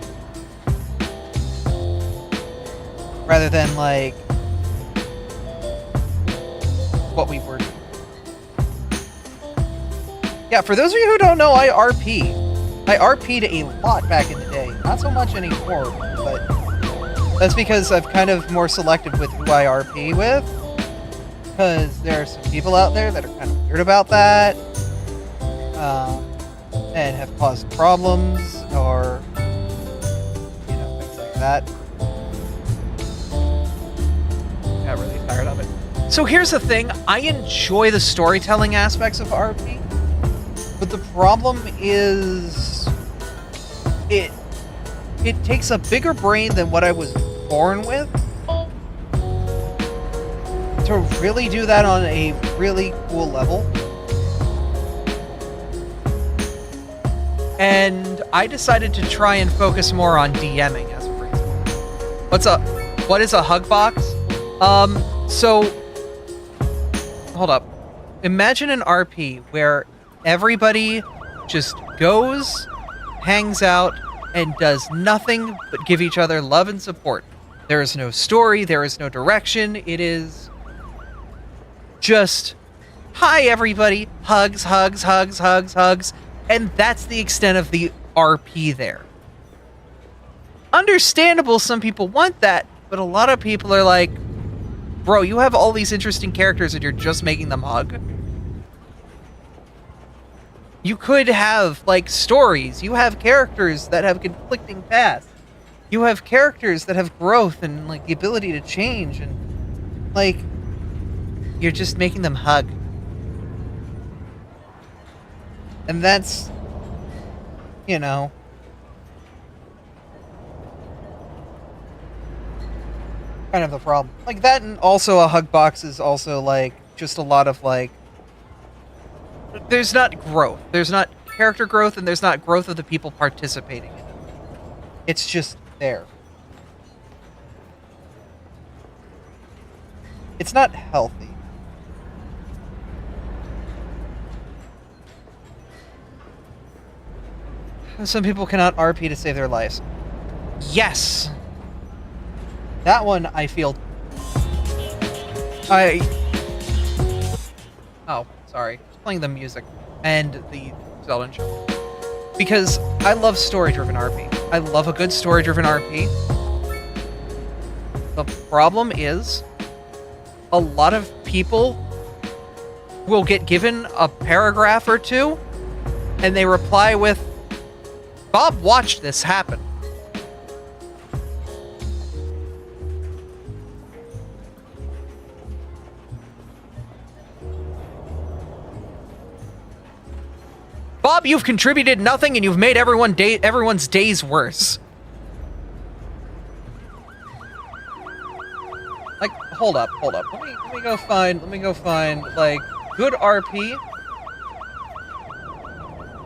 Rather than, like, what we were doing. Yeah, for those of you who don't know, I RP. I RP'd a lot back in the day. Not so much anymore, but that's because I've kind of more selective with who I RP with. Because there are some people out there that are kind of weird about that. And have caused problems, or, you know, things like that. Got really tired of it. So here's the thing, I enjoy the storytelling aspects of RP, but the problem is it takes a bigger brain than what I was born with to really do that on a really cool level. And I decided to try and focus more on DMing as a principle. What is a hug box? So hold up. Imagine an RP where everybody just goes, hangs out, and does nothing but give each other love and support. There is no story, there is no direction. It is just, hi everybody, hugs, hugs, hugs, hugs, hugs. And that's the extent of the RP there. Understandable, some people want that, but a lot of people are like, bro, you have all these interesting characters and you're just making them hug. You could have, like, stories. You have characters that have conflicting paths. You have characters that have growth and, like, the ability to change, and, like, you're just making them hug. And that's, you know, kind of the problem. Like that, and also a hug box is also, like, just a lot of, like, there's not growth. There's not character growth, and there's not growth of the people participating in it. It's just there. It's not healthy. Some people cannot RP to save their lives. Yes! That one, I feel... Oh, sorry. Just playing the music and the Zelda intro. Because I love story-driven RP. I love a good story-driven RP. The problem is, a lot of people will get given a paragraph or two, and they reply with, Bob watched this happen. Bob, you've contributed nothing and you've made everyone's days worse. Like, hold up. Let me go find, like, good RP.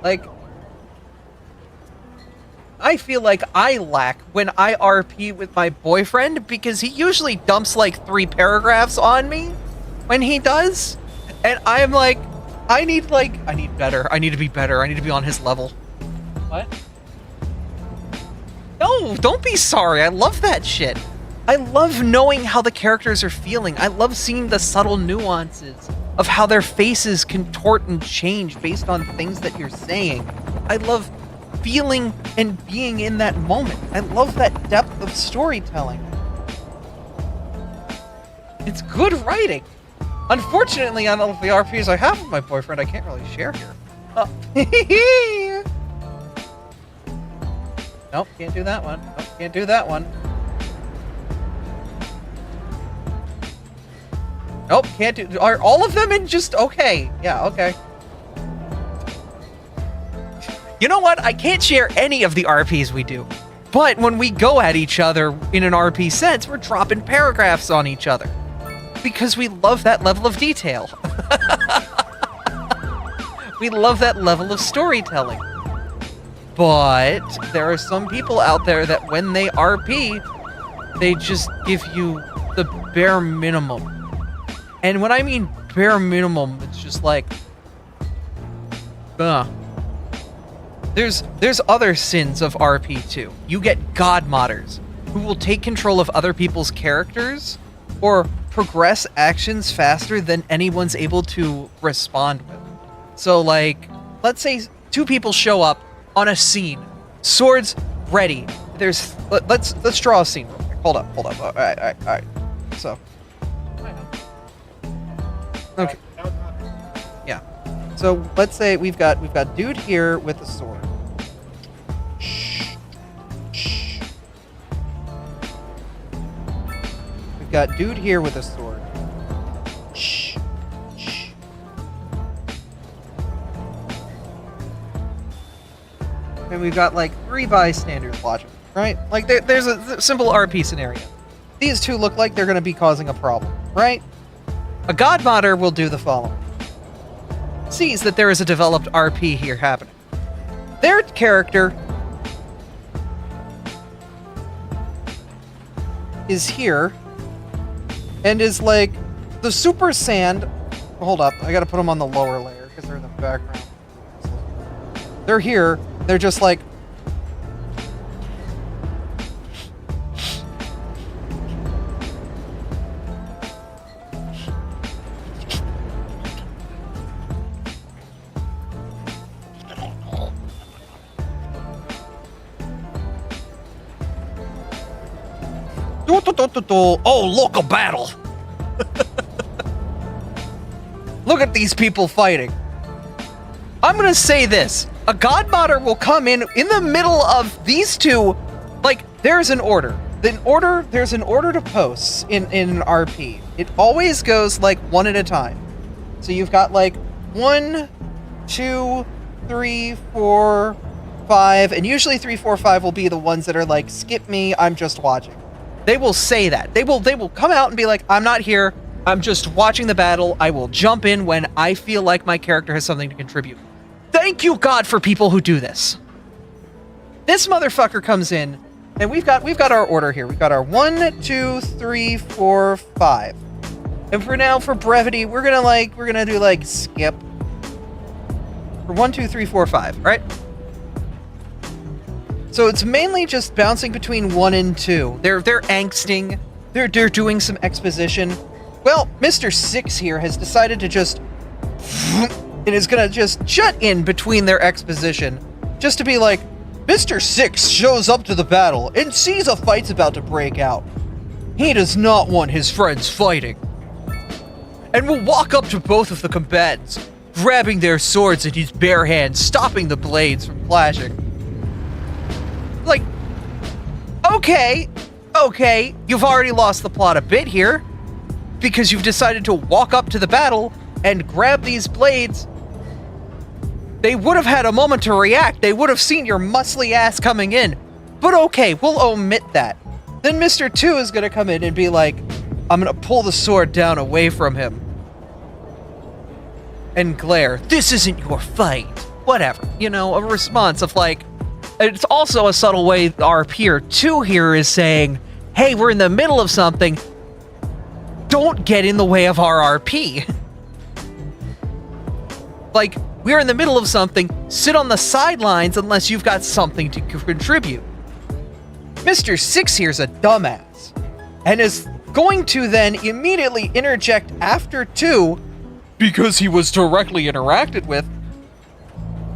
Like, I feel like I lack when I RP with my boyfriend because he usually dumps like 3 paragraphs on me when he does. And I'm like, I need better. I need to be better. I need to be on his level. What? No, don't be sorry. I love that shit. I love knowing how the characters are feeling. I love seeing the subtle nuances of how their faces contort and change based on things that you're saying. I love feeling and being in that moment. I love that depth of storytelling. It's good writing. Unfortunately, on all of the RPs I have with my boyfriend, I can't really share here. Nope, can't do that one. Nope, can't do that one. Nope, can't do. Are all of them in just okay? Yeah, okay. You know what? I can't share any of the RPs we do. But when we go at each other in an RP sense, we're dropping paragraphs on each other. Because we love that level of detail. We love that level of storytelling. But there are some people out there that when they RP, they just give you the bare minimum. And when I mean bare minimum, it's just like, There's other sins of RP too. You get god modders who will take control of other people's characters or progress actions faster than anyone's able to respond with. So like, let's say 2 people show up on a scene, swords ready. Let's draw a scene real quick. Hold up. All right. So, okay. Yeah. So let's say we've got dude here with a sword. We've got dude here with a sword. And we've got like 3 bystanders watching, right? Like there's a simple RP scenario. These 2 look like they're going to be causing a problem, right? A god modder will do the following. Sees that there is a developed RP here happening. Their character is here and is like the super sand. Hold up, I gotta put them on the lower layer because they're in the background. They're here, they're just like oh, look, a battle! Look at these people fighting. I'm gonna say this. A god modder will come in the middle of these 2. Like, there's an order. There's an order to posts in an RP. It always goes like 1 at a time. So you've got like 1, 2, 3, 4, 5, and usually 3, 4, 5 will be the ones that are like, skip me, I'm just watching. They will say that. They will come out and be like, I'm not here, I'm just watching the battle, I will jump in when I feel like my character has something to contribute. Thank you, God, for people who do this. This motherfucker comes in, and we've got our order here. We've got our 1, 2, 3, 4, 5. And for now, for brevity, we're gonna do like skip. For 1, 2, 3, 4, 5, right? So it's mainly just bouncing between 1 and 2. They're angsting. They're doing some exposition. Well, Mr. 6 here has decided to just and is gonna just jut in between their exposition, just to be like, Mr. 6 shows up to the battle and sees a fight's about to break out. He does not want his friends fighting, and will walk up to both of the combatants, grabbing their swords in his bare hands, stopping the blades from flashing. Like, okay, you've already lost the plot a bit here, because you've decided to walk up to the battle and grab these blades. They would have had a moment to react. They would have seen your muscly ass coming in. But okay, we'll omit that. Then Mr. 2 is gonna come in and be like, I'm gonna pull the sword down away from him. And glare, this isn't your fight. Whatever, you know, a response of like, it's also a subtle way our peer 2 here is saying, hey, we're in the middle of something. Don't get in the way of our RP. Like, we're in the middle of something, sit on the sidelines unless you've got something to contribute. Mr. 6 here's a dumbass, and is going to then immediately interject after 2, because he was directly interacted with,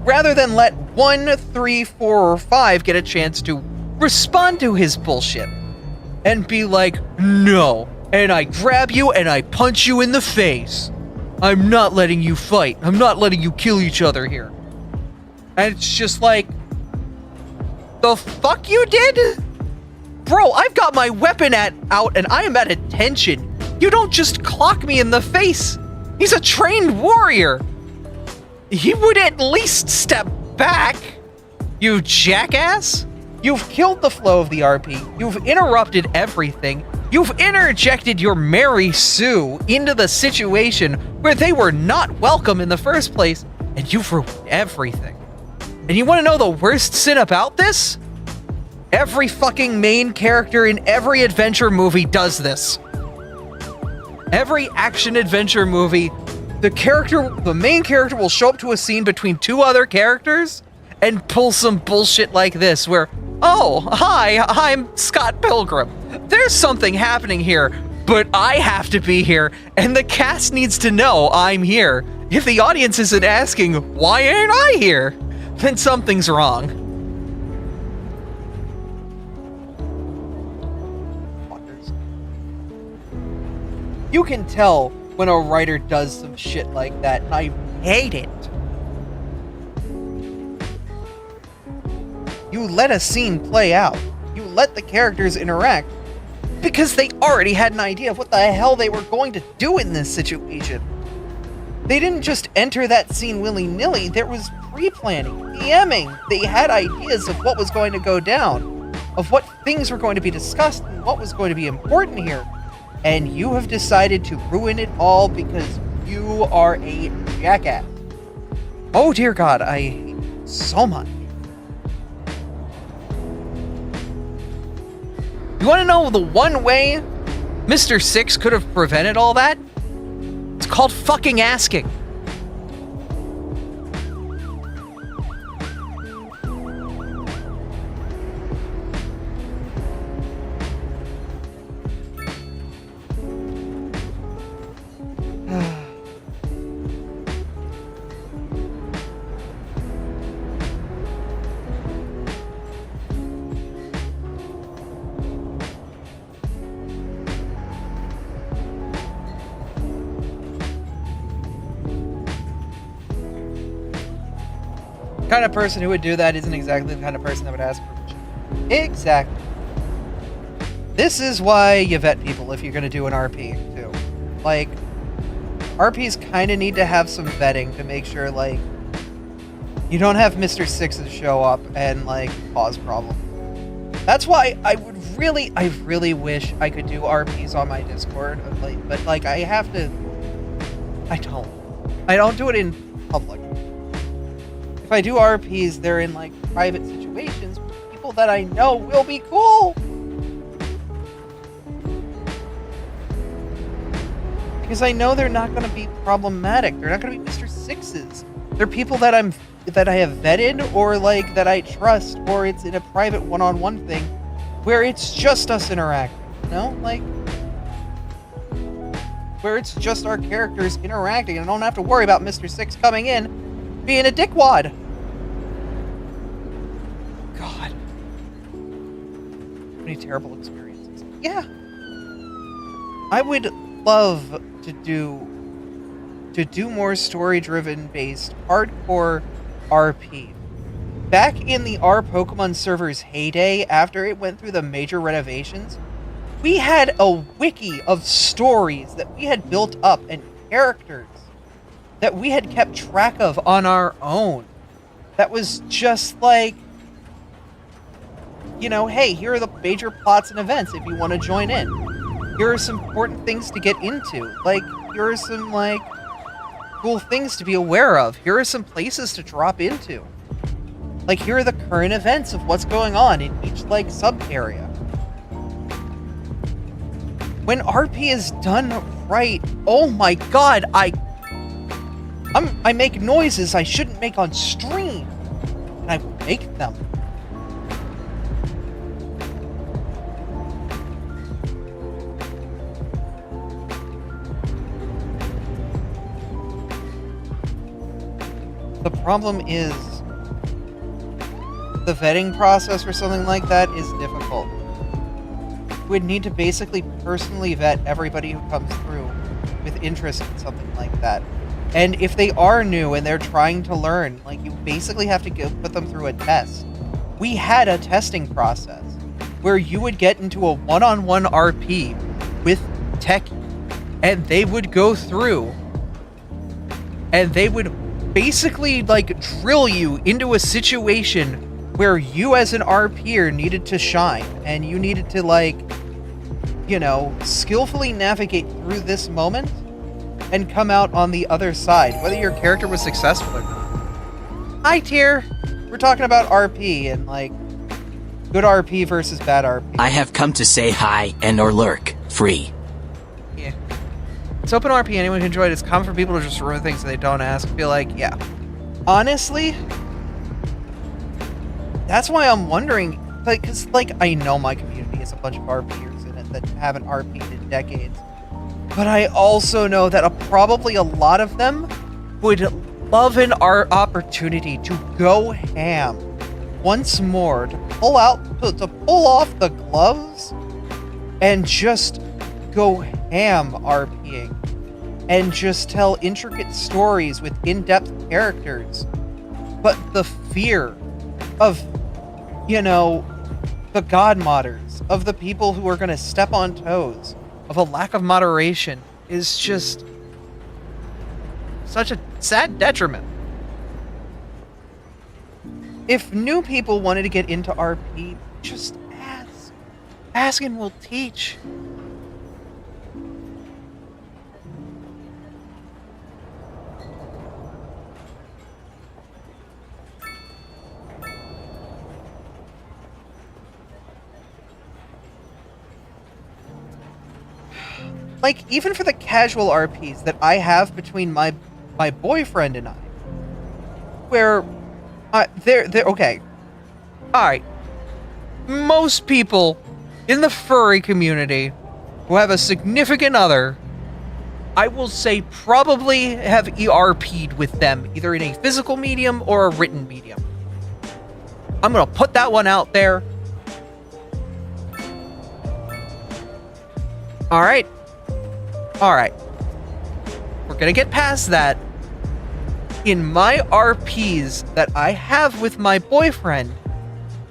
rather than let 1, 3, 4, or 5 get a chance to respond to his bullshit, and be like, no, and I grab you and I punch you in the face. I'm not letting you fight. I'm not letting you kill each other here. And it's just like, the fuck you did? Bro, I've got my weapon out and I am at attention. You don't just clock me in the face. He's a trained warrior. He would at least step back. You jackass. You've killed the flow of the RP. You've interrupted everything. You've interjected your Mary Sue into the situation where they were not welcome in the first place, and you've ruined everything. And you want to know the worst sin about this? Every fucking main character in every adventure movie does this. Every action adventure movie, the main character will show up to a scene between two other characters and pull some bullshit like this where, oh, hi, I'm Scott Pilgrim. There's something happening here, but I have to be here, and the cast needs to know I'm here. If the audience isn't asking, why aren't I here? Then something's wrong. You can tell when a writer does some shit like that, and I hate it. You let a scene play out. You let the characters interact because they already had an idea of what the hell they were going to do in this situation. They didn't just enter that scene willy-nilly. There was pre-planning, DMing. They had ideas of what was going to go down, of what things were going to be discussed, and what was going to be important here. And you have decided to ruin it all because you are a jackass. Oh dear God, I hate you so much. You want to know the one way Mr. Six could have prevented all that? It's called fucking asking. The kind of person who would do that isn't exactly the kind of person that would ask permission. Exactly. This is why you vet people if you're going to do an RP, too. Like, RPs kind of need to have some vetting to make sure, like, you don't have Mr. Sixes show up and, like, cause problems. That's why I really wish I could do RPs on my Discord, but, like, I have to... I don't do it in public. If I do RPs, they're in, like, private situations with people that I know will be cool. Because I know they're not going to be problematic. They're not going to be Mr. Sixes. They're people that I have vetted, or, like, that I trust, or it's in a private one-on-one thing where it's just us interacting, you know? Like, where it's just our characters interacting, and I don't have to worry about Mr. Six coming in being a dickwad. God. Many terrible experiences. Yeah. I would love to do more story-driven based hardcore RP. Back in the R Pokemon server's heyday, after it went through the major renovations, we had a wiki of stories that we had built up and characters that we had kept track of on our own. That was just like, you know, hey, here are the major plots and events if you want to join in. Here are some important things to get into. Like, here are some, like, cool things to be aware of. Here are some places to drop into. Like, here are the current events of what's going on in each, like, sub-area. When RP is done right, oh my god, I make noises I shouldn't make on stream, and I make them. The problem is, the vetting process for something like that is difficult. We'd need to basically personally vet everybody who comes through with interest in something like that. And if they are new and they're trying to learn, like, you basically have to put them through a test. We had a testing process where you would get into a one-on-one RP with Techie, and they would go through and they would basically, like, drill you into a situation where you as an RPer needed to shine, and you needed to, like, you know, skillfully navigate through this moment and come out on the other side, whether your character was successful or not. Hi, Tier! We're talking about RP and, like, good RP versus bad RP. I have come to say hi and or lurk. Free. Yeah. It's open RP, anyone can enjoy it. It's common for people to just ruin things that they don't ask. I feel like, yeah. Honestly, that's why I'm wondering, like, because, like, I know my community has a bunch of RPers in it that haven't RP'd in decades. But I also know that probably a lot of them would love an opportunity to go ham once more, to pull off the gloves and just go ham RPing and just tell intricate stories with in-depth characters. But the fear of, you know, the god modders, of the people who are going to step on toes, of a lack of moderation is just such a sad detriment. If new people wanted to get into RP, just ask. Ask and we'll teach. Like, even for the casual RPs that I have between my boyfriend and I, where, they're okay. Alright. Most people in the furry community who have a significant other, I will say probably have ERP'd with them, either in a physical medium or a written medium. I'm gonna put that one out there. Alright. Alright. We're gonna get past that. In my RPs that I have with my boyfriend,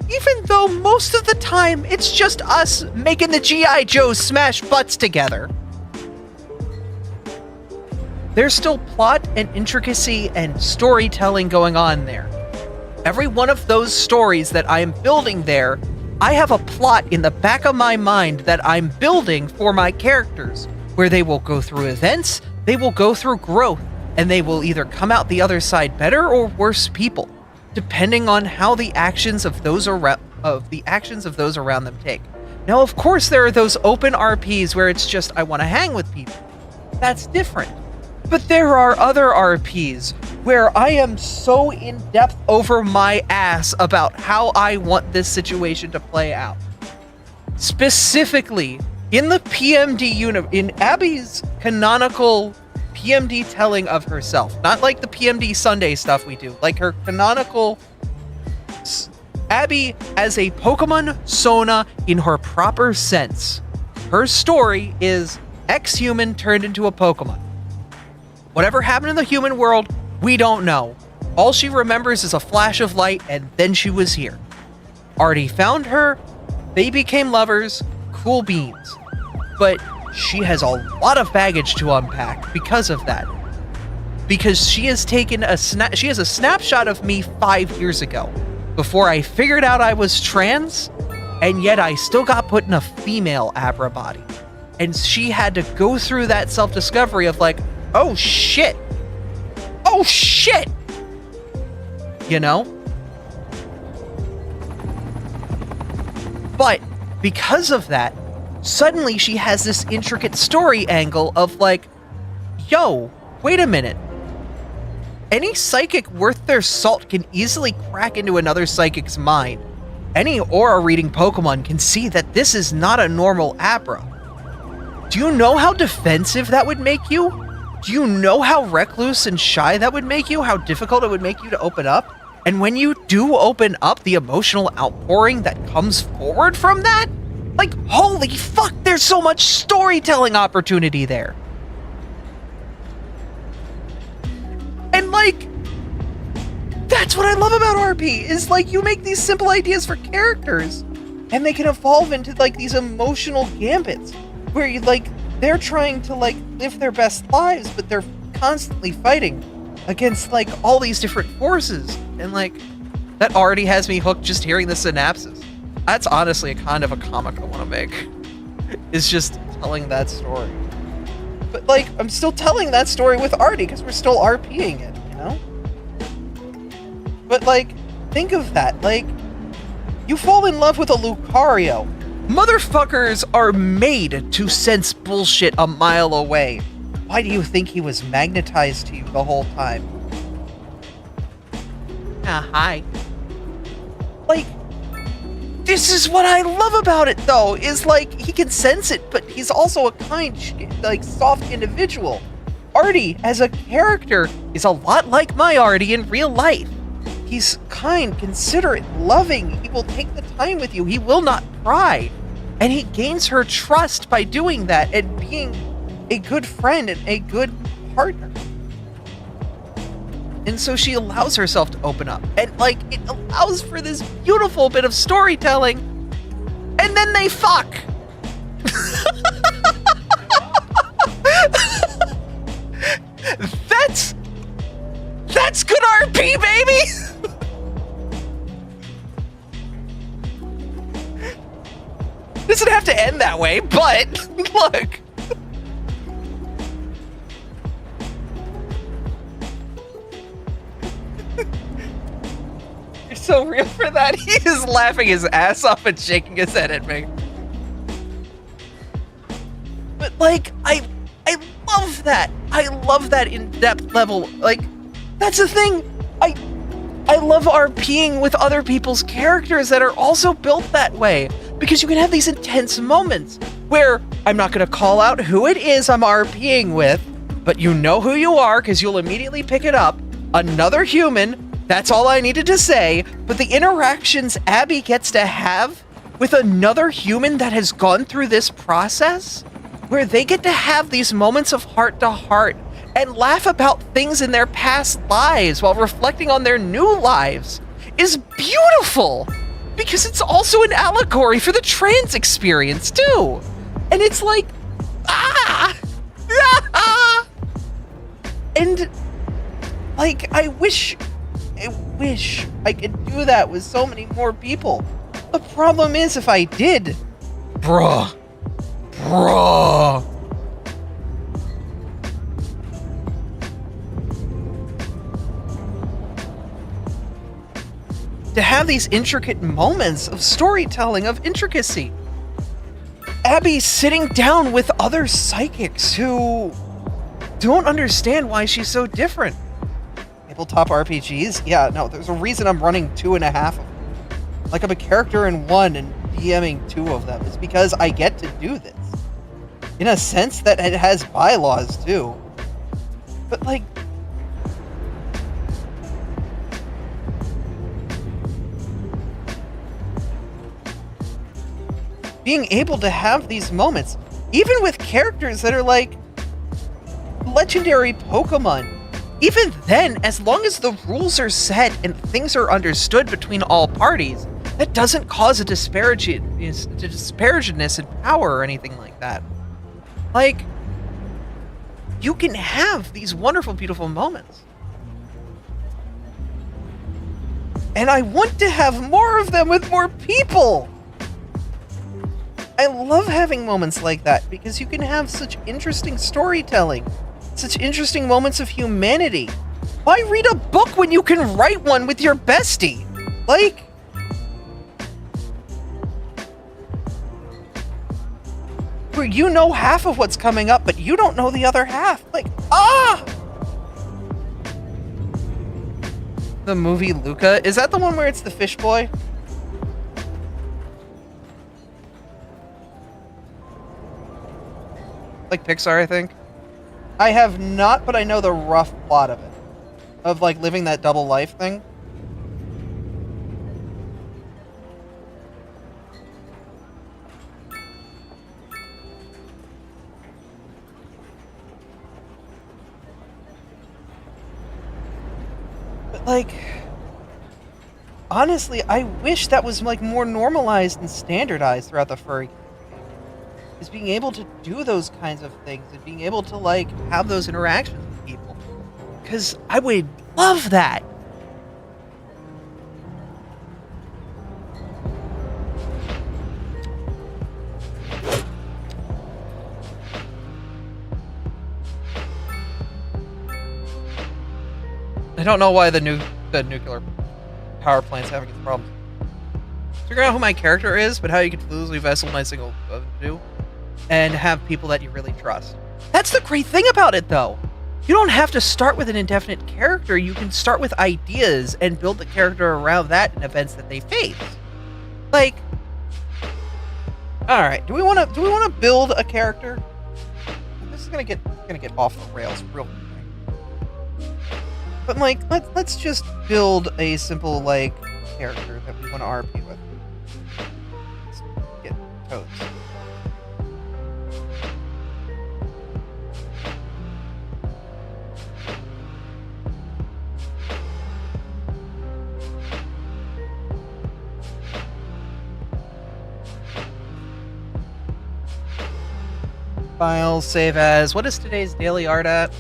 even though most of the time it's just us making the G.I. Joes smash butts together, there's still plot and intricacy and storytelling going on there. Every one of those stories that I am building there, I have a plot in the back of my mind that I'm building for my characters, where they will go through events, they will go through growth, and they will either come out the other side better or worse people, depending on how the actions of those around them take. Now, of course, there are those open RPs where it's just, I want to hang with people. That's different. But there are other RPs where I am so in-depth over my ass about how I want this situation to play out. Specifically, in the PMD in Abby's canonical PMD telling of herself, not like the PMD Sunday stuff we do, like her canonical Abby as a Pokemon Sona in her proper sense. Her story is ex-human turned into a Pokemon. Whatever happened in the human world, we don't know. All she remembers is a flash of light, and then she was here. Artie found her, they became lovers, cool beans. But she has a lot of baggage to unpack because of that. Because she has taken she has a snapshot of me 5 years ago, before I figured out I was trans, and yet I still got put in a female Abra body. And she had to go through that self-discovery of like, oh shit! Oh shit! You know? But because of that, suddenly she has this intricate story angle of like, yo, wait a minute. Any psychic worth their salt can easily crack into another psychic's mind. Any aura reading Pokemon can see that this is not a normal Abra. Do you know how defensive that would make you? Do you know how recluse and shy that would make you? How difficult it would make you to open up? And when you do open up, the emotional outpouring that comes forward from that? Like, holy fuck, there's so much storytelling opportunity there. And like, that's what I love about RP, is like you make these simple ideas for characters and they can evolve into like these emotional gambits where you like, they're trying to like live their best lives, but they're constantly fighting against like all these different forces. And like, that already has me hooked just hearing the synapses. That's honestly a kind of a comic I want to make. Is just telling that story. But like, I'm still telling that story with Artie because we're still RPing it, you know? But like, think of that. Like, you fall in love with a Lucario. Motherfuckers are made to sense bullshit a mile away. Why do you think he was magnetized to you the whole time? Hi. Like, this is what I love about it, though, is like, he can sense it, but he's also a kind, like, soft individual. Artie, as a character, is a lot like my Artie in real life. He's kind, considerate, loving. He will take the time with you. He will not pry. And he gains her trust by doing that and being a good friend and a good partner. And so she allows herself to open up. And, like, it allows for this beautiful bit of storytelling. And then they fuck. That's good RP, baby! Doesn't have to end that way, but look. You're so real for that. He is laughing his ass off and shaking his head at me. But like, I love that. I love that in-depth level. Like, that's the thing. I love RPing with other people's characters that are also built that way, because you can have these intense moments where I'm not going to call out who it is I'm RPing with, but you know who you are because you'll immediately pick it up. Another human, that's all I needed to say, but the interactions Abby gets to have with another human that has gone through this process, where they get to have these moments of heart to heart and laugh about things in their past lives while reflecting on their new lives, is beautiful, because it's also an allegory for the trans experience too. And it's like, and like, I wish I could do that with so many more people. The problem is, if I did, bruh. To have these intricate moments of storytelling, of intricacy. Abby sitting down with other psychics who don't understand why she's so different. Tabletop RPGs? Yeah, no, there's a reason I'm running 2.5 of them. Like, I'm a character in one and DMing 2 of them. It's because I get to do this. In a sense that it has bylaws, too. But, like, being able to have these moments, even with characters that are like legendary Pokemon, even then, as long as the rules are set and things are understood between all parties, that doesn't cause a disparagedness in power or anything like that. Like, you can have these wonderful, beautiful moments. And I want to have more of them with more people. I love having moments like that because you can have such interesting storytelling, such interesting moments of humanity. Why read a book when you can write one with your bestie? Like, where you know half of what's coming up, but you don't know the other half. Like, The movie Luca, is that the one where it's the fish boy? Like Pixar, I think. I have not, but I know the rough plot of it. Of, like, living that double life thing. like, honestly, I wish that was like more normalized and standardized throughout the furry community. Is being able to do those kinds of things and being able to like have those interactions with people. Because I would love that. I don't know why the nuclear power plant's having its problems. Figure out who my character is, but how you can fluidly vessel my single do, and have people that you really trust. That's the great thing about it, though. You don't have to start with an indefinite character. You can start with ideas and build the character around that and events that they face. Like, all right, do we want to build a character? This is gonna get off the rails real quick. But like, let's just build a simple like character that we want to RP with. Let's get toads. Files, save as. What is today's daily art at?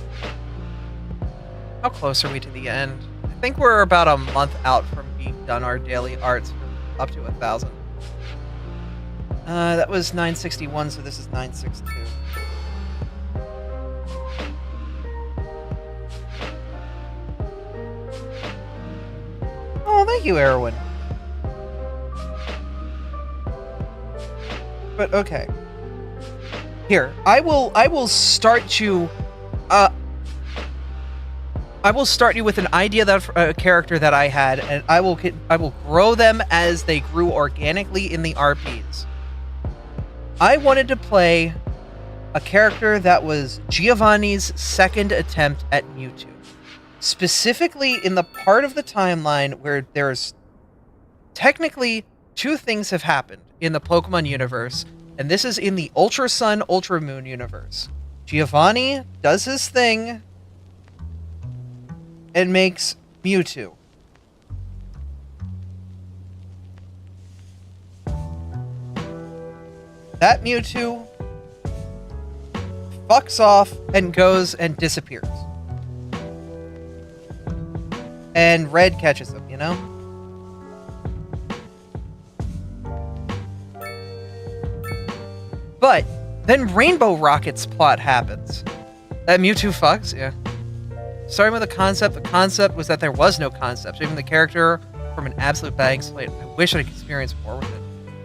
How close are we to the end? I think we're about a month out from being done our daily arts for up to 1,000. That was 961, so this is 962. Oh, thank you, Erwin. But okay. Here, I will start you. I will start you with an idea that a character that I had, and I will grow them as they grew organically in the RPs. I wanted to play a character that was Giovanni's second attempt at Mewtwo, specifically in the part of the timeline where there's technically two things have happened in the Pokemon universe, and this is in the Ultra Sun, Ultra Moon universe. Giovanni does his thing and makes Mewtwo. That Mewtwo fucks off and goes and disappears. And Red catches him, you know? But then Rainbow Rocket's plot happens. That Mewtwo fucks, yeah. Starting with the concept was that there was no concept. Even the character from an absolute blank slate. I wish I could experience more with it.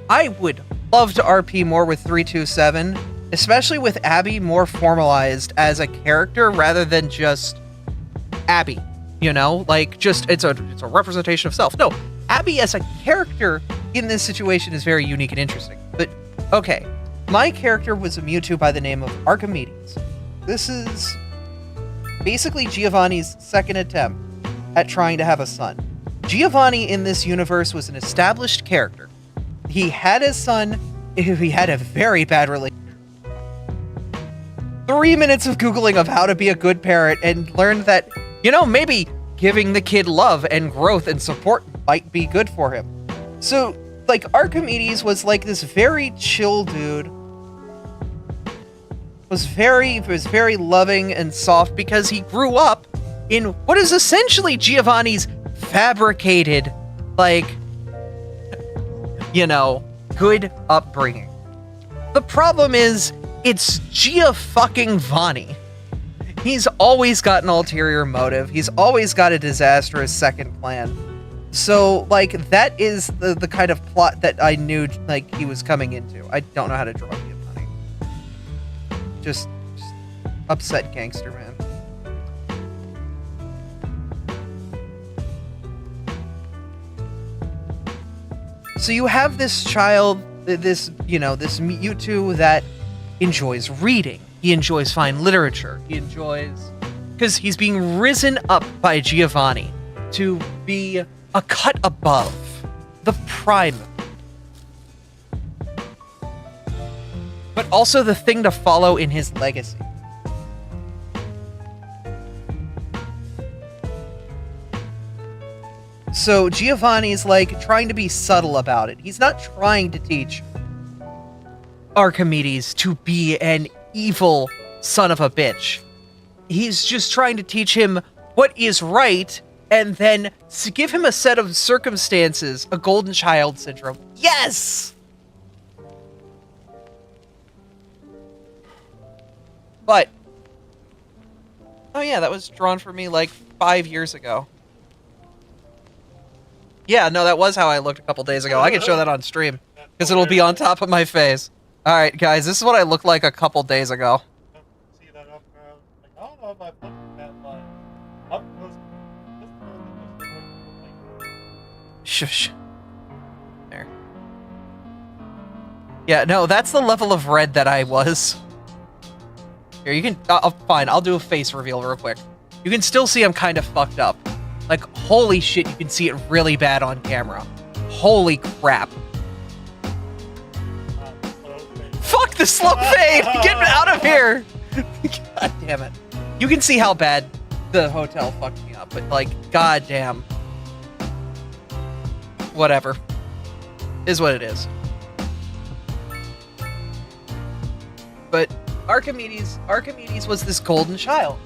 I would love to RP more with 327, especially with Abby more formalized as a character rather than just Abby. You know, like just it's a representation of self. No, Abby as a character in this situation is very unique and interesting. But okay, my character was a Mewtwo by the name of Archimedes. This is basically Giovanni's second attempt at trying to have a son. Giovanni in this universe was an established character. He had his son, he had a very bad relationship. 3 minutes of Googling of how to be a good parent and learned that, you know, maybe giving the kid love and growth and support might be good for him. So, like, Archimedes was like this very chill dude. Was very loving and soft because he grew up in what is essentially Giovanni's fabricated, like, you know, good upbringing. The problem is, it's Gia-fucking-Vani. He's always got an ulterior motive. He's always got a disastrous second plan. So, like, that is the kind of plot that I knew, like, he was coming into. I don't know how to draw Giovanni. Just upset gangster, man. So you have this child, this Mewtwo that enjoys reading. He enjoys fine literature. He enjoys... Because he's being risen up by Giovanni to be a cut above the prime. But also the thing to follow in his legacy. So Giovanni's like trying to be subtle about it. He's not trying to teach Archimedes to be an evil son of a bitch. He's just trying to teach him what is right, and then to give him a set of circumstances, a golden child syndrome. Yes! But, oh yeah, that was drawn for me like 5 years ago. Yeah, no, that was how I looked a couple days ago. I can show that on stream, because it'll be on top of my face. Alright, guys, this is what I looked like a couple days ago. See that up there? Like, I don't know if I put that line up close. Shush. There. Yeah, no, that's the level of red that I was. Here, you can... fine, I'll do a face reveal real quick. You can still see I'm kind of fucked up. Like, holy shit, you can see it really bad on camera. Holy crap. Fuck the slow fade! Get out of here! God damn it. You can see how bad the hotel fucked me up, but like, god damn. Whatever. Is what it is. But Archimedes was this golden child.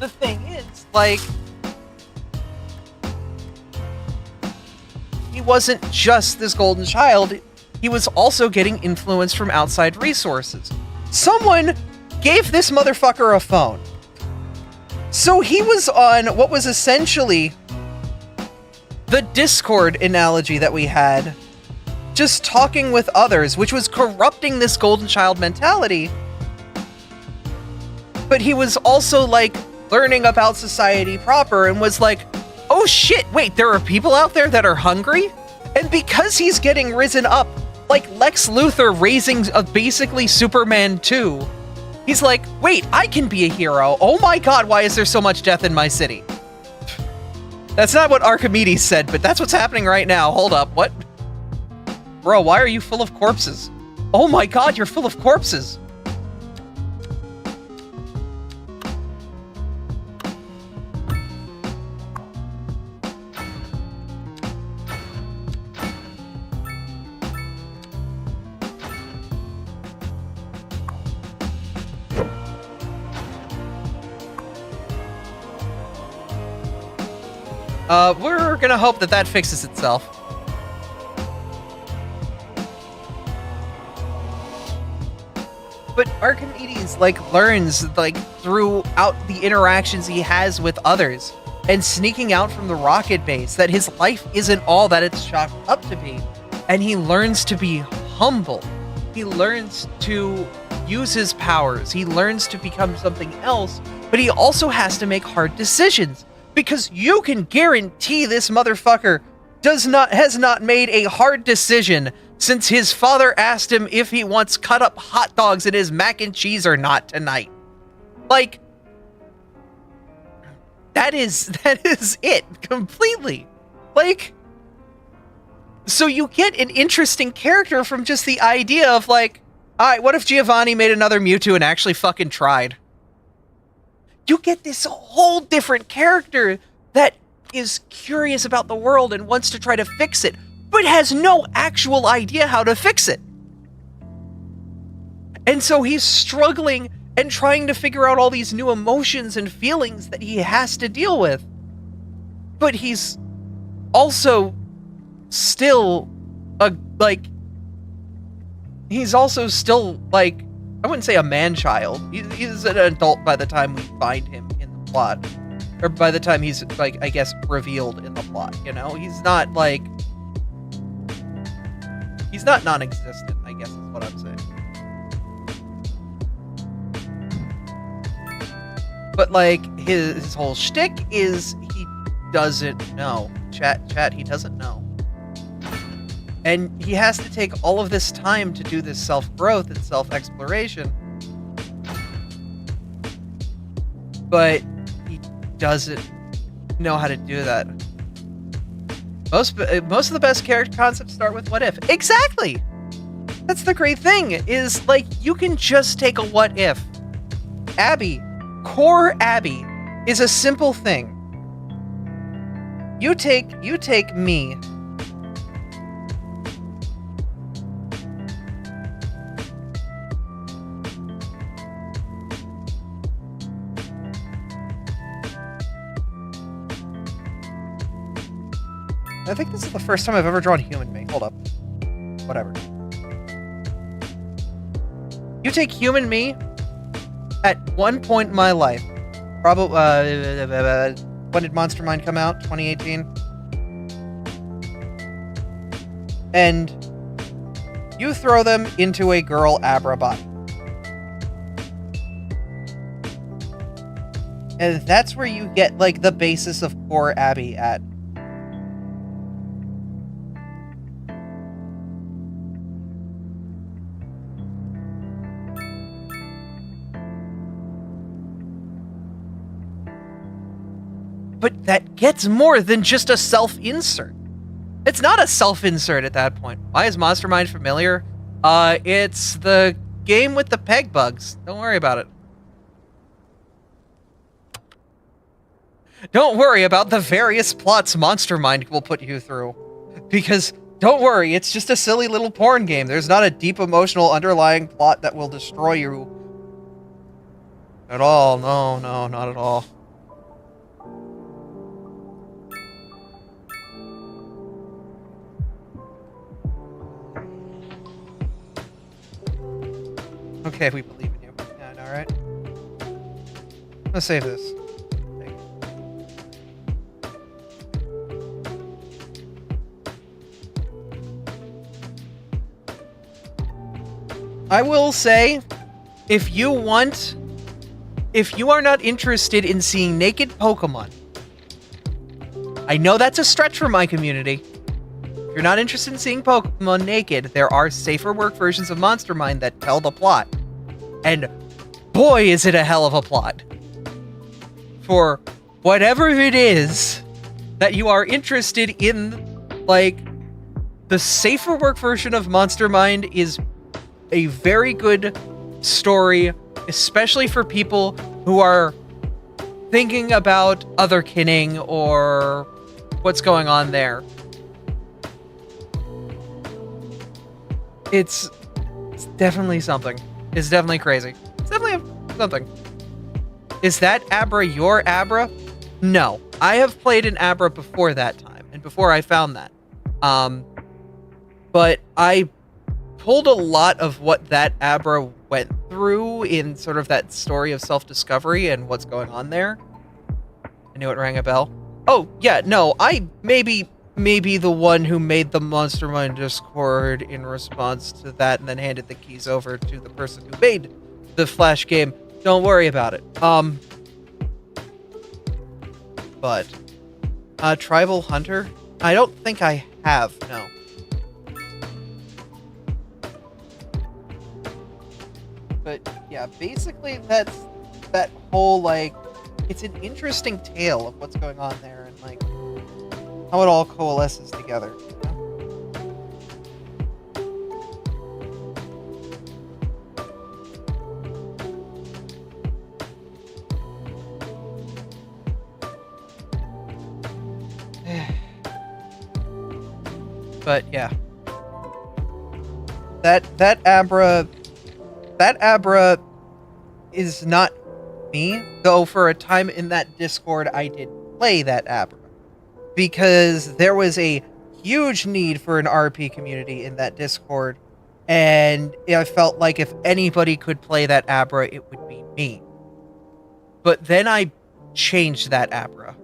The thing is, like, he wasn't just this golden child. He was also getting influence from outside resources. Someone gave this motherfucker a phone. So he was on what was essentially the Discord analogy that we had, just talking with others, which was corrupting this golden child mentality. But he was also like learning about society proper and was like, oh shit, wait, there are people out there that are hungry? And because he's getting risen up, like Lex Luthor raising basically Superman 2, he's like, wait, I can be a hero. Oh my god, why is there so much death in my city? That's not what Archimedes said, but that's what's happening right now. Hold up, what? Bro, why are you full of corpses? Oh my god, you're full of corpses. We're gonna hope that that fixes itself. But Archimedes, like, learns, like, throughout the interactions he has with others, and sneaking out from the rocket base, that his life isn't all that it's chalked up to be. And he learns to be humble. He learns to use his powers. He learns to become something else, but he also has to make hard decisions. Because you can guarantee this motherfucker has not made a hard decision since his father asked him if he wants cut up hot dogs in his mac and cheese or not tonight. Like, that is it completely. Like, so you get an interesting character from just the idea of like, alright, what if Giovanni made another Mewtwo and actually fucking tried? You get this whole different character that is curious about the world and wants to try to fix it, but has no actual idea how to fix it. And so he's struggling and trying to figure out all these new emotions and feelings that he has to deal with. But he's also still he's also still like, I wouldn't say a man-child. He's an adult by the time we find him in the plot. Or by the time he's, like, I guess, revealed in the plot, you know? He's not, like... He's not non-existent, I guess is what I'm saying. But, like, his whole shtick is he doesn't know. Chat, he doesn't know. And he has to take all of this time to do this self-growth and self-exploration. But he doesn't know how to do that. Most of the best character concepts start with what if. Exactly! That's the great thing, is, like, you can just take a what if. Abby, core Abby, is a simple thing. You take me. I think this is the first time I've ever drawn human me. Hold up. Whatever. You take human me at one point in my life. Probably, when did Monster Mind come out? 2018? And you throw them into a girl Abra body. And that's where you get, like, the basis of poor Abby at. But that gets more than just a self-insert. It's not a self-insert at that point. Why is Monster Mind familiar? It's the game with the peg bugs. Don't worry about it. Don't worry about the various plots Monster Mind will put you through. Because, don't worry, it's just a silly little porn game. There's not a deep emotional underlying plot that will destroy you. At all. No, not at all. Okay, we believe in you. Yeah, I know, right? Let's save this. I will say, if you are not interested in seeing naked Pokemon, I know that's a stretch for my community. If you're not interested in seeing Pokemon naked, there are safer work versions of Monster Mind that tell the plot. And boy, is it a hell of a plot. For whatever it is that you are interested in, like, the safer work version of Monster Mind is a very good story, especially for people who are thinking about other kinning or what's going on there. It's definitely something. It's definitely crazy. It's definitely something. Is that Abra your Abra? No. I have played an Abra before that time, and before I found that. But I pulled a lot of what that Abra went through in sort of that story of self-discovery and what's going on there. I knew it rang a bell. Oh, yeah, no, I maybe the one who made the Monster Mind Discord in response to that and then handed the keys over to the person who made the Flash game. Don't worry about it. But Tribal Hunter? I don't think I have, no. But yeah, basically that's that whole, like, it's an interesting tale of what's going on there and, like, how it all coalesces together. But yeah, that Abra is not me, though for a time in that Discord I did play that Abra. Because there was a huge need for an RP community in that Discord, and I felt like if anybody could play that Abra, it would be me. But then I changed that Abra.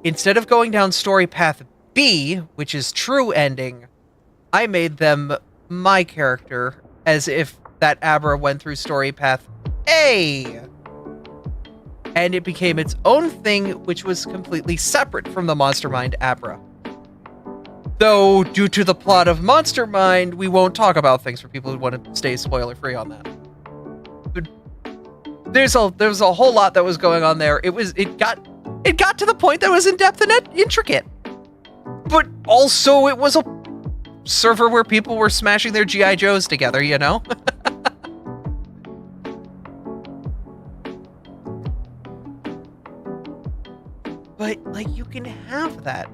Instead of going down story path B, which is true ending, I made them my character, as if that Abra went through story path A. And it became its own thing, which was completely separate from the Monster Mind Abra. Though, due to the plot of Monster Mind, we won't talk about things for people who want to stay spoiler-free on that. But there's a whole lot that was going on there. It got to the point that it was in-depth and intricate. But also, it was a server where people were smashing their G.I. Joes together, you know? But, like, you can have that.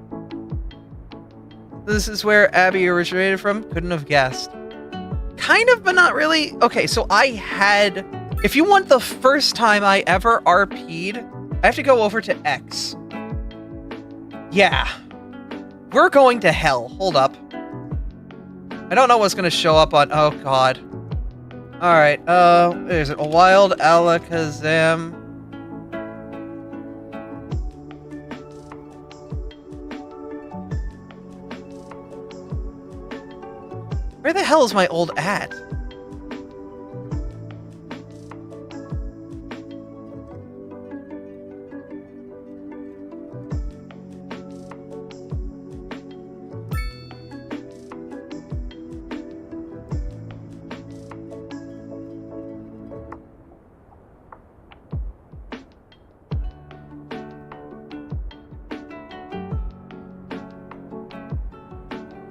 This is where Abby originated from. Couldn't have guessed. Kind of, but not really. Okay, so I had... If you want the first time I ever RP'd, I have to go over to X. Yeah. We're going to hell. Hold up. I don't know what's going to show up on... Oh, God. Alright, is it a wild Alakazam? Where the hell is my old ad?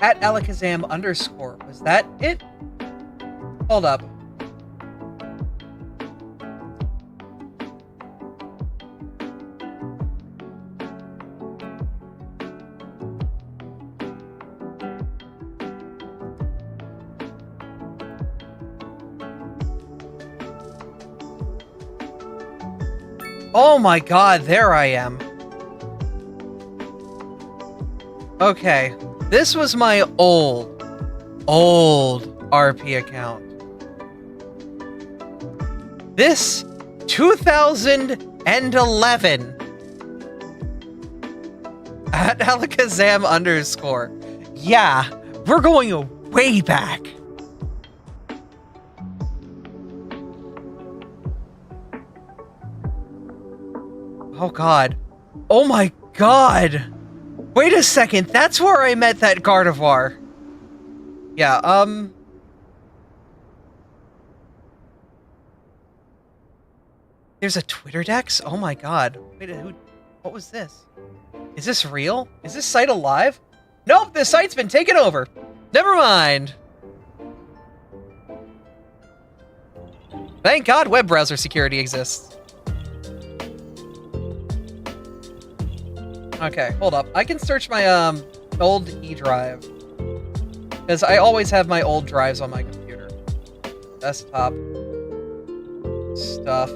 At Alakazam _ was that it? Hold up. Oh my god, there I am. Okay. This was my old RP account. This 2011 at Alakazam _ Yeah, we're going way back. Oh god. Oh my god. Wait a second, that's where I met that Gardevoir. Yeah, There's a Twitter Dex? Oh my god. Wait, what was this? Is this real? Is this site alive? Nope, this site's been taken over. Never mind. Thank god web browser security exists. Okay, hold up. I can search my old E-drive. Because I always have my old drives on my computer. Desktop. Stuff.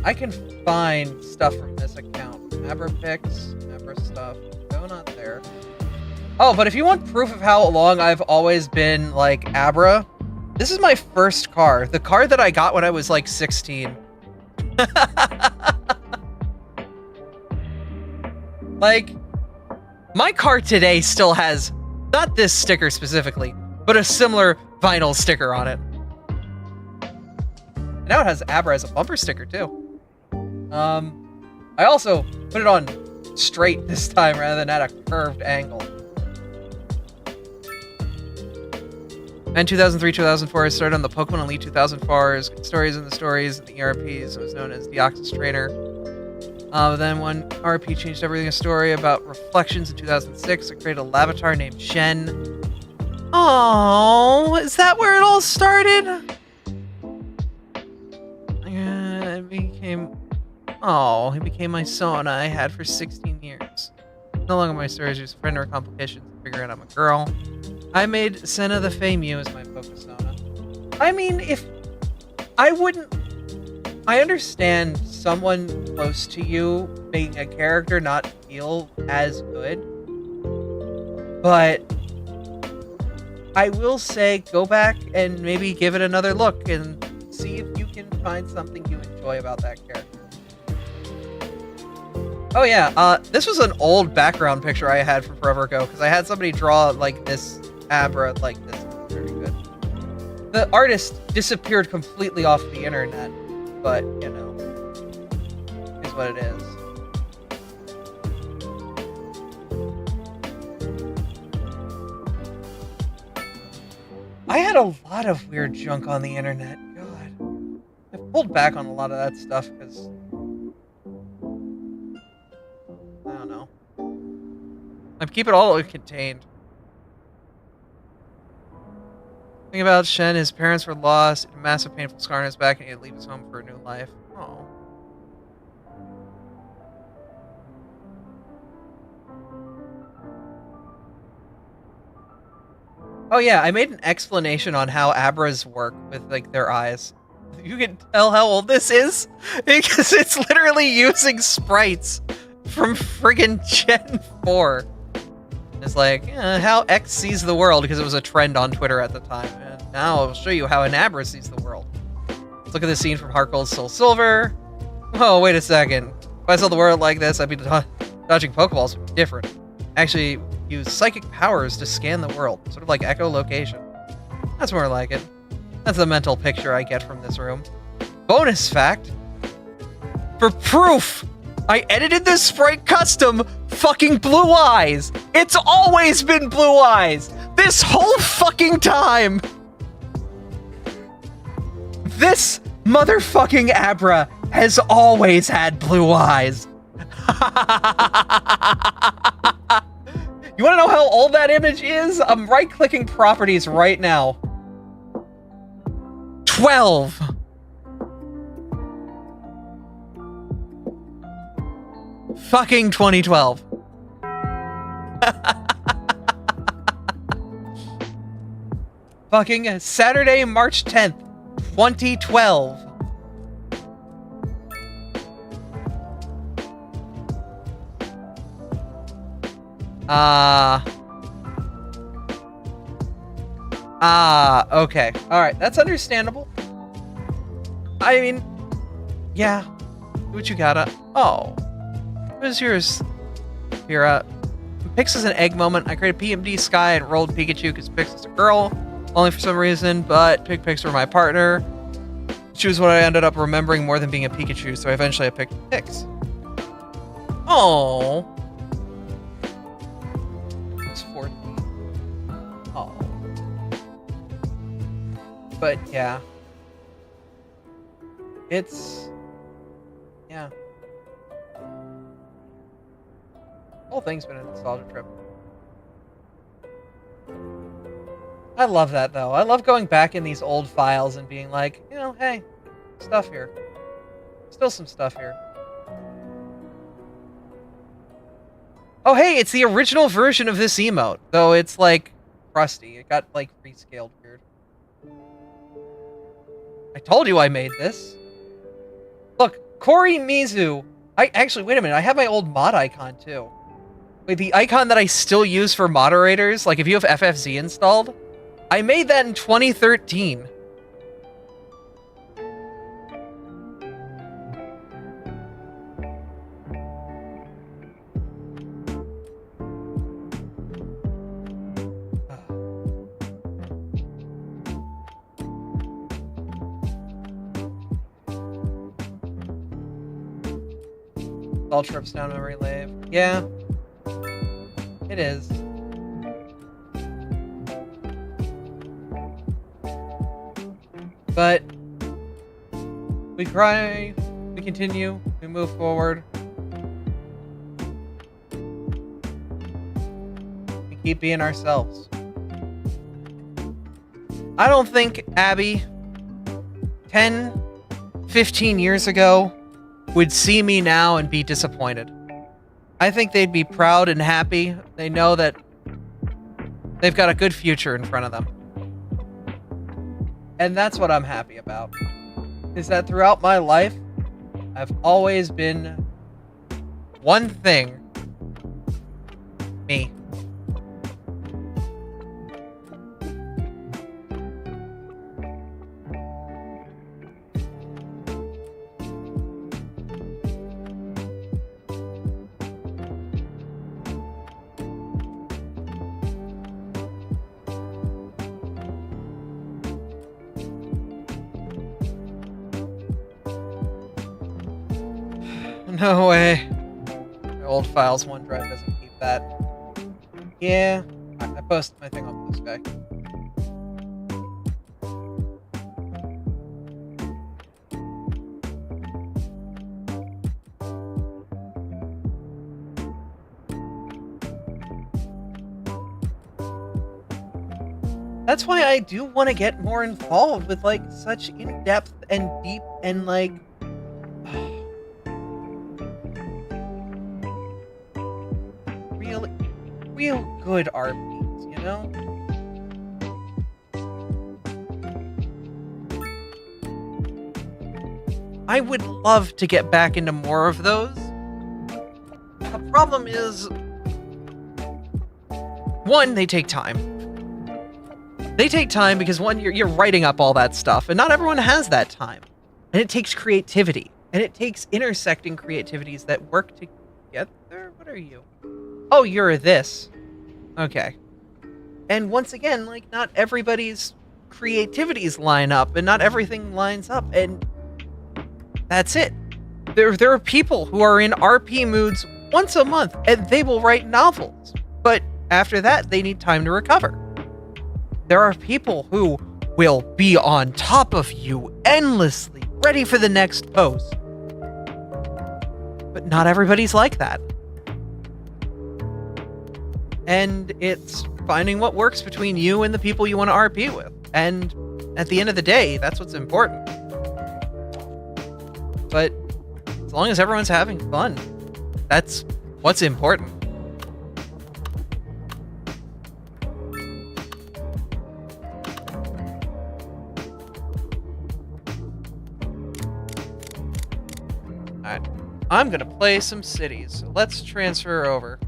I can find stuff from this account. Abra pics, Abra stuff. No, not there. Oh, but if you want proof of how long I've always been, like, Abra, this is my first car. The car that I got when I was, like, 16. Like, my car today still has, not this sticker specifically, but a similar vinyl sticker on it. And now it has Abra as a bumper sticker, too. I also put it on straight this time rather than at a curved angle. And 2003-2004, I started on the Pokemon Elite 2004's Stories in the Stories and the ERPs. It was known as the Oxus Trainer. Then when RP changed everything, a story about reflections in 2006, I created a Lavatar named Shen. Oh, is that where it all started? It became... Oh, he became my Sona I had for 16 years. No longer my stories, just friend or complications to figure out I'm a girl. I made Senna the Famew as my Pokesona. I mean, if... I wouldn't... I understand someone close to you making a character not feel as good. But... I will say, go back and maybe give it another look and see if you can find something you enjoy about that character. Oh yeah, this was an old background picture I had from forever ago, because I had somebody draw, like, this Abra like this. Very good. The artist disappeared completely off the internet, but, you know, is what it is. I had a lot of weird junk on the internet. God. I pulled back on a lot of that stuff because... I don't know. I keep it all contained. Think about Shen, his parents were lost, a massive painful scar on his back, and he had to leave his home for a new life. Oh. Oh yeah, I made an explanation on how Abras work with like their eyes. You can tell how old this is because it's literally using sprites from friggin' Gen 4. It's like how X sees the world because it was a trend on Twitter at the time. And now I'll show you how an Abra sees the world. Let's look at the scene from Heart Gold Soul Silver. Oh, wait a second. If I saw the world like this, I'd be dodging Pokeballs. Different. Actually, use psychic powers to scan the world, sort of like echolocation. That's more like it. That's the mental picture I get from this room. Bonus fact. For proof, I edited this sprite custom fucking Blue Eyes. It's always been Blue Eyes. This whole fucking time. This motherfucking Abra has always had blue eyes. You want to know how old that image is? I'm right-clicking properties right now. 12. Fucking 2012. Fucking Saturday, March 10th, 2012. Okay. Alright, that's understandable. I mean, yeah. Do what you gotta. Oh. What is yours? Here, Pix is an egg moment. I created PMD Sky and rolled Pikachu because Pix is a girl. Only for some reason, but Pix were my partner. She was what I ended up remembering more than being a Pikachu, so eventually I picked Pix. Oh. It's 14. Oh. But yeah. It's... yeah. The whole thing's been a nostalgia trip. I love that, though. I love going back in these old files and being like, you know, hey, stuff here. Still some stuff here. Oh, hey, it's the original version of this emote, though it's, like, crusty. It got, like, rescaled weird. I told you I made this. Look, Corey Mizu. Actually, wait a minute. I have my old mod icon, too. Wait, the icon that I still use for moderators, like, if you have FFZ installed, I made that in 2013. All trips down memory lane. Yeah. It is. But we cry, we continue, we move forward. We keep being ourselves. I don't think Abby 10, 15 years ago would see me now and be disappointed. I think they'd be proud and happy. They know that they've got a good future in front of them. And that's what I'm happy about. Is that throughout my life, I've always been one thing. Me. No way. My old files OneDrive doesn't keep that. Yeah, I posted my thing on this guy. That's why I do want to get more involved with like such in-depth and deep and like real good RPs, you know? I would love to get back into more of those. The problem is, one, they take time. They take time because, one, you're writing up all that stuff, and not everyone has that time. And it takes creativity, and it takes intersecting creativities that work together. What are you? Oh, you're this. Okay. And once again, like, not everybody's creativities line up, and not everything lines up, and that's it. There are people who are in RP moods once a month, and they will write novels. But after that, they need time to recover. There are people who will be on top of you endlessly, ready for the next post. But not everybody's like that. And it's finding what works between you and the people you want to RP with. And at the end of the day, that's what's important. But as long as everyone's having fun, that's what's important. Alright, I'm gonna play some cities. So let's transfer over.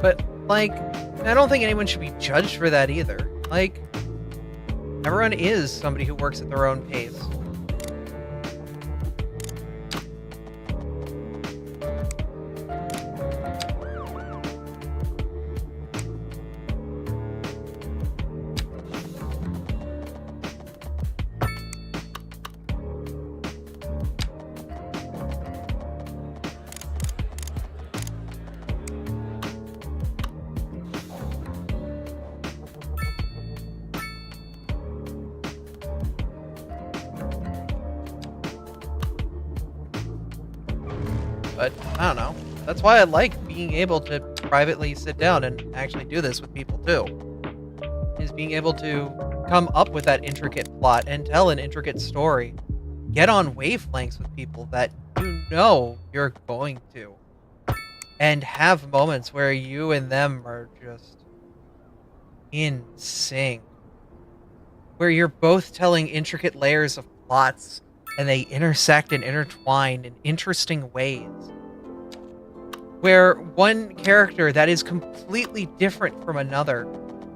But, like, I don't think anyone should be judged for that either. Like, everyone is somebody who works at their own pace. But, I don't know. That's why I like being able to privately sit down and actually do this with people, too. Is being able to come up with that intricate plot and tell an intricate story. Get on wavelengths with people that you know you're going to. And have moments where you and them are just in sync. Where you're both telling intricate layers of plots and they intersect and intertwine in interesting ways. Where one character that is completely different from another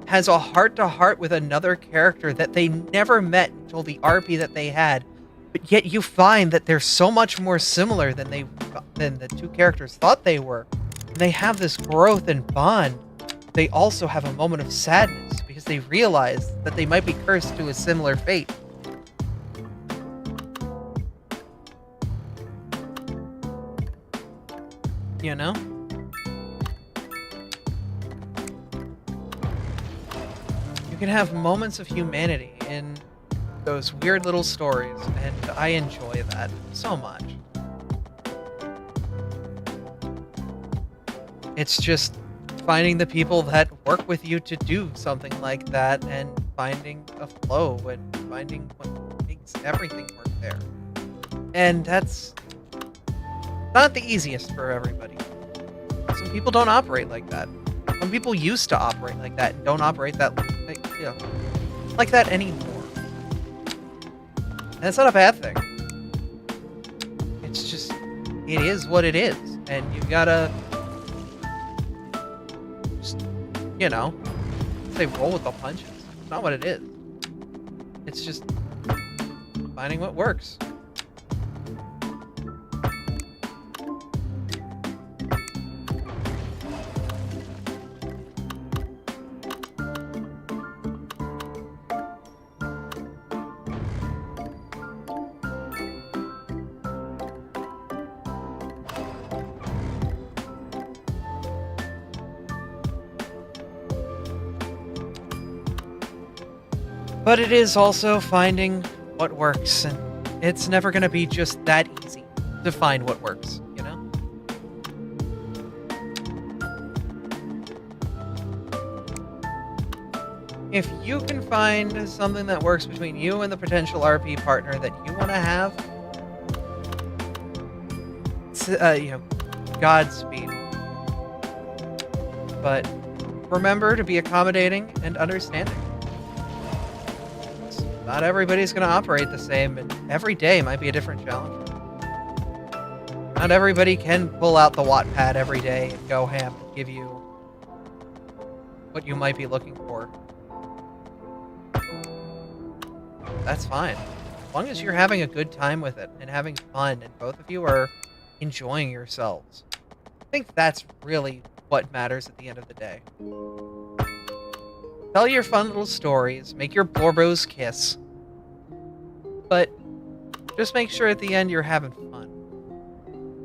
has a heart-to-heart with another character that they never met until the RP that they had, but yet you find that they're so much more similar than the two characters thought they were. And they have this growth and bond. They also have a moment of sadness because they realize that they might be cursed to a similar fate. You know? You can have moments of humanity in those weird little stories, and I enjoy that so much. It's just finding the people that work with you to do something like that, and finding a flow, and finding what makes everything work there. And that's not the easiest for everybody. Some people don't operate like that. Some people used to operate like that and don't operate that like that anymore. And that's not a bad thing. It's just, it is what it is. And you gotta just, say roll with the punches. It's not what it is. It's just finding what works. But it is also finding what works, and it's never going to be just that easy to find what works, you know? if you can find something that works between you and the potential RP partner that you want to have, Godspeed. But remember to be accommodating and understanding. Not everybody's going to operate the same, and every day might be a different challenge. Not everybody can pull out the Wattpad every day and go ham and give you what you might be looking for. That's fine. As long as you're having a good time with it and having fun and both of you are enjoying yourselves. I think that's really what matters at the end of the day. Tell your fun little stories, make your Blorbos kiss, but just make sure at the end you're having fun.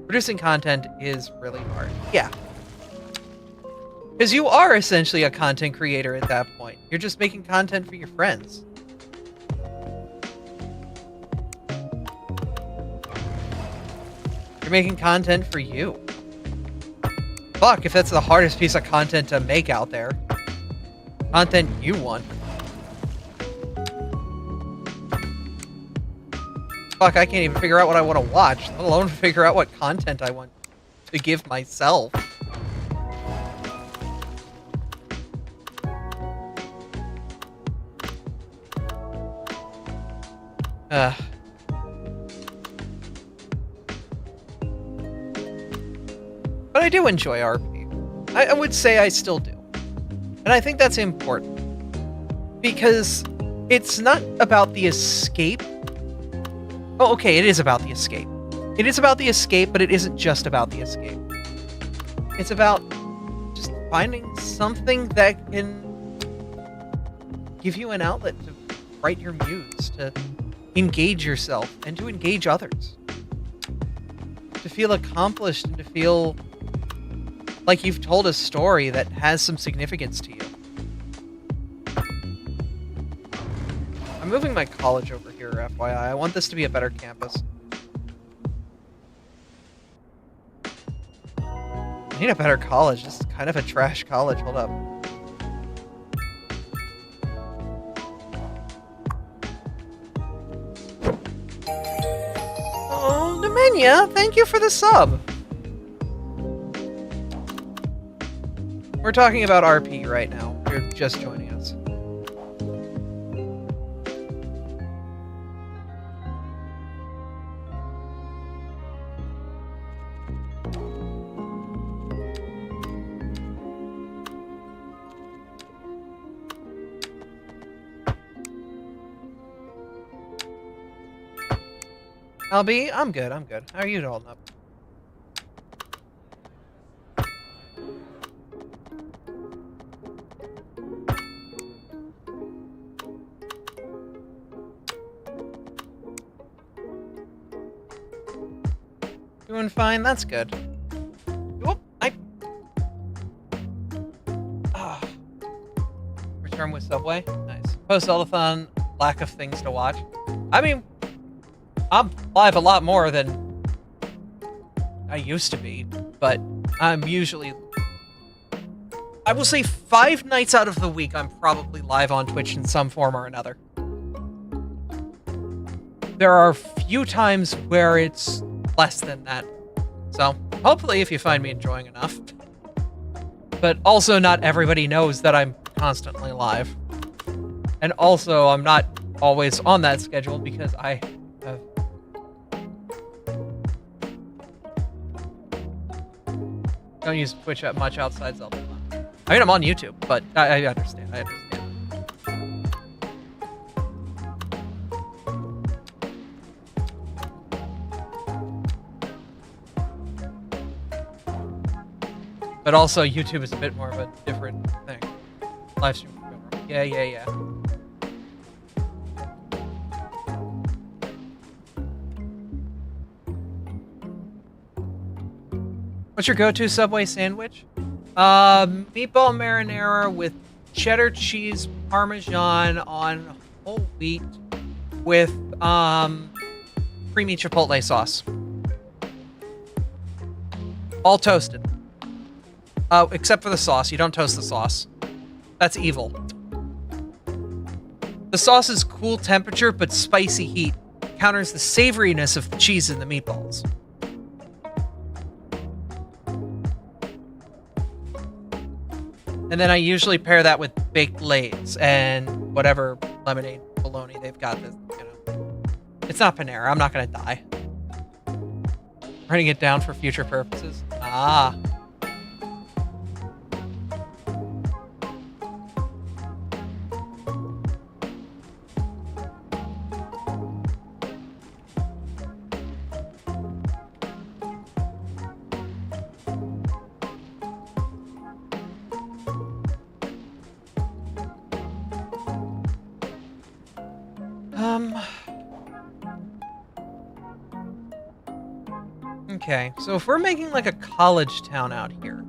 Producing content is really hard. Yeah. Because you are essentially a content creator at that point. You're just making content for your friends. You're making content for you. Fuck, if that's the hardest piece of content to make out there. Content you want. Fuck, I can't even figure out what I want to watch, let alone figure out what content I want to give myself. But I do enjoy RP. I would say I still do. And I think that's important. Because it's not about the escape. Oh, okay, it is about the escape. It is about the escape, but it isn't just about the escape. It's about just finding something that can give you an outlet to write your muse, to engage yourself, and to engage others. To feel accomplished and to feel like you've told a story that has some significance to you. I'm moving my college over here, FYI. I want this to be a better campus. I need a better college. This is kind of a trash college. Hold up. Oh, Domenia, thank you for the sub. We're talking about RP right now. You're just joining us. LB, I'm good, I'm good. How are you holding up? Doing fine, that's good. Whoop, Return with Subway? Nice. Post-Elathon, lack of things to watch. I mean, I'm live a lot more than I used to be, but I'm usually... I will say 5 nights out of the week I'm probably live on Twitch in some form or another. There are a few times where it's less than that. So, hopefully if you find me enjoying enough. But also not everybody knows that I'm constantly live. And also I'm not always on that schedule because I have... don't use Twitch that much outside Zelda. I mean, I'm on YouTube, but I understand. I understand. But also, YouTube is a bit more of a different thing. Live stream. Yeah. What's your go-to Subway sandwich? Meatball marinara with cheddar cheese parmesan on whole wheat with creamy chipotle sauce. All toasted. Except for the sauce. You don't toast the sauce. That's evil. The sauce's cool temperature but spicy heat counters the savoriness of the cheese in the meatballs. And then I usually pair that with baked lays and whatever lemonade bologna they've got. This, it's not Panera. I'm not gonna die. Writing it down for future purposes. Ah. Okay, so if we're making like a college town out here.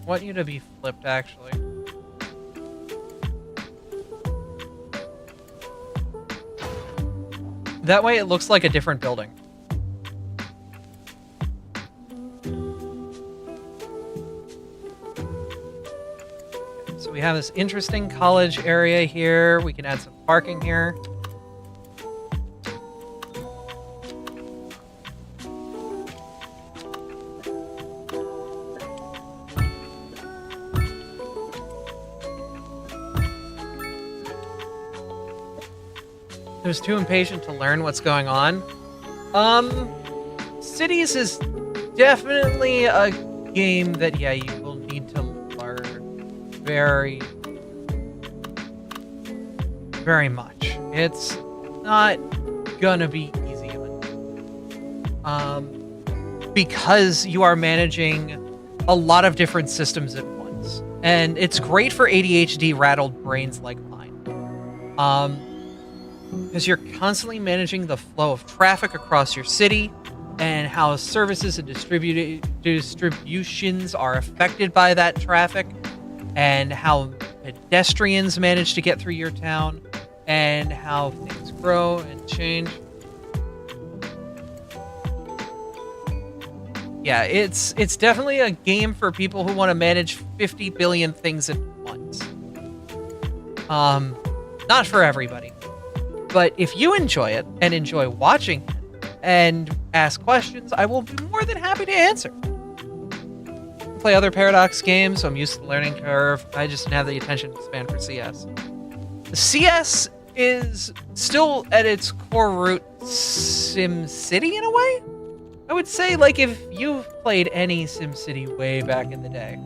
I want you to be flipped, actually. That way it looks like a different building. So we have this interesting college area here. We can add some parking here. I was too impatient to learn what's going on. Cities is definitely a game that, yeah, you will need to learn very, very much. It's not gonna be easy. Because you are managing a lot of different systems at once. And it's great for ADHD rattled brains like mine. Because you're constantly managing the flow of traffic across your city and how services and distributions are affected by that traffic and how pedestrians manage to get through your town and how things grow and change. Yeah, it's definitely a game for people who want to manage 50 billion things at once. Not for everybody. But if you enjoy it and enjoy watching it and ask questions, I will be more than happy to answer. I play other Paradox games, so I'm used to the learning curve. I just didn't have the attention span for CS. The CS is still at its core root SimCity in a way? I would say, like, if you've played any SimCity way back in the day.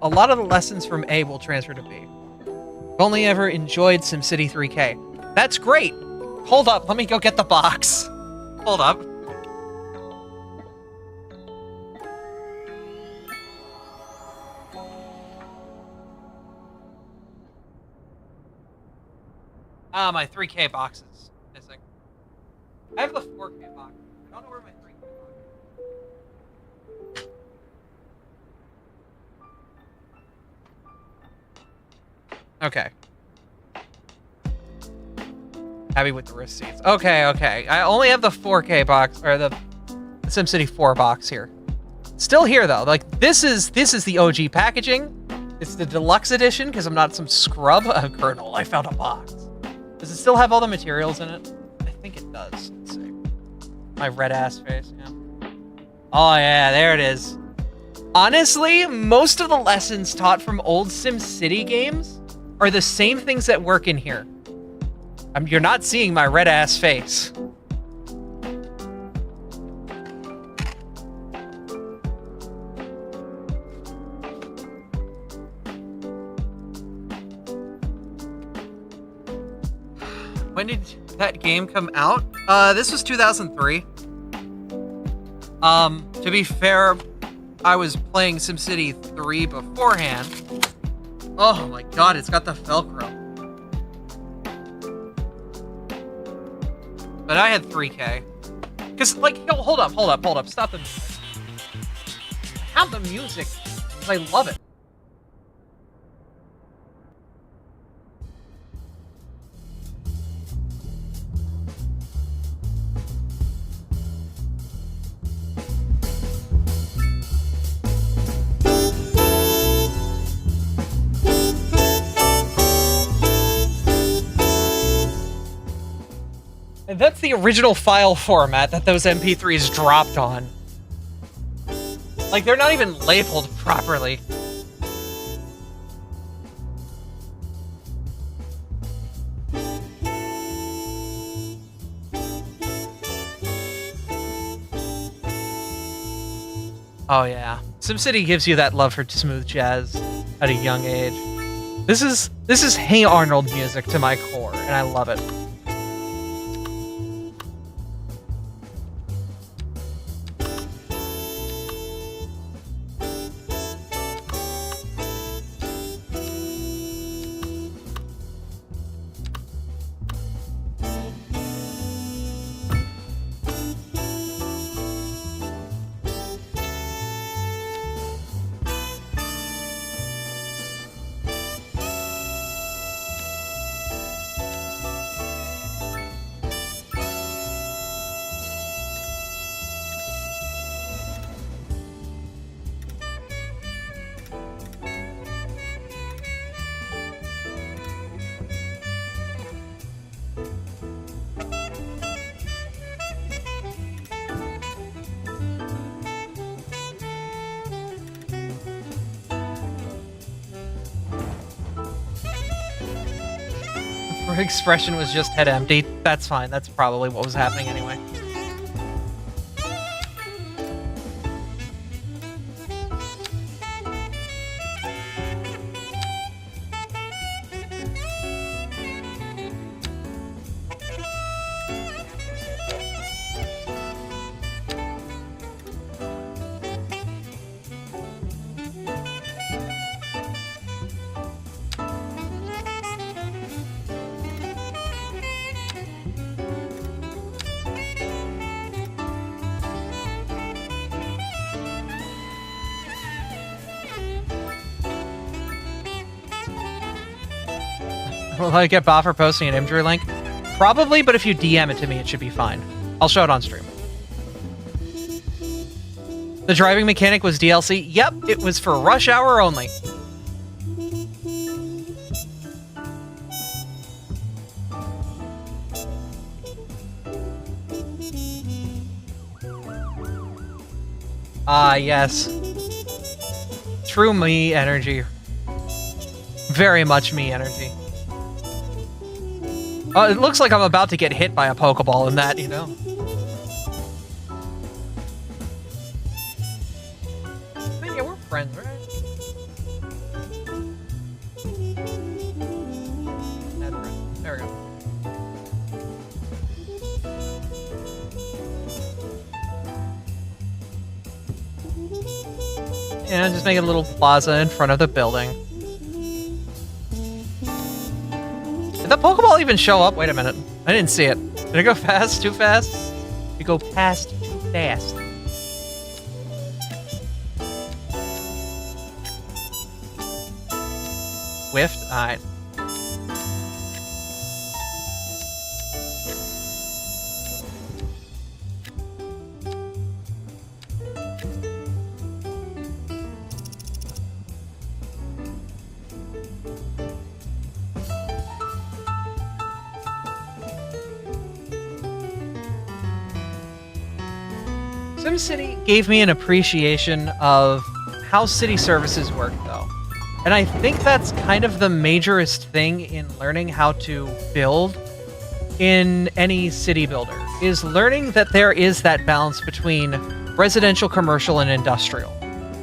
A lot of the lessons from A will transfer to B. I've only ever enjoyed SimCity 3K. That's great! Hold up, let me go get the box. Hold up. Ah, my 3K box is missing. I have the 4K box. I don't know where my 3K box is. Okay. Happy with the receipts. Okay, okay. I only have the 4K box, or the SimCity 4 box here. Still here though. Like this is the OG packaging. It's the deluxe edition because I'm not some scrub. Colonel, I found a box. Does it still have all the materials in it? I think it does. Let's see. My red ass face. Yeah. Oh yeah, there it is. Honestly, most of the lessons taught from old SimCity games are the same things that work in here. You're not seeing my red ass face. When did that game come out? This was 2003. To be fair, I was playing SimCity 3 beforehand. Oh my god, it's got the Velcro. But I had 3K. Cause like, yo, hold up, stop the music. I have the music, because I love it. And that's the original file format that those MP3s dropped on. Like, they're not even labeled properly. Oh yeah. SimCity gives you that love for smooth jazz at a young age. This is Hey Arnold music to my core, and I love it. Her expression was just head empty. That's fine. That's probably what was happening anyway. Will I get bot for posting an injury link? Probably, but if you DM it to me, it should be fine. I'll show it on stream. The driving mechanic was DLC? Yep, it was for rush hour only. Ah, yes. True me energy. Very much me energy. It looks like I'm about to get hit by a Pokeball in that, you know? I mean, yeah, we're friends, right? There we go. Yeah, just make a little plaza in front of the building. Did the Pokeball even show up? Wait a minute. I didn't see it. Did it go fast? Too fast? Did it go past too fast? Whiffed? Alright. SimCity gave me an appreciation of how city services work, though. And I think that's kind of the majorest thing in learning how to build in any city builder, is learning that there is that balance between residential, commercial, and industrial,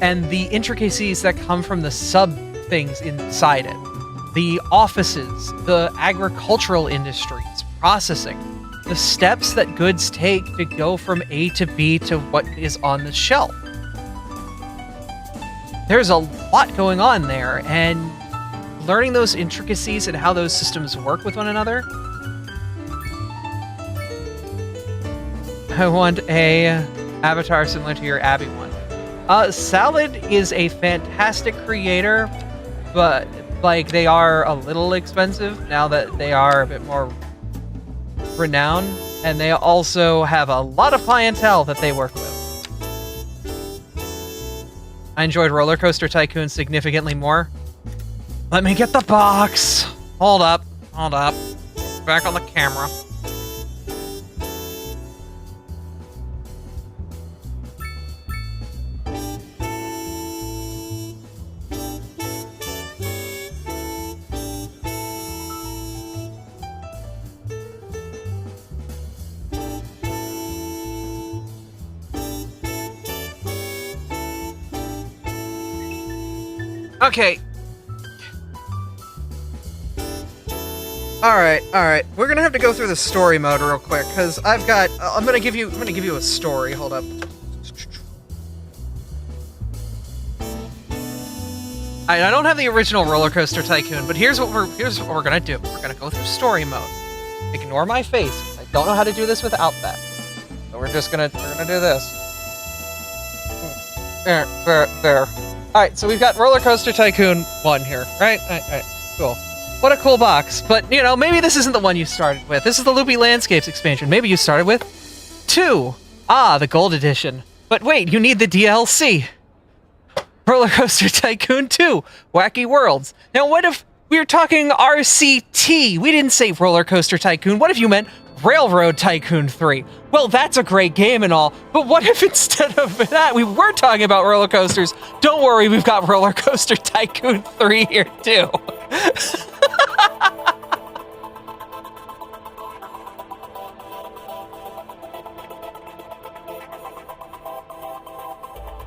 and the intricacies that come from the sub-things inside it. The offices, the agricultural industries, processing. The steps that goods take to go from A to B to what is on the shelf. There's a lot going on there, and learning those intricacies and how those systems work with one another. I want a avatar similar to your Abby one. Salad is a fantastic creator, but like they are a little expensive now that they are a bit more renowned, and they also have a lot of clientele that they work with. I enjoyed Roller Coaster Tycoon significantly more. Let me get the box. Hold up. Back on the camera. Okay. All right. We're gonna have to go through the story mode real quick because I've got. I'm gonna give you a story. Hold up. I don't have the original Roller Coaster Tycoon, but here's what we're gonna do. We're gonna go through story mode. Ignore my face. I don't know how to do this without that. So we're gonna do this. There. Alright, so we've got Roller Coaster Tycoon 1 here, right? Alright, cool. What a cool box. But, you know, maybe this isn't the one you started with. This is the Loopy Landscapes expansion. Maybe you started with 2. Ah, the Gold Edition. But wait, you need the DLC. Roller Coaster Tycoon 2. Wacky Worlds. Now, what if we were talking RCT? We didn't say Roller Coaster Tycoon. What if you meant Railroad Tycoon 3? Well, that's a great game and all, but what if instead of that, we were talking about roller coasters? Don't worry, we've got Roller Coaster Tycoon 3 here too.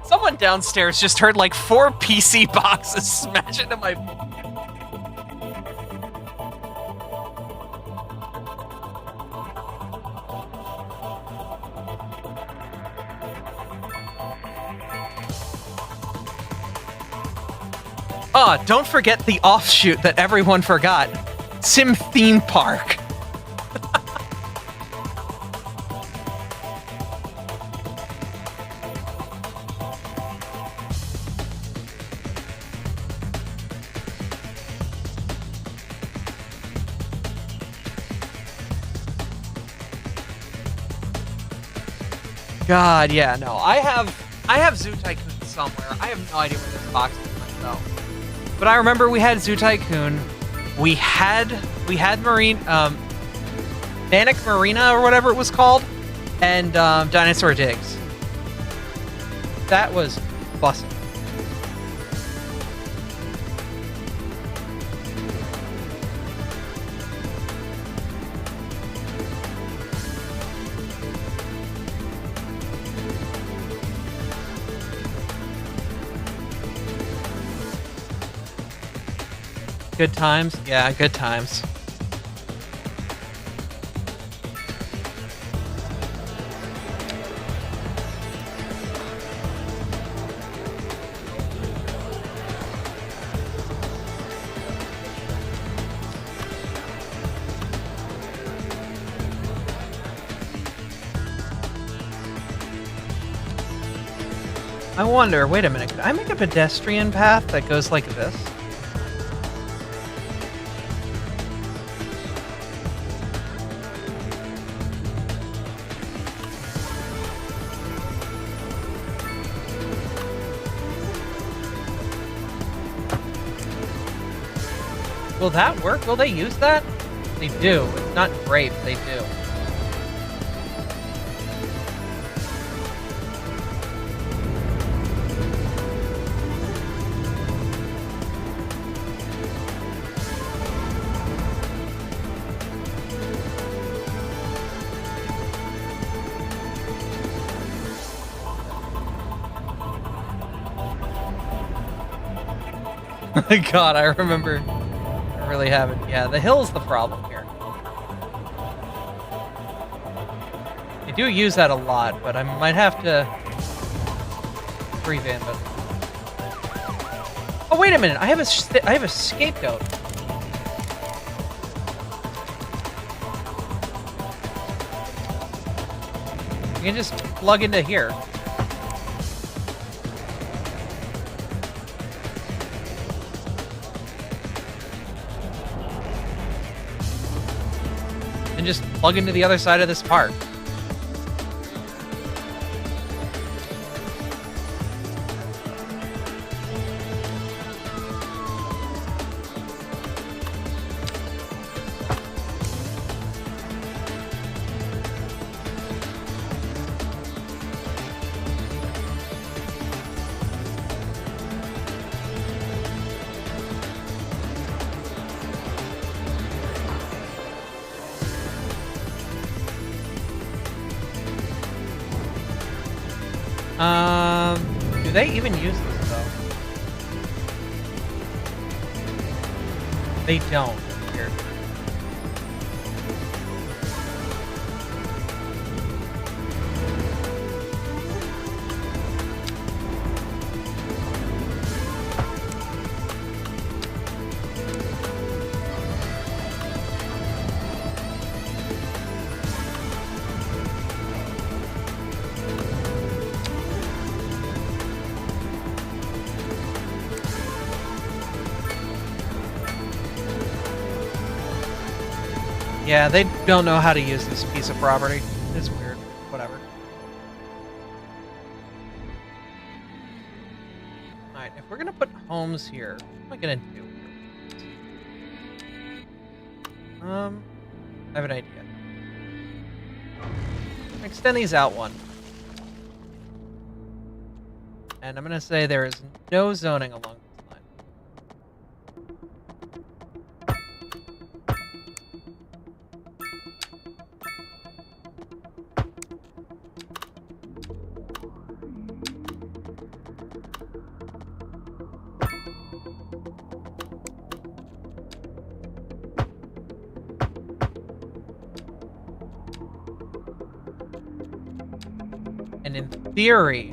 Someone downstairs just heard like 4 PC boxes smash into my... Don't forget the offshoot that everyone forgot. Sim Theme Park. God, yeah, no. I have Zoo Tycoon somewhere. I have no idea where this box is myself. But I remember we had Zoo Tycoon. We had Marine Manic Marina or whatever it was called, and Dinosaur Digs. That was bussin'. Good times? Yeah, good times. I wonder, wait a minute, could I make a pedestrian path that goes like this? Will that work? Will they use that? They do. It's not great, but they do. God, I remember really haven't. Yeah, the hill's the problem here. do use that a lot, but I might have to revamp it. Oh, wait a minute. I have a scapegoat. You can just plug into here. And just plug into the other side of this part. Do they even use this though? They don't. Weird. Yeah, they don't know how to use this piece of property. It's weird. Whatever. Alright, if we're gonna put homes here, what am I gonna do? I have an idea. Extend these out one. And I'm gonna say there is no zoning along this line. And in theory,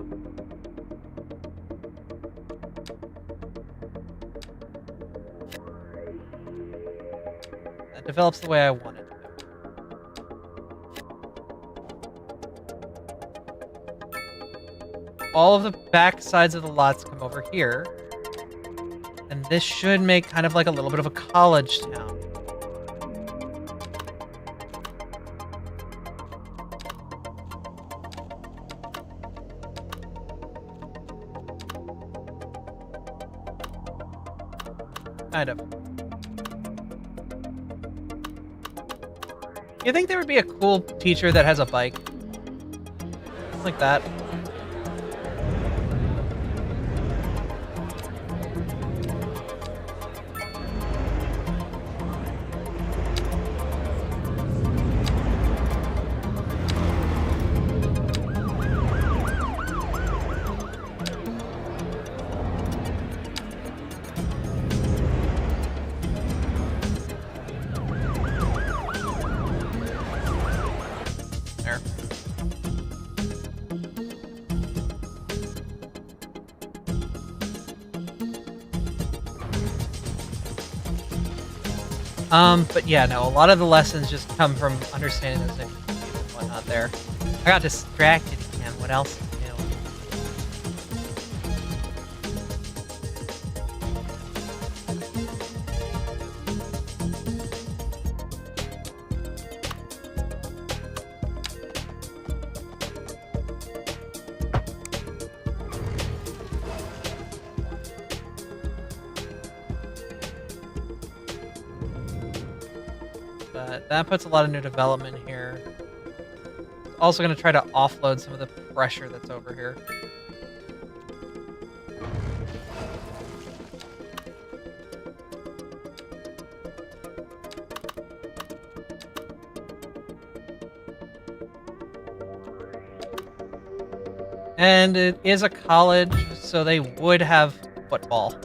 that develops the way I want it to. All of the back sides of the lots come over here. And this should make kind of like a little bit of a college town. Kind of. You think there would be a cool teacher that has a bike? Like that. There. But yeah, no, a lot of the lessons just come from understanding those intricacies and whatnot there. I got distracted again. What else to do? But that puts a lot of new development here. Also going to try to offload some of the pressure that's over here. And it is a college, so they would have football.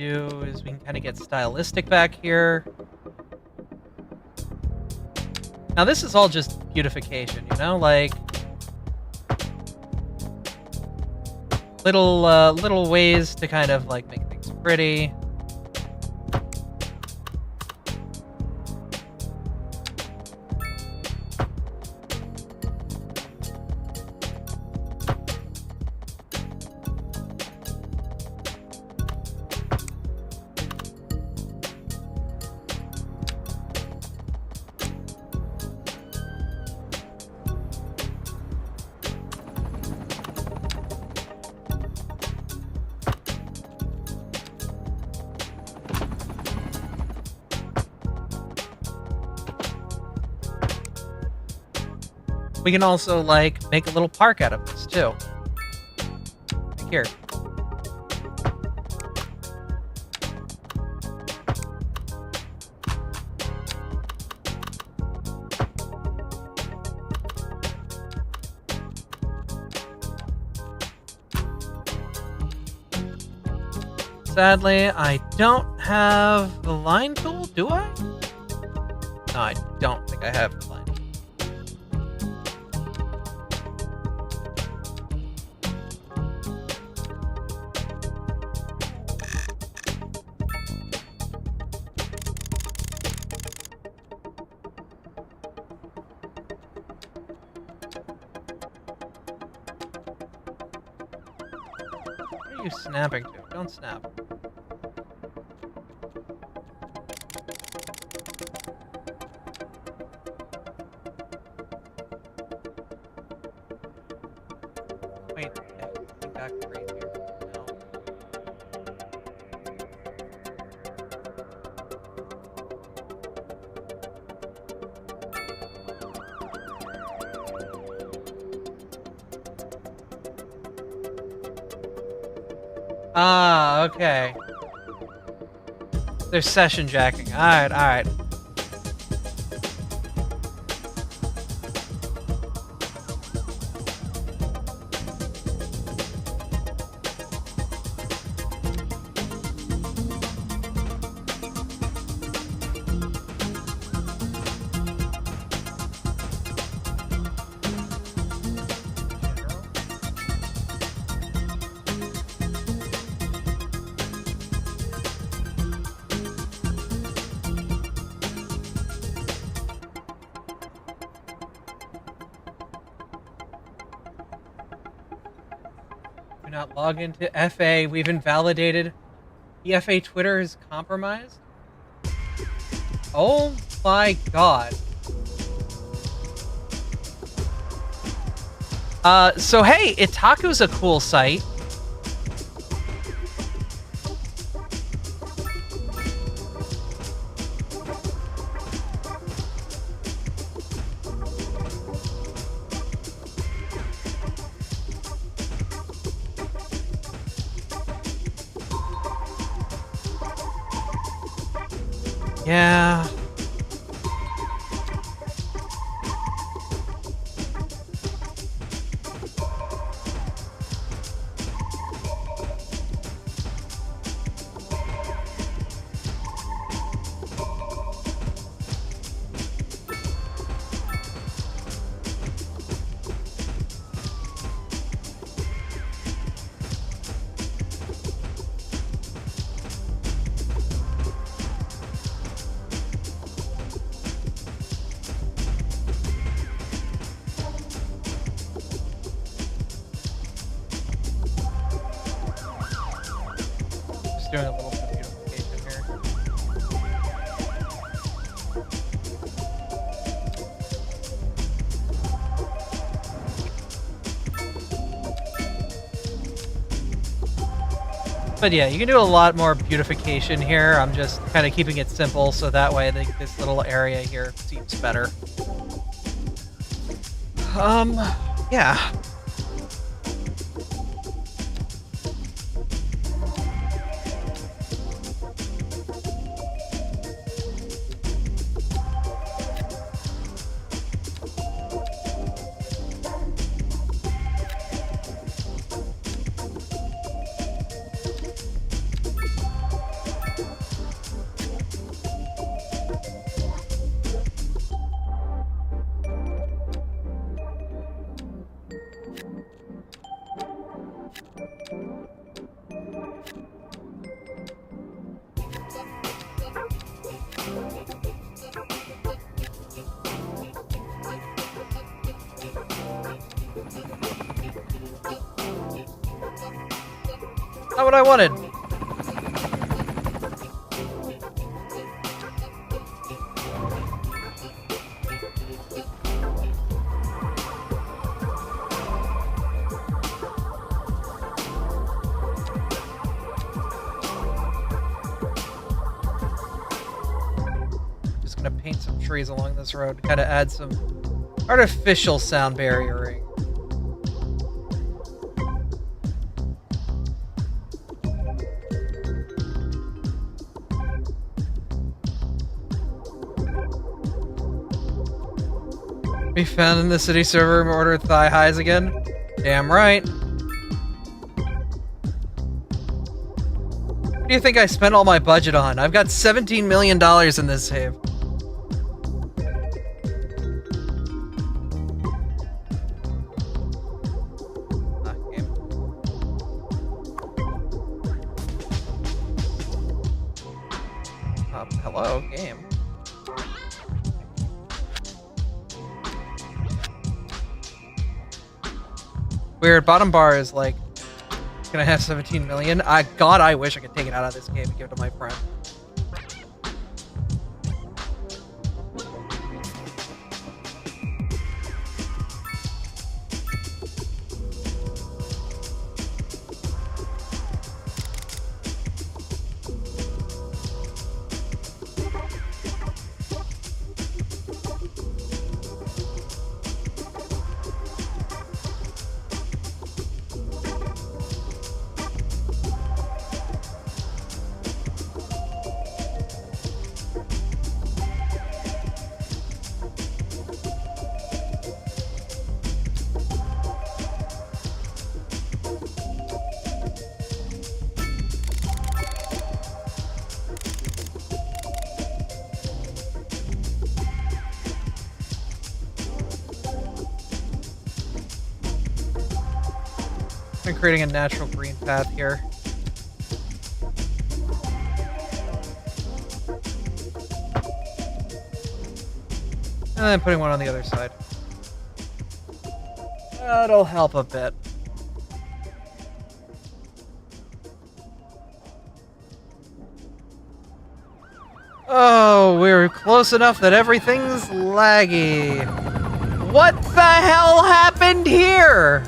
do is we can kind of get stylistic back here. Now this is all just beautification, you know, like little ways to kind of like make things pretty. We can also, like, make a little park out of this, too. Like here. Sadly, I don't have the line tool, do I? No, I don't think I have the line. What are you snapping to? Don't snap. Wait, yeah, think back right here. No. Ah, okay. They're session jacking. Alright, alright. Do not log into FA. We've invalidated. The FA Twitter is compromised? Oh my god. So hey, Itaku's a cool site. Yeah. Doing a little bit of beautification here. But yeah, you can do a lot more beautification here. I'm just kind of keeping it simple so that way this little area here seems better. Yeah. Not what I wanted. Just gonna paint some trees along this road to kind of add some artificial sound barriering. Be found in the city server room, order thigh highs again? Damn right. What do you think I spent all my budget on? I've got $17 million in this save. Game. Hello, game. Weird, bottom bar is like, can I have 17 million? God, I wish I could take it out of this game and give it to my friend. I'm creating a natural green path here. And then putting one on the other side. That'll help a bit. Oh, we're close enough that everything's laggy. What the hell happened here?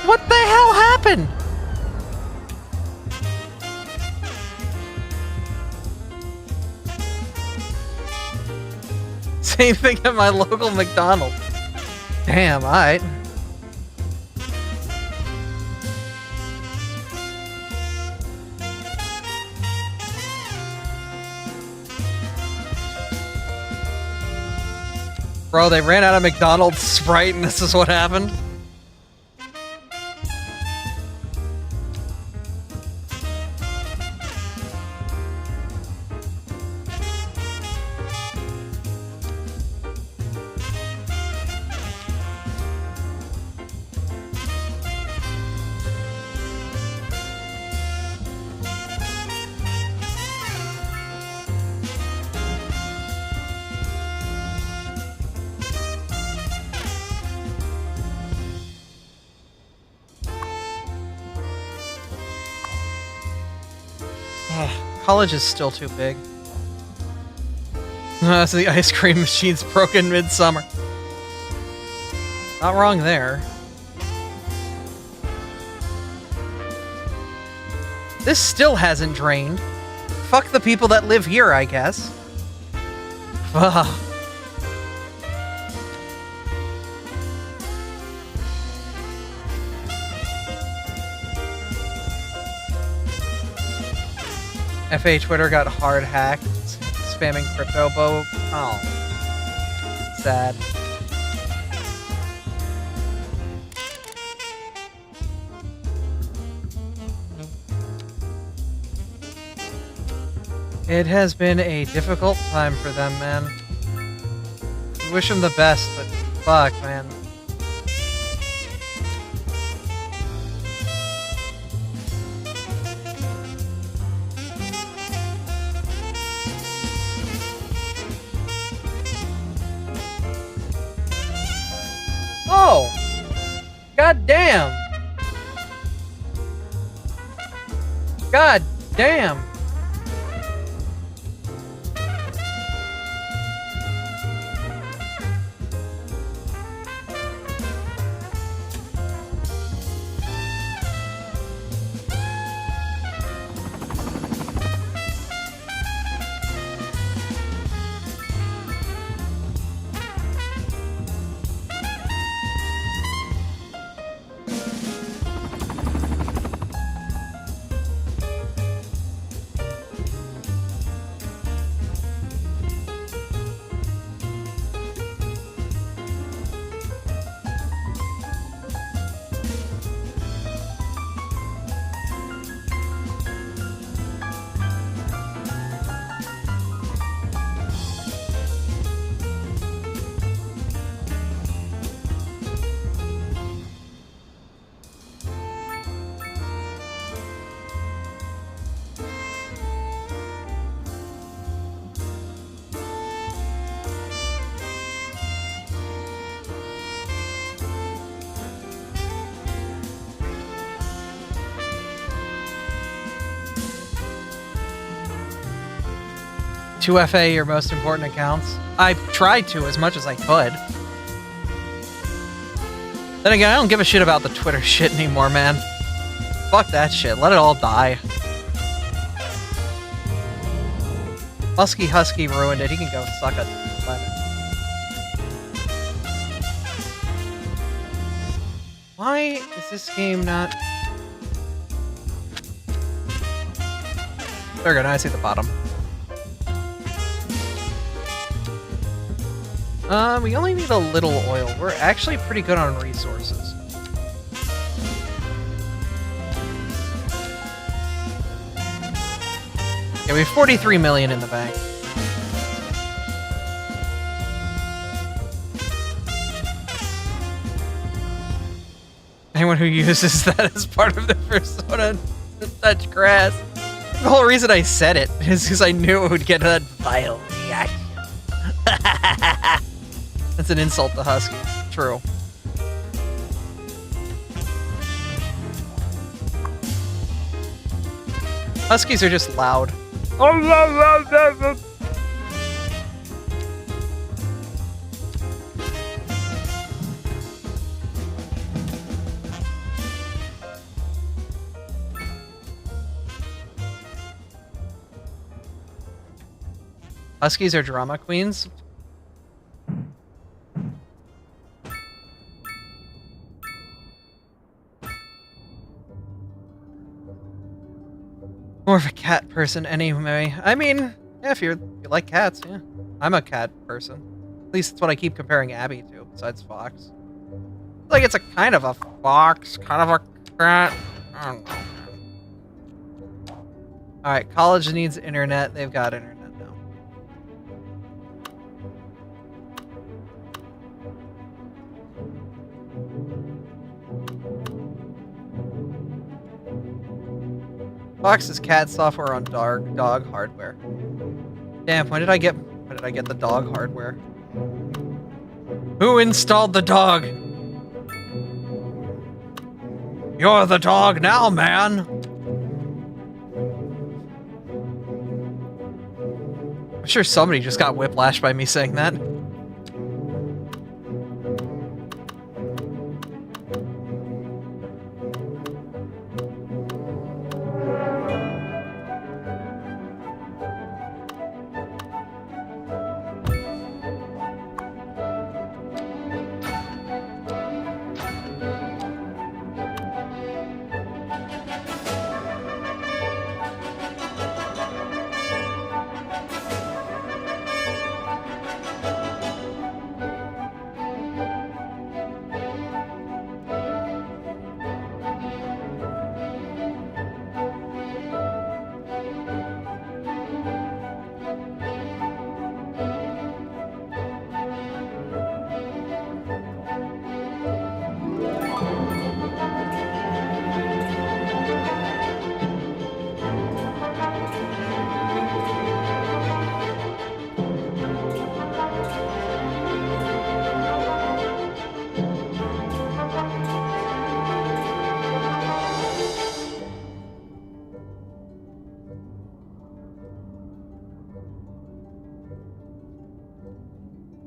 What the hell happened? Same thing at my local McDonald's. Damn, alright. Bro, they ran out of McDonald's Sprite and this is what happened? College is still too big. So the ice cream machine's broken midsummer. Not wrong there. This still hasn't drained. Fuck the people that live here, I guess. Ugh. FA Twitter got hard hacked, spamming crypto boat. Oh. Sad. It has been a difficult time for them, man. We wish them the best, but fuck, man. God damn. To FA your most important accounts. I tried to as much as I could. Then again, I don't give a shit about the Twitter shit anymore, man. Fuck that shit. Let it all die. Husky ruined it. He can go suck a planet. Why is this game not... There we go, now I see the bottom. We only need a little oil. We're actually pretty good on resources. Yeah, we have 43 million in the bank. Anyone who uses that as part of their persona to touch grass. The whole reason I said it is because I knew it would get that vile reaction. That's an insult to Huskies. True. Huskies are just loud. Huskies are drama queens. More of a cat person anyway. I mean, yeah, if you like cats, yeah. I'm a cat person. At least that's what I keep comparing Abby to, besides Fox. Like it's a kind of a fox, kind of a cat. I don't know. Alright, college needs internet. They've got internet now. Fox is cat software on dog hardware. Damn, when did I get the dog hardware? Who installed the dog? You're the dog now, man. I'm sure somebody just got whiplashed by me saying that.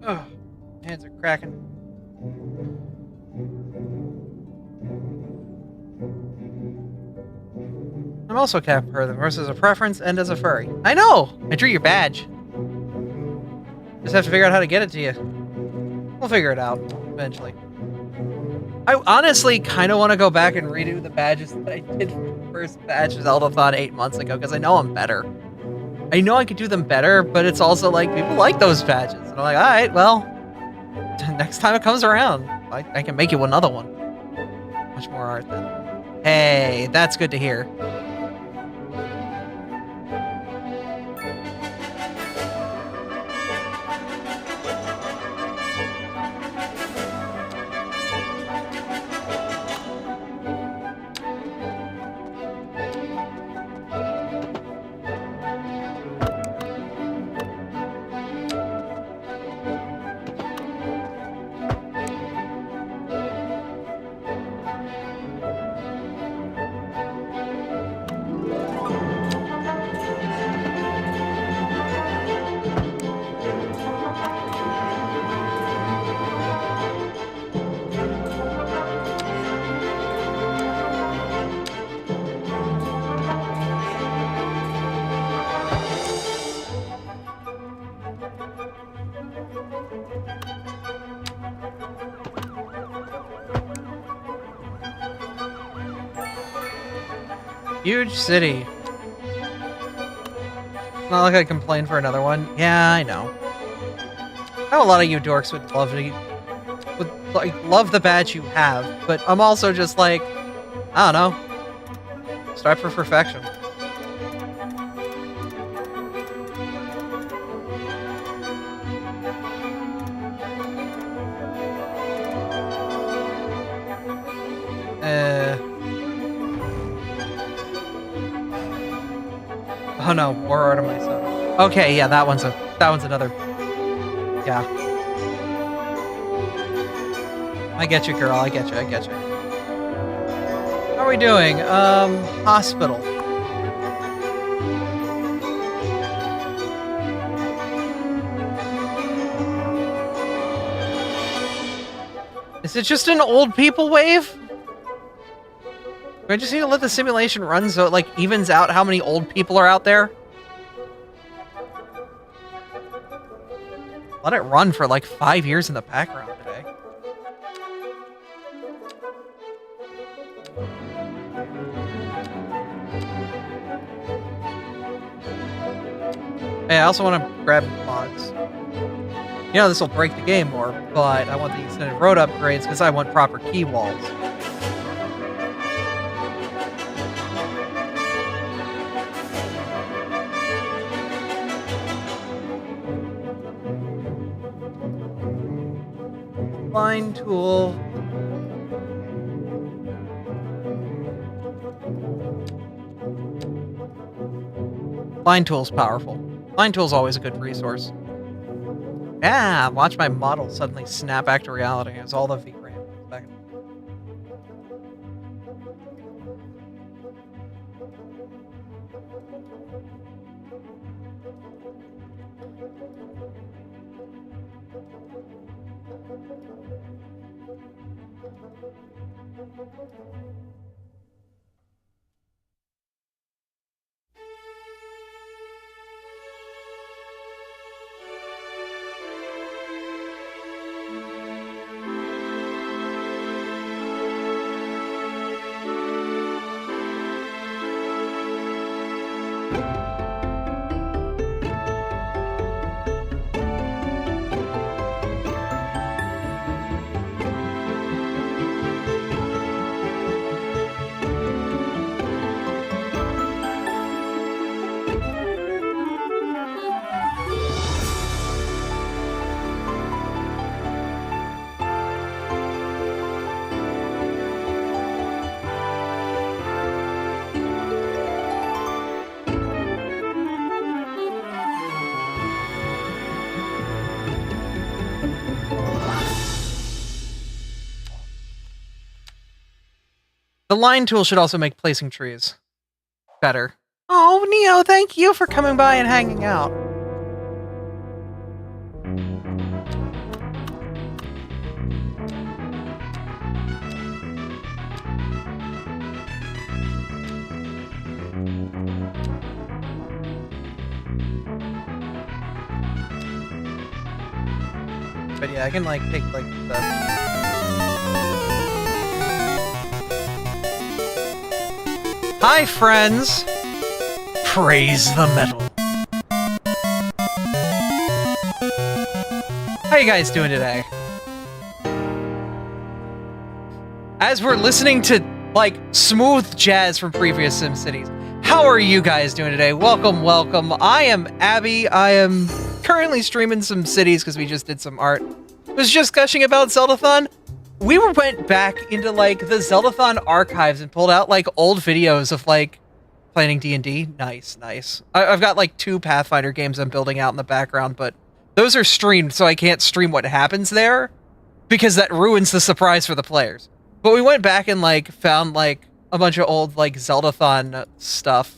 Ugh, hands are cracking. I'm also cat person versus a preference and as a furry. I know! I drew your badge. Just have to figure out how to get it to you. We'll figure it out eventually. I honestly kind of want to go back and redo the badges that I did for the first badge Zeldathon 8 months ago, because I know I'm better. I know I could do them better, but it's also like, people like those badges. And I'm like, alright, well, next time it comes around, I can make you another one. Much more art then. Hey, that's good to hear. Huge city. Not like I complain for another one. Yeah, I know. I know a lot of you dorks would love the badge you have, but I'm also just like, I don't know. Strive for perfection. Oh no, more art of myself. Okay, yeah, that one's another. Yeah. I get you, girl. I get you. How are we doing? Hospital. Is it just an old people wave? Do I just need to let the simulation run so it, like, evens out how many old people are out there? Let it run for, like, 5 years in the background today. Hey, I also want to grab mods. You know, this will break the game more, but I want the extended road upgrades because I want proper key walls. Line tool. Line tool's powerful. Line tool's always a good resource. Yeah, watch my model suddenly snap back to reality as all the VRAM comes back. The line tool should also make placing trees better. Oh, Neo, thank you for coming by and hanging out. But yeah, I can like take like the... Hi friends! Praise the metal. How you guys doing today? As we're listening to like smooth jazz from previous SimCities, how are you guys doing today? Welcome, welcome. I am Abby. I am currently streaming some cities because we just did some art. Was just gushing about Zeldathon. We went back into like the Zeldathon archives and pulled out like old videos of like playing D&D. Nice, nice. I've got like 2 Pathfinder games I'm building out in the background, but those are streamed, so I can't stream what happens there because that ruins the surprise for the players. But we went back and like found like a bunch of old like Zeldathon stuff.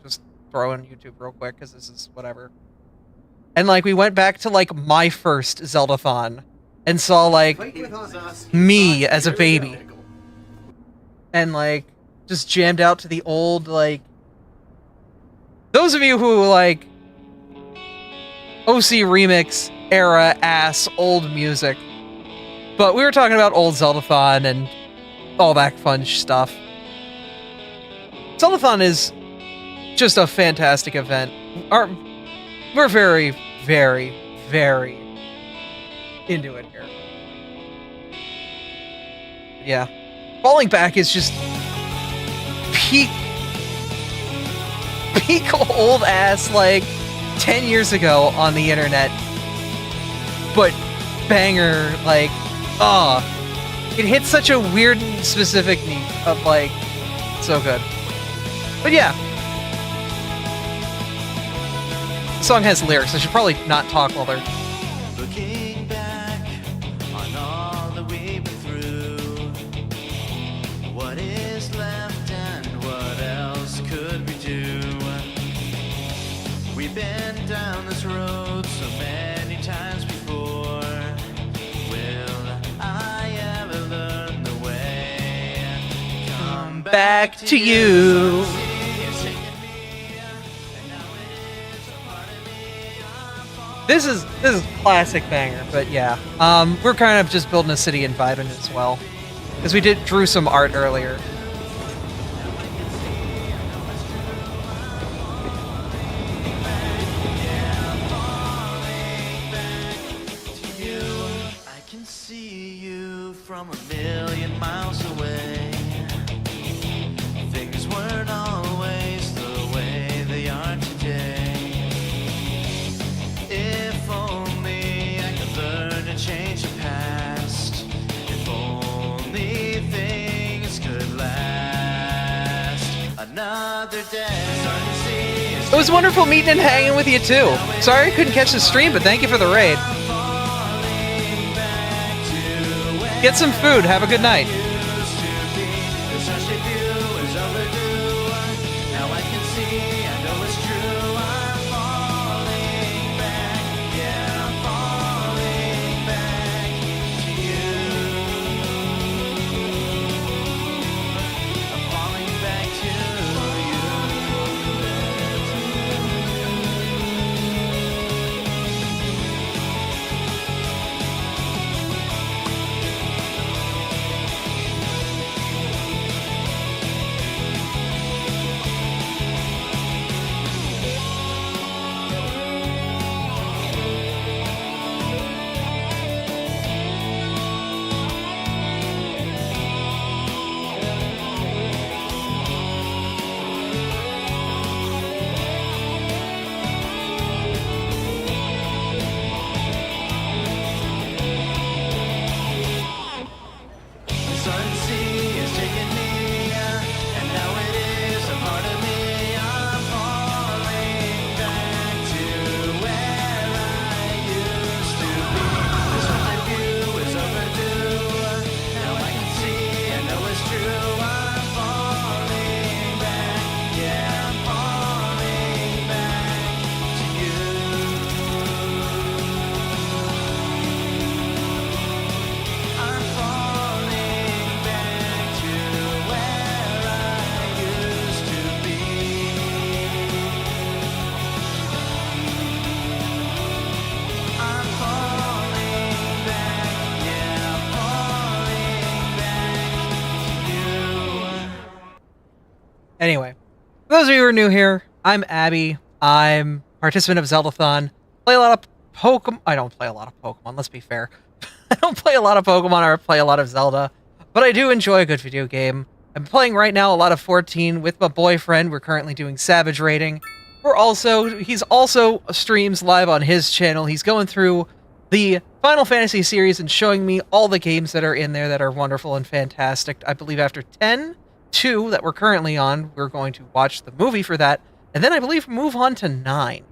Just throw in YouTube real quick because this is whatever. And like we went back to like my first Zeldathon and saw like me as a baby. And like just jammed out to the old like those of you who like OC remix era ass old music. But we were talking about old Zeldathon and all that fun stuff. Zeldathon is just a fantastic event. We're very, very, very into it here. Yeah. Falling Back is just peak old ass like 10 years ago on the internet. But banger, like, it hits such a weird and specific niche of like, so good. But yeah. The song has lyrics. I should probably not talk while they're... Looking back on all that we've been through, what is left and what else could we do? We've been down this road so many times before. Will I ever learn the way? Come back to you. This is classic banger, but yeah. We're kind of just building a city environment as well. Because we drew some art earlier. I can see you from a million miles away. Things weren't always the way they are today. If only I could learn to change the past. If only things could last another day. It was wonderful meeting and hanging with you too. Sorry I couldn't catch the stream, but thank you for the raid. Get some food. Have a good night. Anyway, for those of you who are new here, I'm Abby. I'm participant of Zeldathon. Play a lot of Pokemon. I don't play a lot of Pokemon, let's be fair. I don't play a lot of Pokemon or play a lot of Zelda, but I do enjoy a good video game. I'm playing right now a lot of 14 with my boyfriend. We're currently doing Savage Raiding. He's also streams live on his channel. He's going through the Final Fantasy series and showing me all the games that are in there that are wonderful and fantastic. I believe after 2 that we're currently on, we're going to watch the movie for that, and then I believe move on to 9,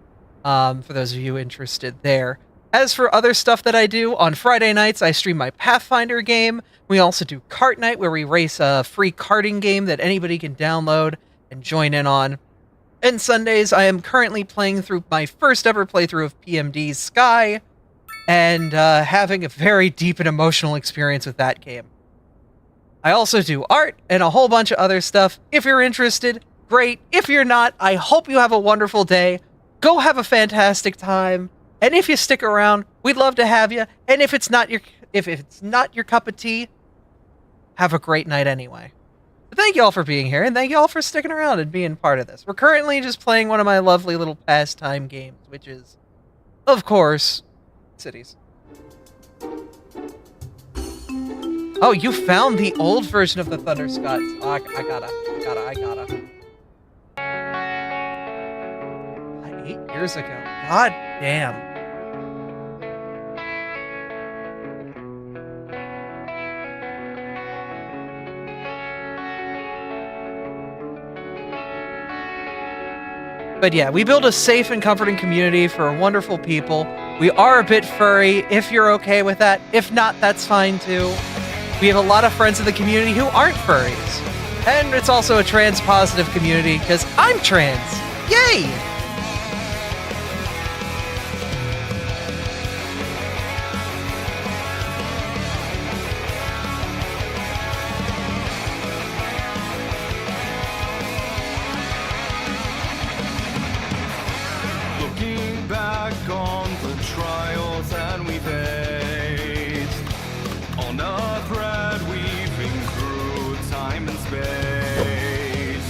for those of you interested there. As for other stuff that I do, on Friday nights I stream my Pathfinder game. We also do Kart Night, where we race a free karting game that anybody can download and join in on. And Sundays, I am currently playing through my first ever playthrough of PMD's Sky, and having a very deep and emotional experience with that game. I also do art and a whole bunch of other stuff. If you're interested, great. If you're not, I hope you have a wonderful day. Go have a fantastic time. And if you stick around, we'd love to have you. And if it's not your cup of tea, have a great night anyway. But thank you all for being here, and thank you all for sticking around and being part of this. We're currently just playing one of my lovely little pastime games, which is, of course, Cities. Oh, you found the old version of the Thunder Scots. Oh, I gotta. 8 years ago. God damn. But yeah, we build a safe and comforting community for wonderful people. We are a bit furry, if you're okay with that. If not, that's fine too. We have a lot of friends in the community who aren't furries. And it's also a trans-positive community, because I'm trans. Yay! Looking back on the trials that we faced, on a thread weaving through time and space,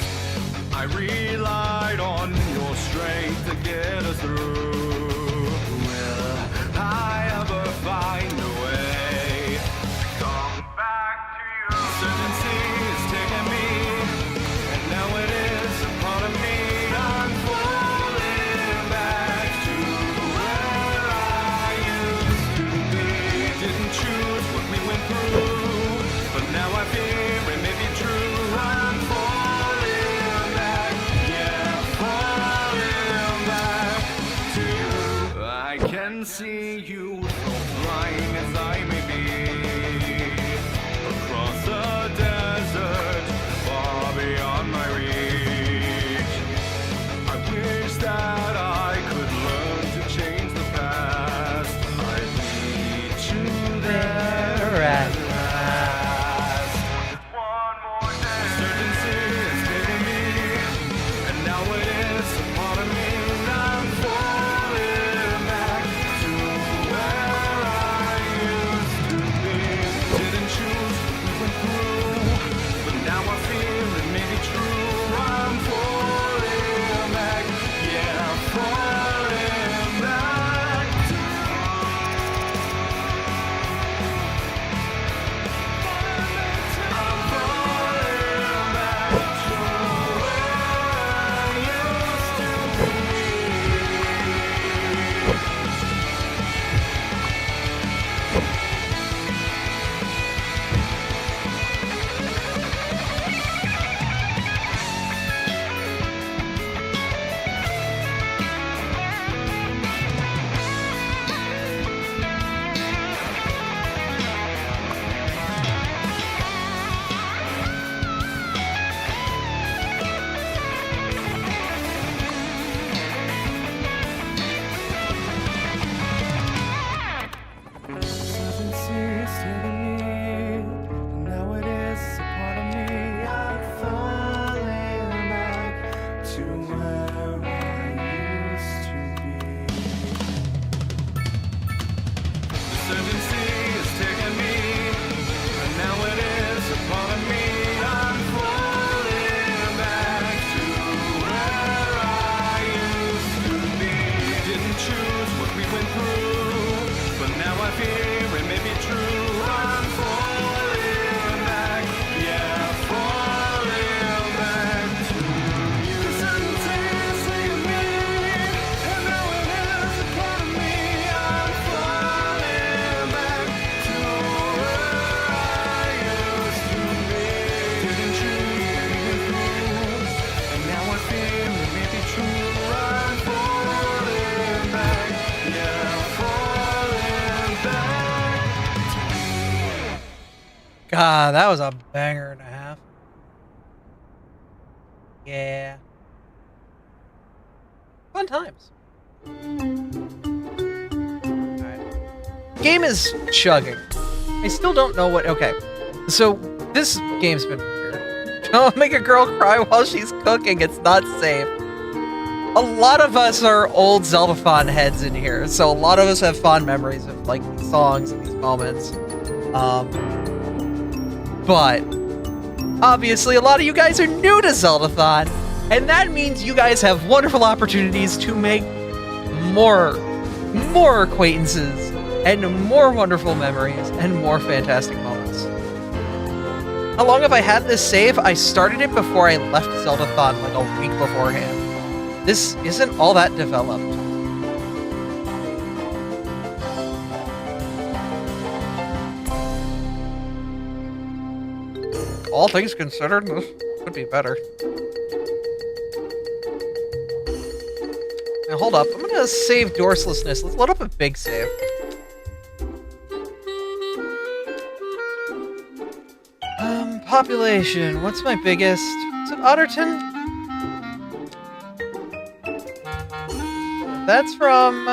I relied on your strength to get us through. Will I ever find a way to come back to you? Certainty is taking me, and now it is a part of me. I'm falling back to where I used to be. Didn't choose what we went through, but now I fear it may be true. I'm falling back, yeah, falling back to you. I can see you, so blind as I may be, across the desert, far beyond my reach. I wish that I could learn to change the past. I lead you there at last. One more day. Certainty is getting me, and now it is a part of me. I'm falling back to where I used to be. God, that was a banger and a half. Yeah. Fun times. Alright. Game is chugging. I still don't know what... Okay. So, this game's been weird. Don't make a girl cry while she's cooking. It's not safe. A lot of us are old Zeldathon heads in here, so a lot of us have fond memories of, like, these songs and these moments. But, obviously, a lot of you guys are new to Zeldathon, and that means you guys have wonderful opportunities to make more acquaintances, and more wonderful memories, and more fantastic moments. How long have I had this save? I started it before I left Zeldathon, like a week beforehand. This isn't all that developed. All things considered, this could be better. Now hold up, I'm gonna save Dorselessness. Let's load up a big save. Population. What's my biggest? Is it Otterton? That's from...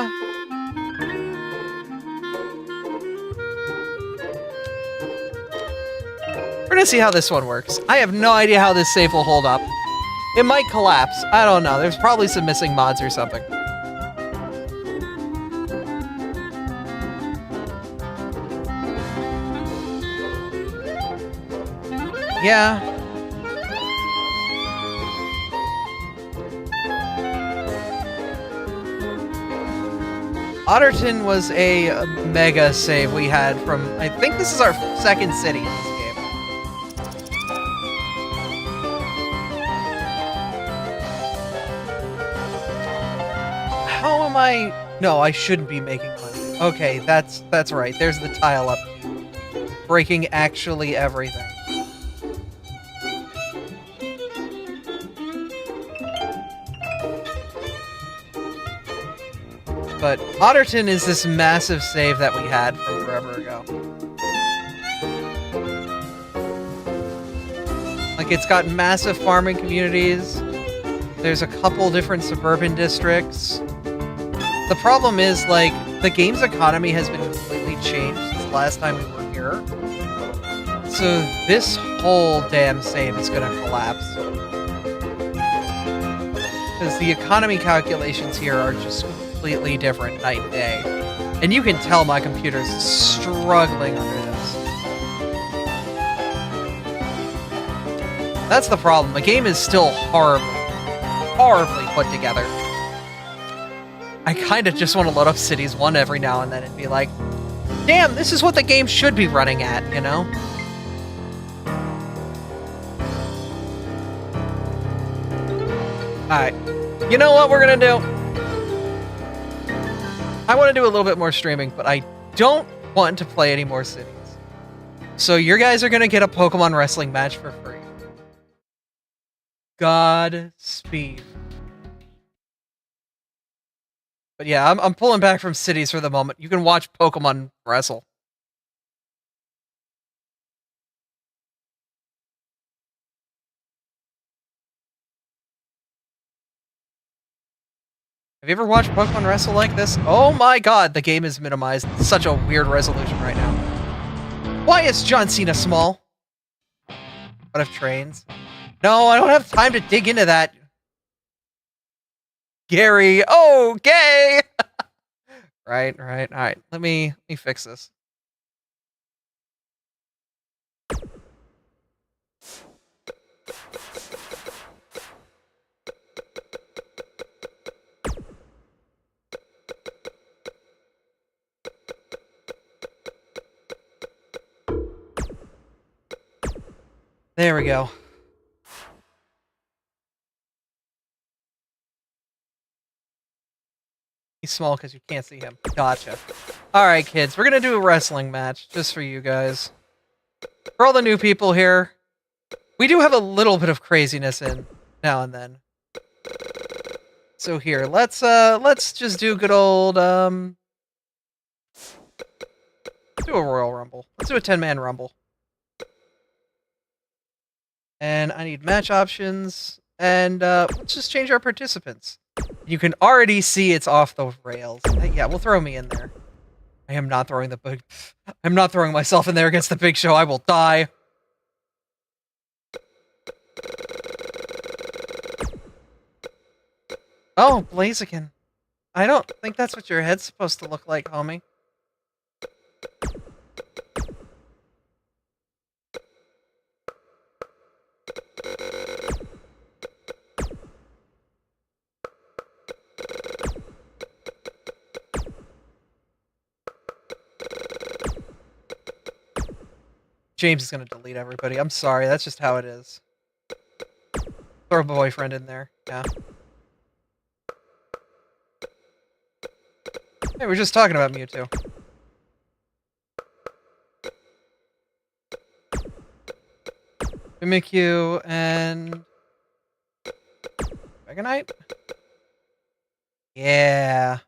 We're gonna see how this one works. I have no idea how this save will hold up. It might collapse. I don't know. There's probably some missing mods or something. Yeah. Otterton was a mega save we had from... I think this is our second city in this game. How am I... No, I shouldn't be making money. Okay, that's right. There's the tile up. Breaking actually everything. But Otterton is this massive save that we had from forever ago. Like, it's got massive farming communities. There's a couple different suburban districts. The problem is, like, the game's economy has been completely changed since the last time we were here. So this whole damn save is gonna collapse. Because the economy calculations here are just completely different night and day. And you can tell my computer's struggling under this. That's the problem. The game is still horribly put together. I kind of just want to load up Cities 1 every now and then and be like, damn, this is what the game should be running at, you know? Alright. You know what we're gonna do? I want to do a little bit more streaming, but I don't want to play any more cities. So you guys are gonna get a Pokemon wrestling match for free. Godspeed. But yeah, I'm pulling back from cities for the moment. You can watch Pokemon wrestle. Have you ever watched Pokemon wrestle like this? Oh my god, the game is minimized. It's such a weird resolution right now. Why is John Cena small? What if trains? No, I don't have time to dig into that. Gary, okay! Right. Alright, let me fix this. There we go. He's small because you can't see him. Gotcha. Alright, kids. We're gonna do a wrestling match, just for you guys. For all the new people here, we do have a little bit of craziness in now and then. So here, let's just do good old, do a Royal Rumble. Let's do a 10-man Rumble. And I need match options. And let's just change our participants. You can already see it's off the rails. Yeah, we'll throw me in there. I am not throwing I'm not throwing myself in there against the Big Show. I will die. Oh, Blaziken. I don't think that's what your head's supposed to look like, homie. James is gonna delete everybody. I'm sorry, that's just how it is. Throw a boyfriend in there. Yeah. Hey, we're just talking about Mewtwo. Mimikyu and Dragonite? Yeah.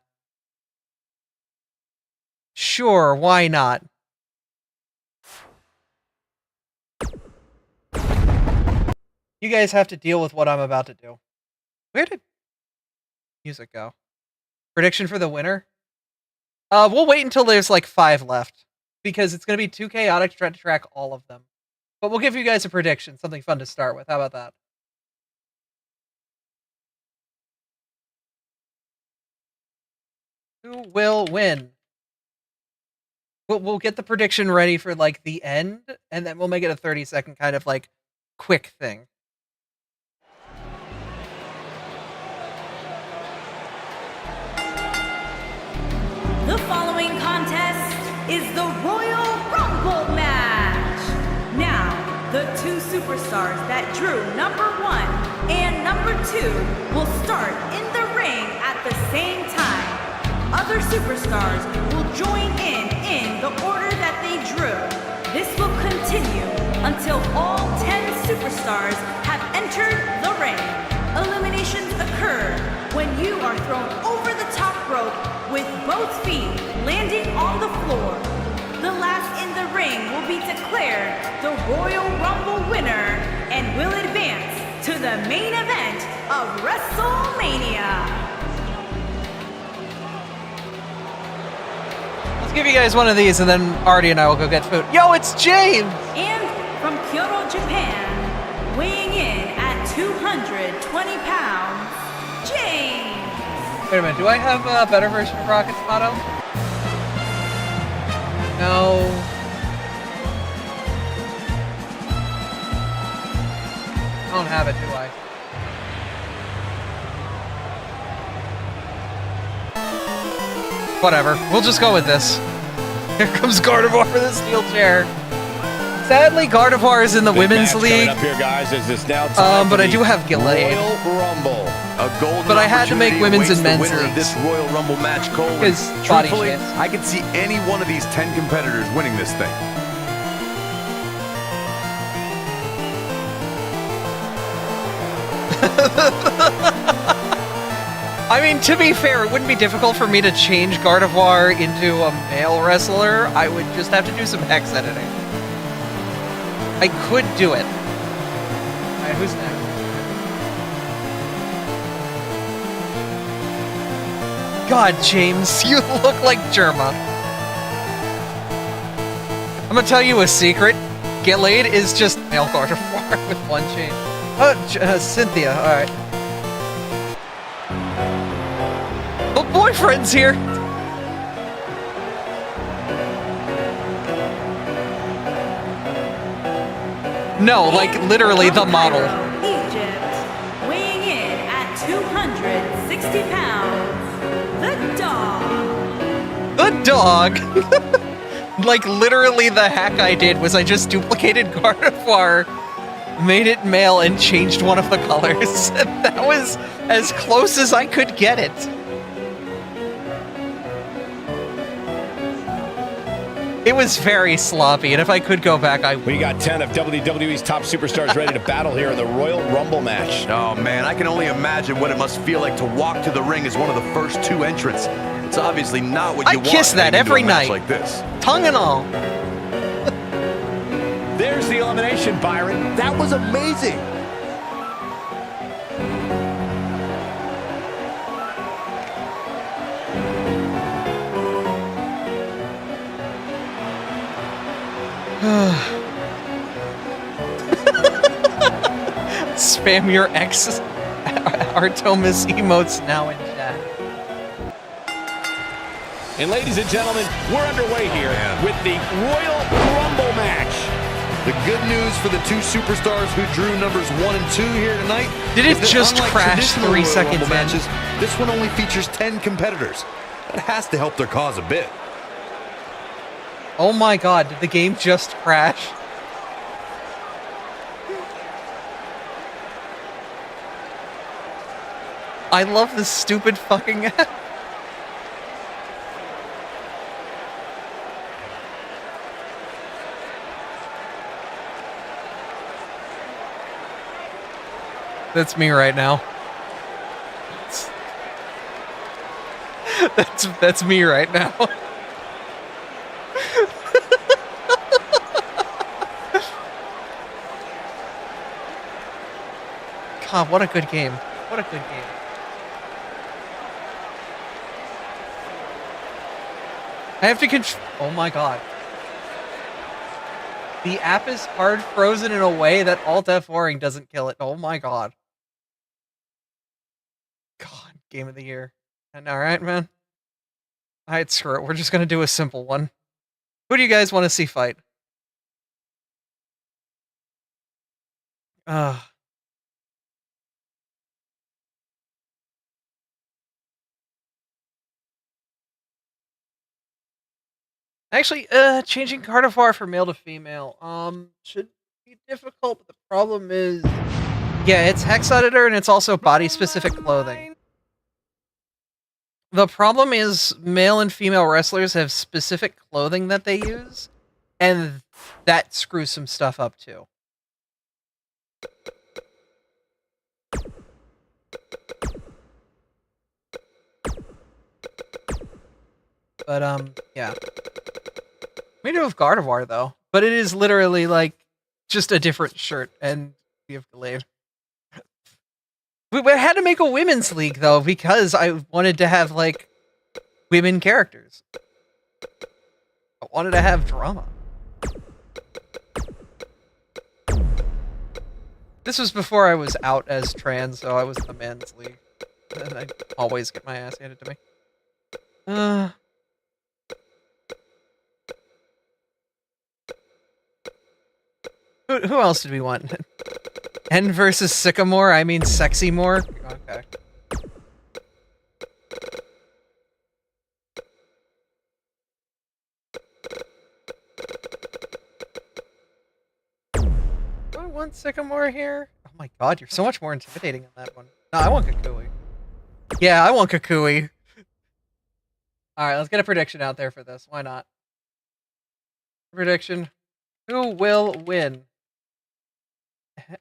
Sure, why not? You guys have to deal with what I'm about to do. Where did music go? Prediction for the winner? We'll wait until there's like 5 left, because it's going to be too chaotic to try to track all of them. But we'll give you guys a prediction, something fun to start with. How about that? Who will win? We'll get the prediction ready for like the end, and then we'll make it a 30-second kind of like quick thing. The following contest is the Royal Rumble match. Now, the 2 superstars that drew number 1 and number 2 will start in the ring at the same time. Other superstars will join in the order that they drew. This will continue until all 10 superstars have entered the ring. Eliminations occur when you are thrown over the top rope with both feet landing on the floor. The last in the ring will be declared the Royal Rumble winner and will advance to the main event of WrestleMania. Let's give you guys one of these, and then Artie and I will go get food. Yo, it's James! And from Kyoto, Japan, weighing in at 220 pounds, James. Wait a minute, do I have a better version of Rocket's motto? No. I don't have it, do I? Whatever, we'll just go with this. Here comes Gardevoir for the steel chair. Sadly, Gardevoir is in the women's league. Up here, guys, as this now time but I do have Gallade. Royal Rumble. A golden But I had to make women's and men's winner of leagues. this Royal Rumble match, Cole. Because body Truthfully, shit. I could see any one of these 10 competitors winning this thing. I mean, to be fair, it wouldn't be difficult for me to change Gardevoir into a male wrestler. I would just have to do some hex editing. I could do it. Alright, who's next? God, James, you look like Germa. I'm gonna tell you a secret. Gallade is just male Gardevoir with one change. Oh, Cynthia, alright. Oh, boyfriend's here! No, like literally the model. Egypt, weighing in at 260 pounds, the dog. The dog! Like literally the hack I did was I just duplicated Gardevoir, made it male, and changed one of the colors. And that was as close as I could get it. It was very sloppy, and if I could go back, I would. We got 10 of WWE's top superstars ready to battle here in the Royal Rumble match. Oh man, I can only imagine what it must feel like to walk to the ring as one of the first 2 entrants. It's obviously not what you want. I kiss that heading into every a match night, like this. tongue and all. There's the elimination submission, Byron. That was amazing. Spam your ex Artemis emotes now in chat. And ladies and gentlemen, we're underway here with the Royal Rumble match. The good news for the two superstars who drew numbers 1 and 2 here tonight. Did it is that just unlike crash traditional 3 Royal seconds Rumble in? matches, this one only features 10 competitors. That has to help their cause a bit. Oh my god, did the game just crash? I love this stupid fucking app. That's me right now. That's me right now. God, what a good game. What a good game. I have to oh my god. The app is hard frozen in a way that Alt F4ing doesn't kill it. Oh my god. God, game of the year. And alright, man. Alright, screw it. We're just gonna do a simple one. Who do you guys want to see fight? Actually, changing Carnivore from male to female, should be difficult, but the problem is, yeah, it's hex editor and it's also body-specific clothing. The problem is male and female wrestlers have specific clothing that they use, and that screws some stuff up too. But, yeah. We do have Gardevoir, though. But it is literally, like, just a different shirt, and we have Gallade. We had to make a women's league, though, because I wanted to have, like, women characters. I wanted to have drama. This was before I was out as trans, so I was in the men's league. And I always get my ass handed to me. Who else did we want? N versus Sycamore? I mean Sexy More? Okay. Do I want Sycamore here? Oh my god, you're so much more intimidating in that one. No, I want Kukui. Yeah, I want Kukui. Alright, let's get a prediction out there for this. Why not? Prediction. Who will win?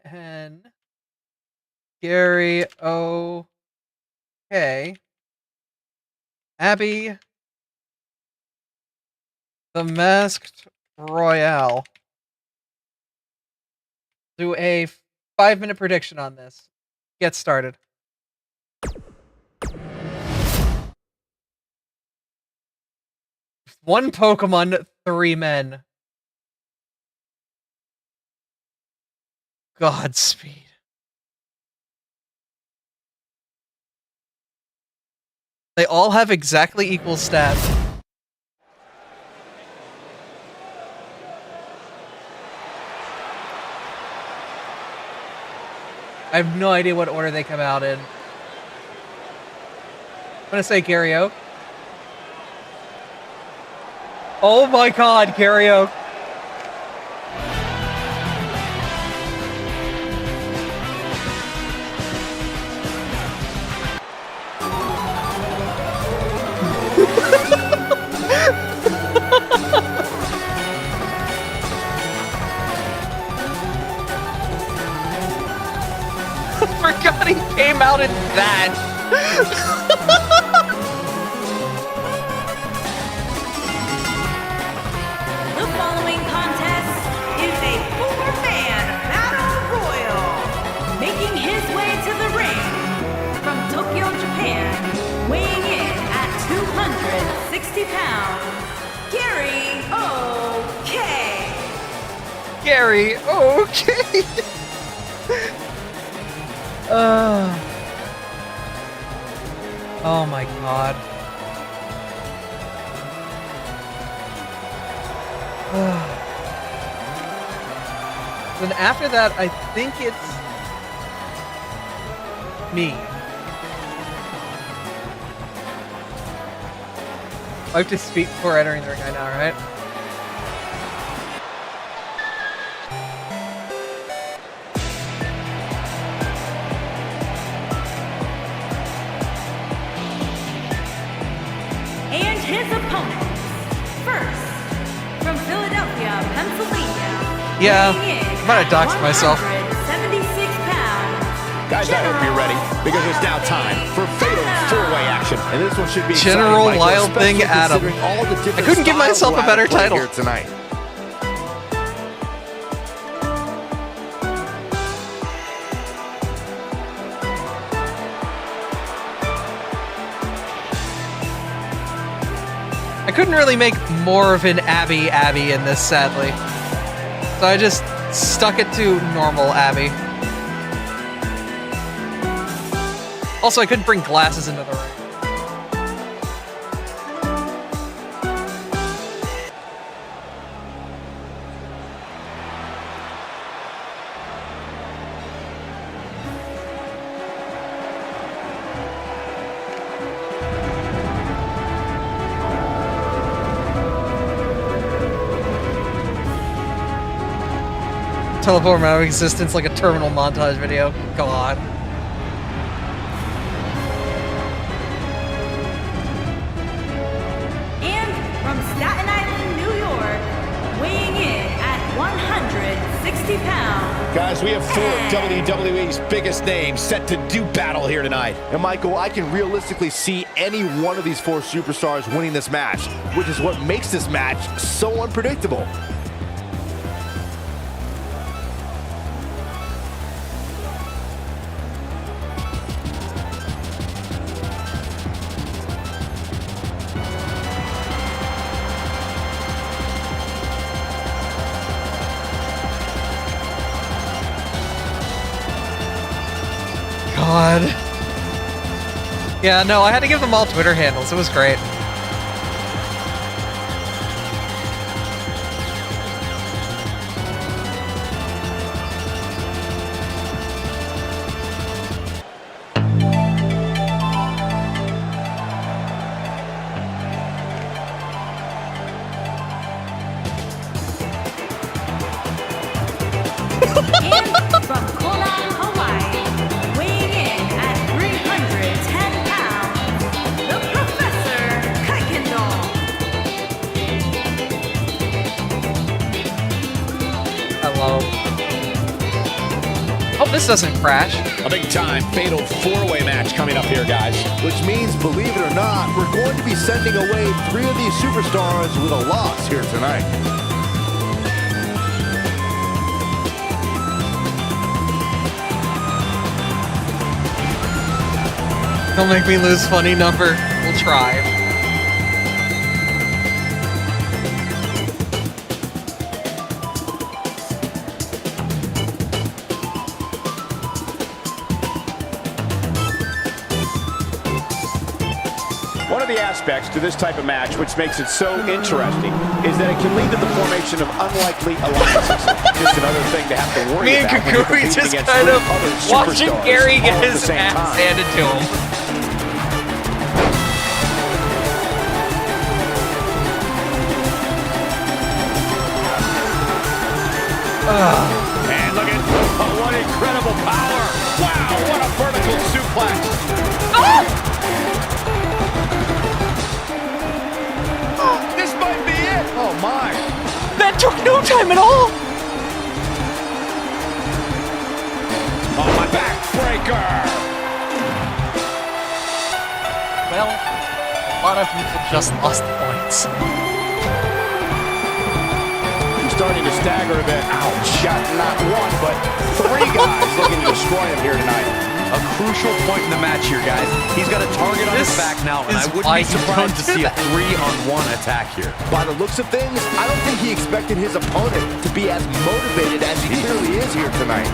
And Gary O.K. Abby. The Masked Royale. Do a 5-minute prediction on this. Get started. One Pokemon, 3 men. Godspeed. They all have exactly equal stats. I have no idea what order they come out in. I'm gonna say Gary Oak. Oh my god, Gary Oak. I forgot he came out in that. The following contest is a 4-man to the ring from Tokyo, Japan, weighing in at 260 pounds, Gary O.K. Gary, okay. Oh my god. Then after that, I think it's me. I have to speak before entering the ring, I know, right? And his opponents, first, from Philadelphia, Pennsylvania. Yeah, weighing in I might have at doxed myself. 176 pounds. Guys, I hope you're ready because it's now time for fatal four-way action. And this one should be General exciting, Michael, Wild especially Thing Adam. considering all the different I couldn't give styles myself we'll a better have at play title. here tonight. I couldn't really make more of an Abby in this, sadly. So I just stuck it to normal Abby. Also, I couldn't bring glasses into the ring. Teleport him out of existence like a terminal montage video. God. And from Staten Island, New York, weighing in at 160 pounds. Guys, we have four of WWE's biggest names set to do battle here tonight. And Michael, I can realistically see any one of these four superstars winning this match, which is what makes this match so unpredictable. God. Yeah, no, I had to give them all Twitter handles. It was great. And from Kona, Hawaii, weighing in at 310 pounds, the Professor Kaikendo. Hello. Hope this doesn't crash. A big-time fatal four-way match coming up here, guys. Which means, believe it or not, we're going to be sending away three of these superstars with a loss here tonight. Don't make me lose funny number. We'll try. One of the aspects to this type of match which makes it so interesting is that it can lead to the formation of unlikely alliances. Just another thing to have to worry Me and about when you're Kukui competing just against kind three of other watching superstars Gary get all at the his same ass time. handed to him. And look at what incredible power! Wow, what a vertical suplex! This might be it! Oh my! That took no time at all! Oh, my backbreaker! Well, a lot of people just lost points. He's starting to stagger a bit. Ouch! Shot not one, but three guys looking to destroy him here tonight. a crucial point in the match here, guys. He's got a target on his back now, and I wouldn't be surprised to see a 3-on-1 attack here. By the looks of things, I don't think he expected his opponent to be as motivated as he clearly is here tonight.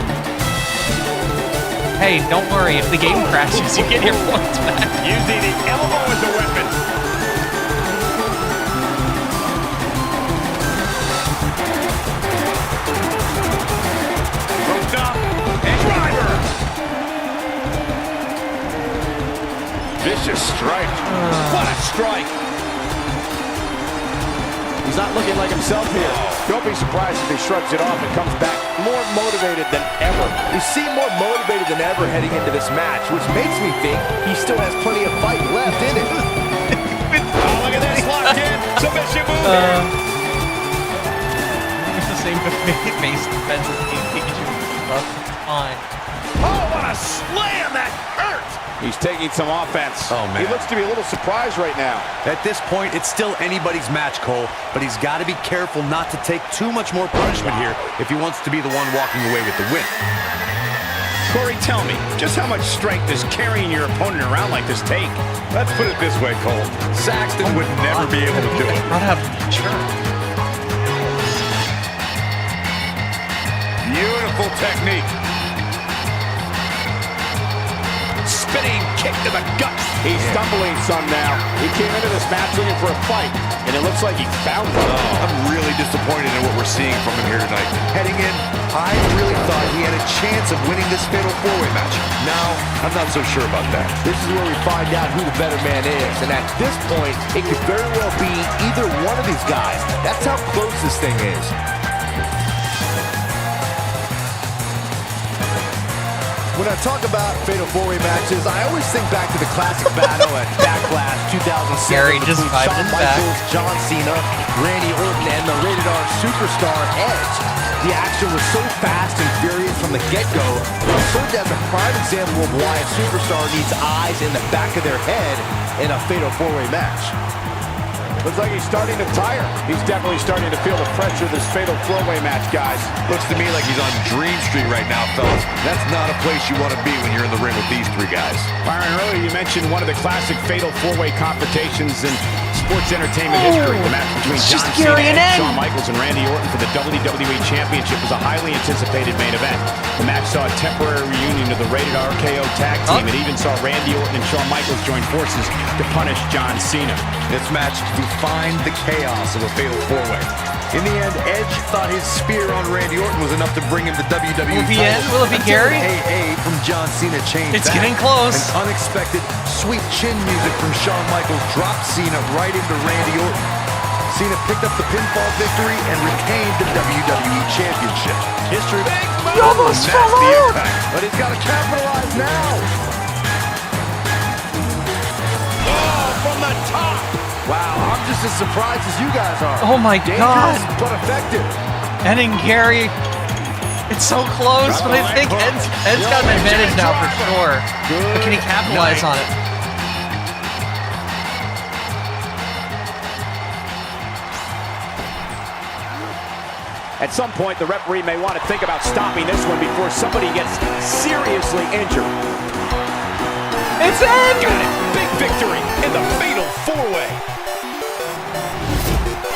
Hey, don't worry. If the game crashes, you get your points back. Using the elbow as a weapon. Roped up and driver. Vicious strike. What a strike. He's not looking like himself here. Don't be surprised if he shrugs it off and comes back more motivated than ever. He seemed more motivated than ever heading into this match, which makes me think he still has plenty of fight left in him. Oh, look at this, locked in. Submission move here. It's the same face defense as Pikachu. It's fine. Oh, what a slam! That hurt! He's taking some offense. Oh, man. He looks to be a little surprised right now. At this point, it's still anybody's match, Cole, but he's got to be careful not to take too much more punishment here if he wants to be the one walking away with the win. Corey, tell me, just how much strength does carrying your opponent around like this take? Let's put it this way, Cole. Saxton would never be able to do it. Not have insurance. Beautiful technique. Spinning kick to the gut. He's stumbling some now. He came into this match looking for a fight, and it looks like he found one. I'm really disappointed in what we're seeing from him here tonight. Heading in, I really thought he had a chance of winning this fatal four-way match. Now, I'm not so sure about that. This is where we find out who the better man is, and at this point, it could very well be either one of these guys. That's how close this thing is. When I talk about fatal four-way matches, I always think back to the classic battle at Backlash 2007 Gary just between vibed Shawn in back. Michaels, John Cena, Randy Orton, and the rated R superstar Edge. The action was so fast and furious from the get-go, it served as a prime example of why a superstar needs eyes in the back of their head in a fatal four-way match. Looks like he's starting to tire. He's definitely starting to feel the pressure of this fatal four-way match, guys. Looks to me like he's on Dream Street right now, fellas. That's not a place you want to be when you're in the ring with these three guys. Byron, earlier you mentioned one of the classic fatal four-way confrontations in sports entertainment history. The match between John Cena and Shawn Michaels and Randy Orton for the WWE Championship was a highly anticipated main event. The match saw a temporary reunion of the rated RKO tag team. It even saw Randy Orton and Shawn Michaels join forces to punish John Cena. This match defined the chaos of a fatal four-way. In the end, Edge thought his spear on Randy Orton was enough to bring him the WWE Will it be title. Ed? Will it be Gary? AA from John Cena changed It's that. getting close. An unexpected sweet chin music from Shawn Michaels dropped Cena right into Randy Orton. Cena picked up the pinfall victory and retained the WWE Championship. History. You almost fell out! But he's got to capitalize now. Oh, from the top! Wow, I'm just as surprised as you guys are. Oh my God. Dangerous, but effective. Ed and Gary. It's so close, but I think Ed's got an advantage now for sure. But can he capitalize on it? At some point, the referee may want to think about stopping this one before somebody gets seriously injured. It's Ed! Got it! Big victory in the fatal four-way.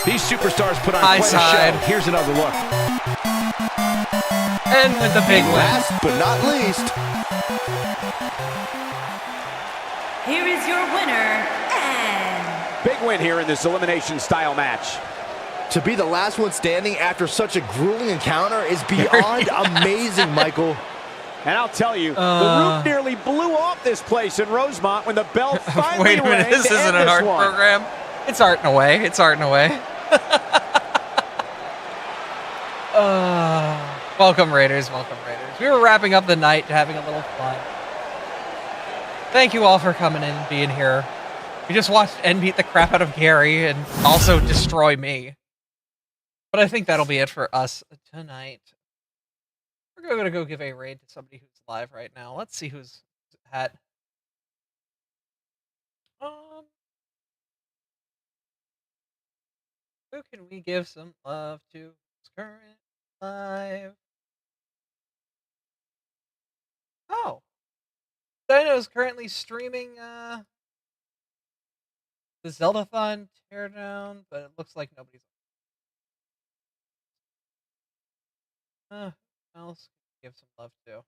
These superstars put on quite a show. Here's another look. And with the big win. Last but not least, Here is your winner, and Big win here in this elimination-style match. to be the last one standing after such a grueling encounter is beyond amazing, Michael. And I'll tell you, the roof nearly blew off this place in Rosemont when the bell finally Wait a minute, rang this to isn't end an art one. program. It's art in a way. It's art in a way. Welcome, Raiders. Welcome, Raiders. We were wrapping up the night, having a little fun. Thank you all for coming in and being here. We just watched Ed beat the crap out of Gary and also destroy me. But I think that'll be it for us tonight. We're going to go give a raid to somebody who's live right now. Let's see who's at. Who can we give some love to? Who's current live. Oh. Dino is currently streaming the Zeldathon teardown, but it looks like nobody's. Who else can give some love to?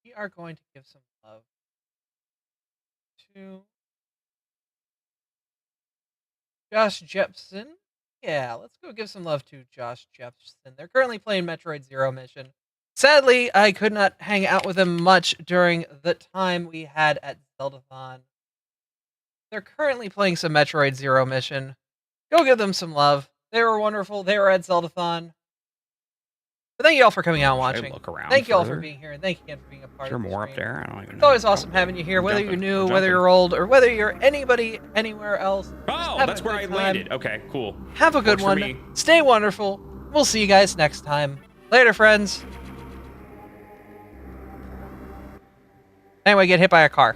We are going to give some love to Josh Jepson. Yeah, let's go give some love to Josh Jepson. They're currently playing Metroid Zero Mission. Sadly, I could not hang out with them much during the time we had at Zeldathon. They're currently playing some Metroid Zero Mission. Go give them some love. They were wonderful. They were at Zeldathon. But thank you all for coming out and watching. Look around thank you all further? for being here, and thank you again for being a part Is there of the more up stream. there? I don't even It's know. always awesome having you here, whether you're jumping. new, I'm whether jumping. you're old, or whether you're anybody anywhere else. Just Oh, have that's a where I good time. landed. Okay, cool. Have a good Works for one. me. Stay wonderful. We'll see you guys next time. Later, friends. Anyway, get hit by a car.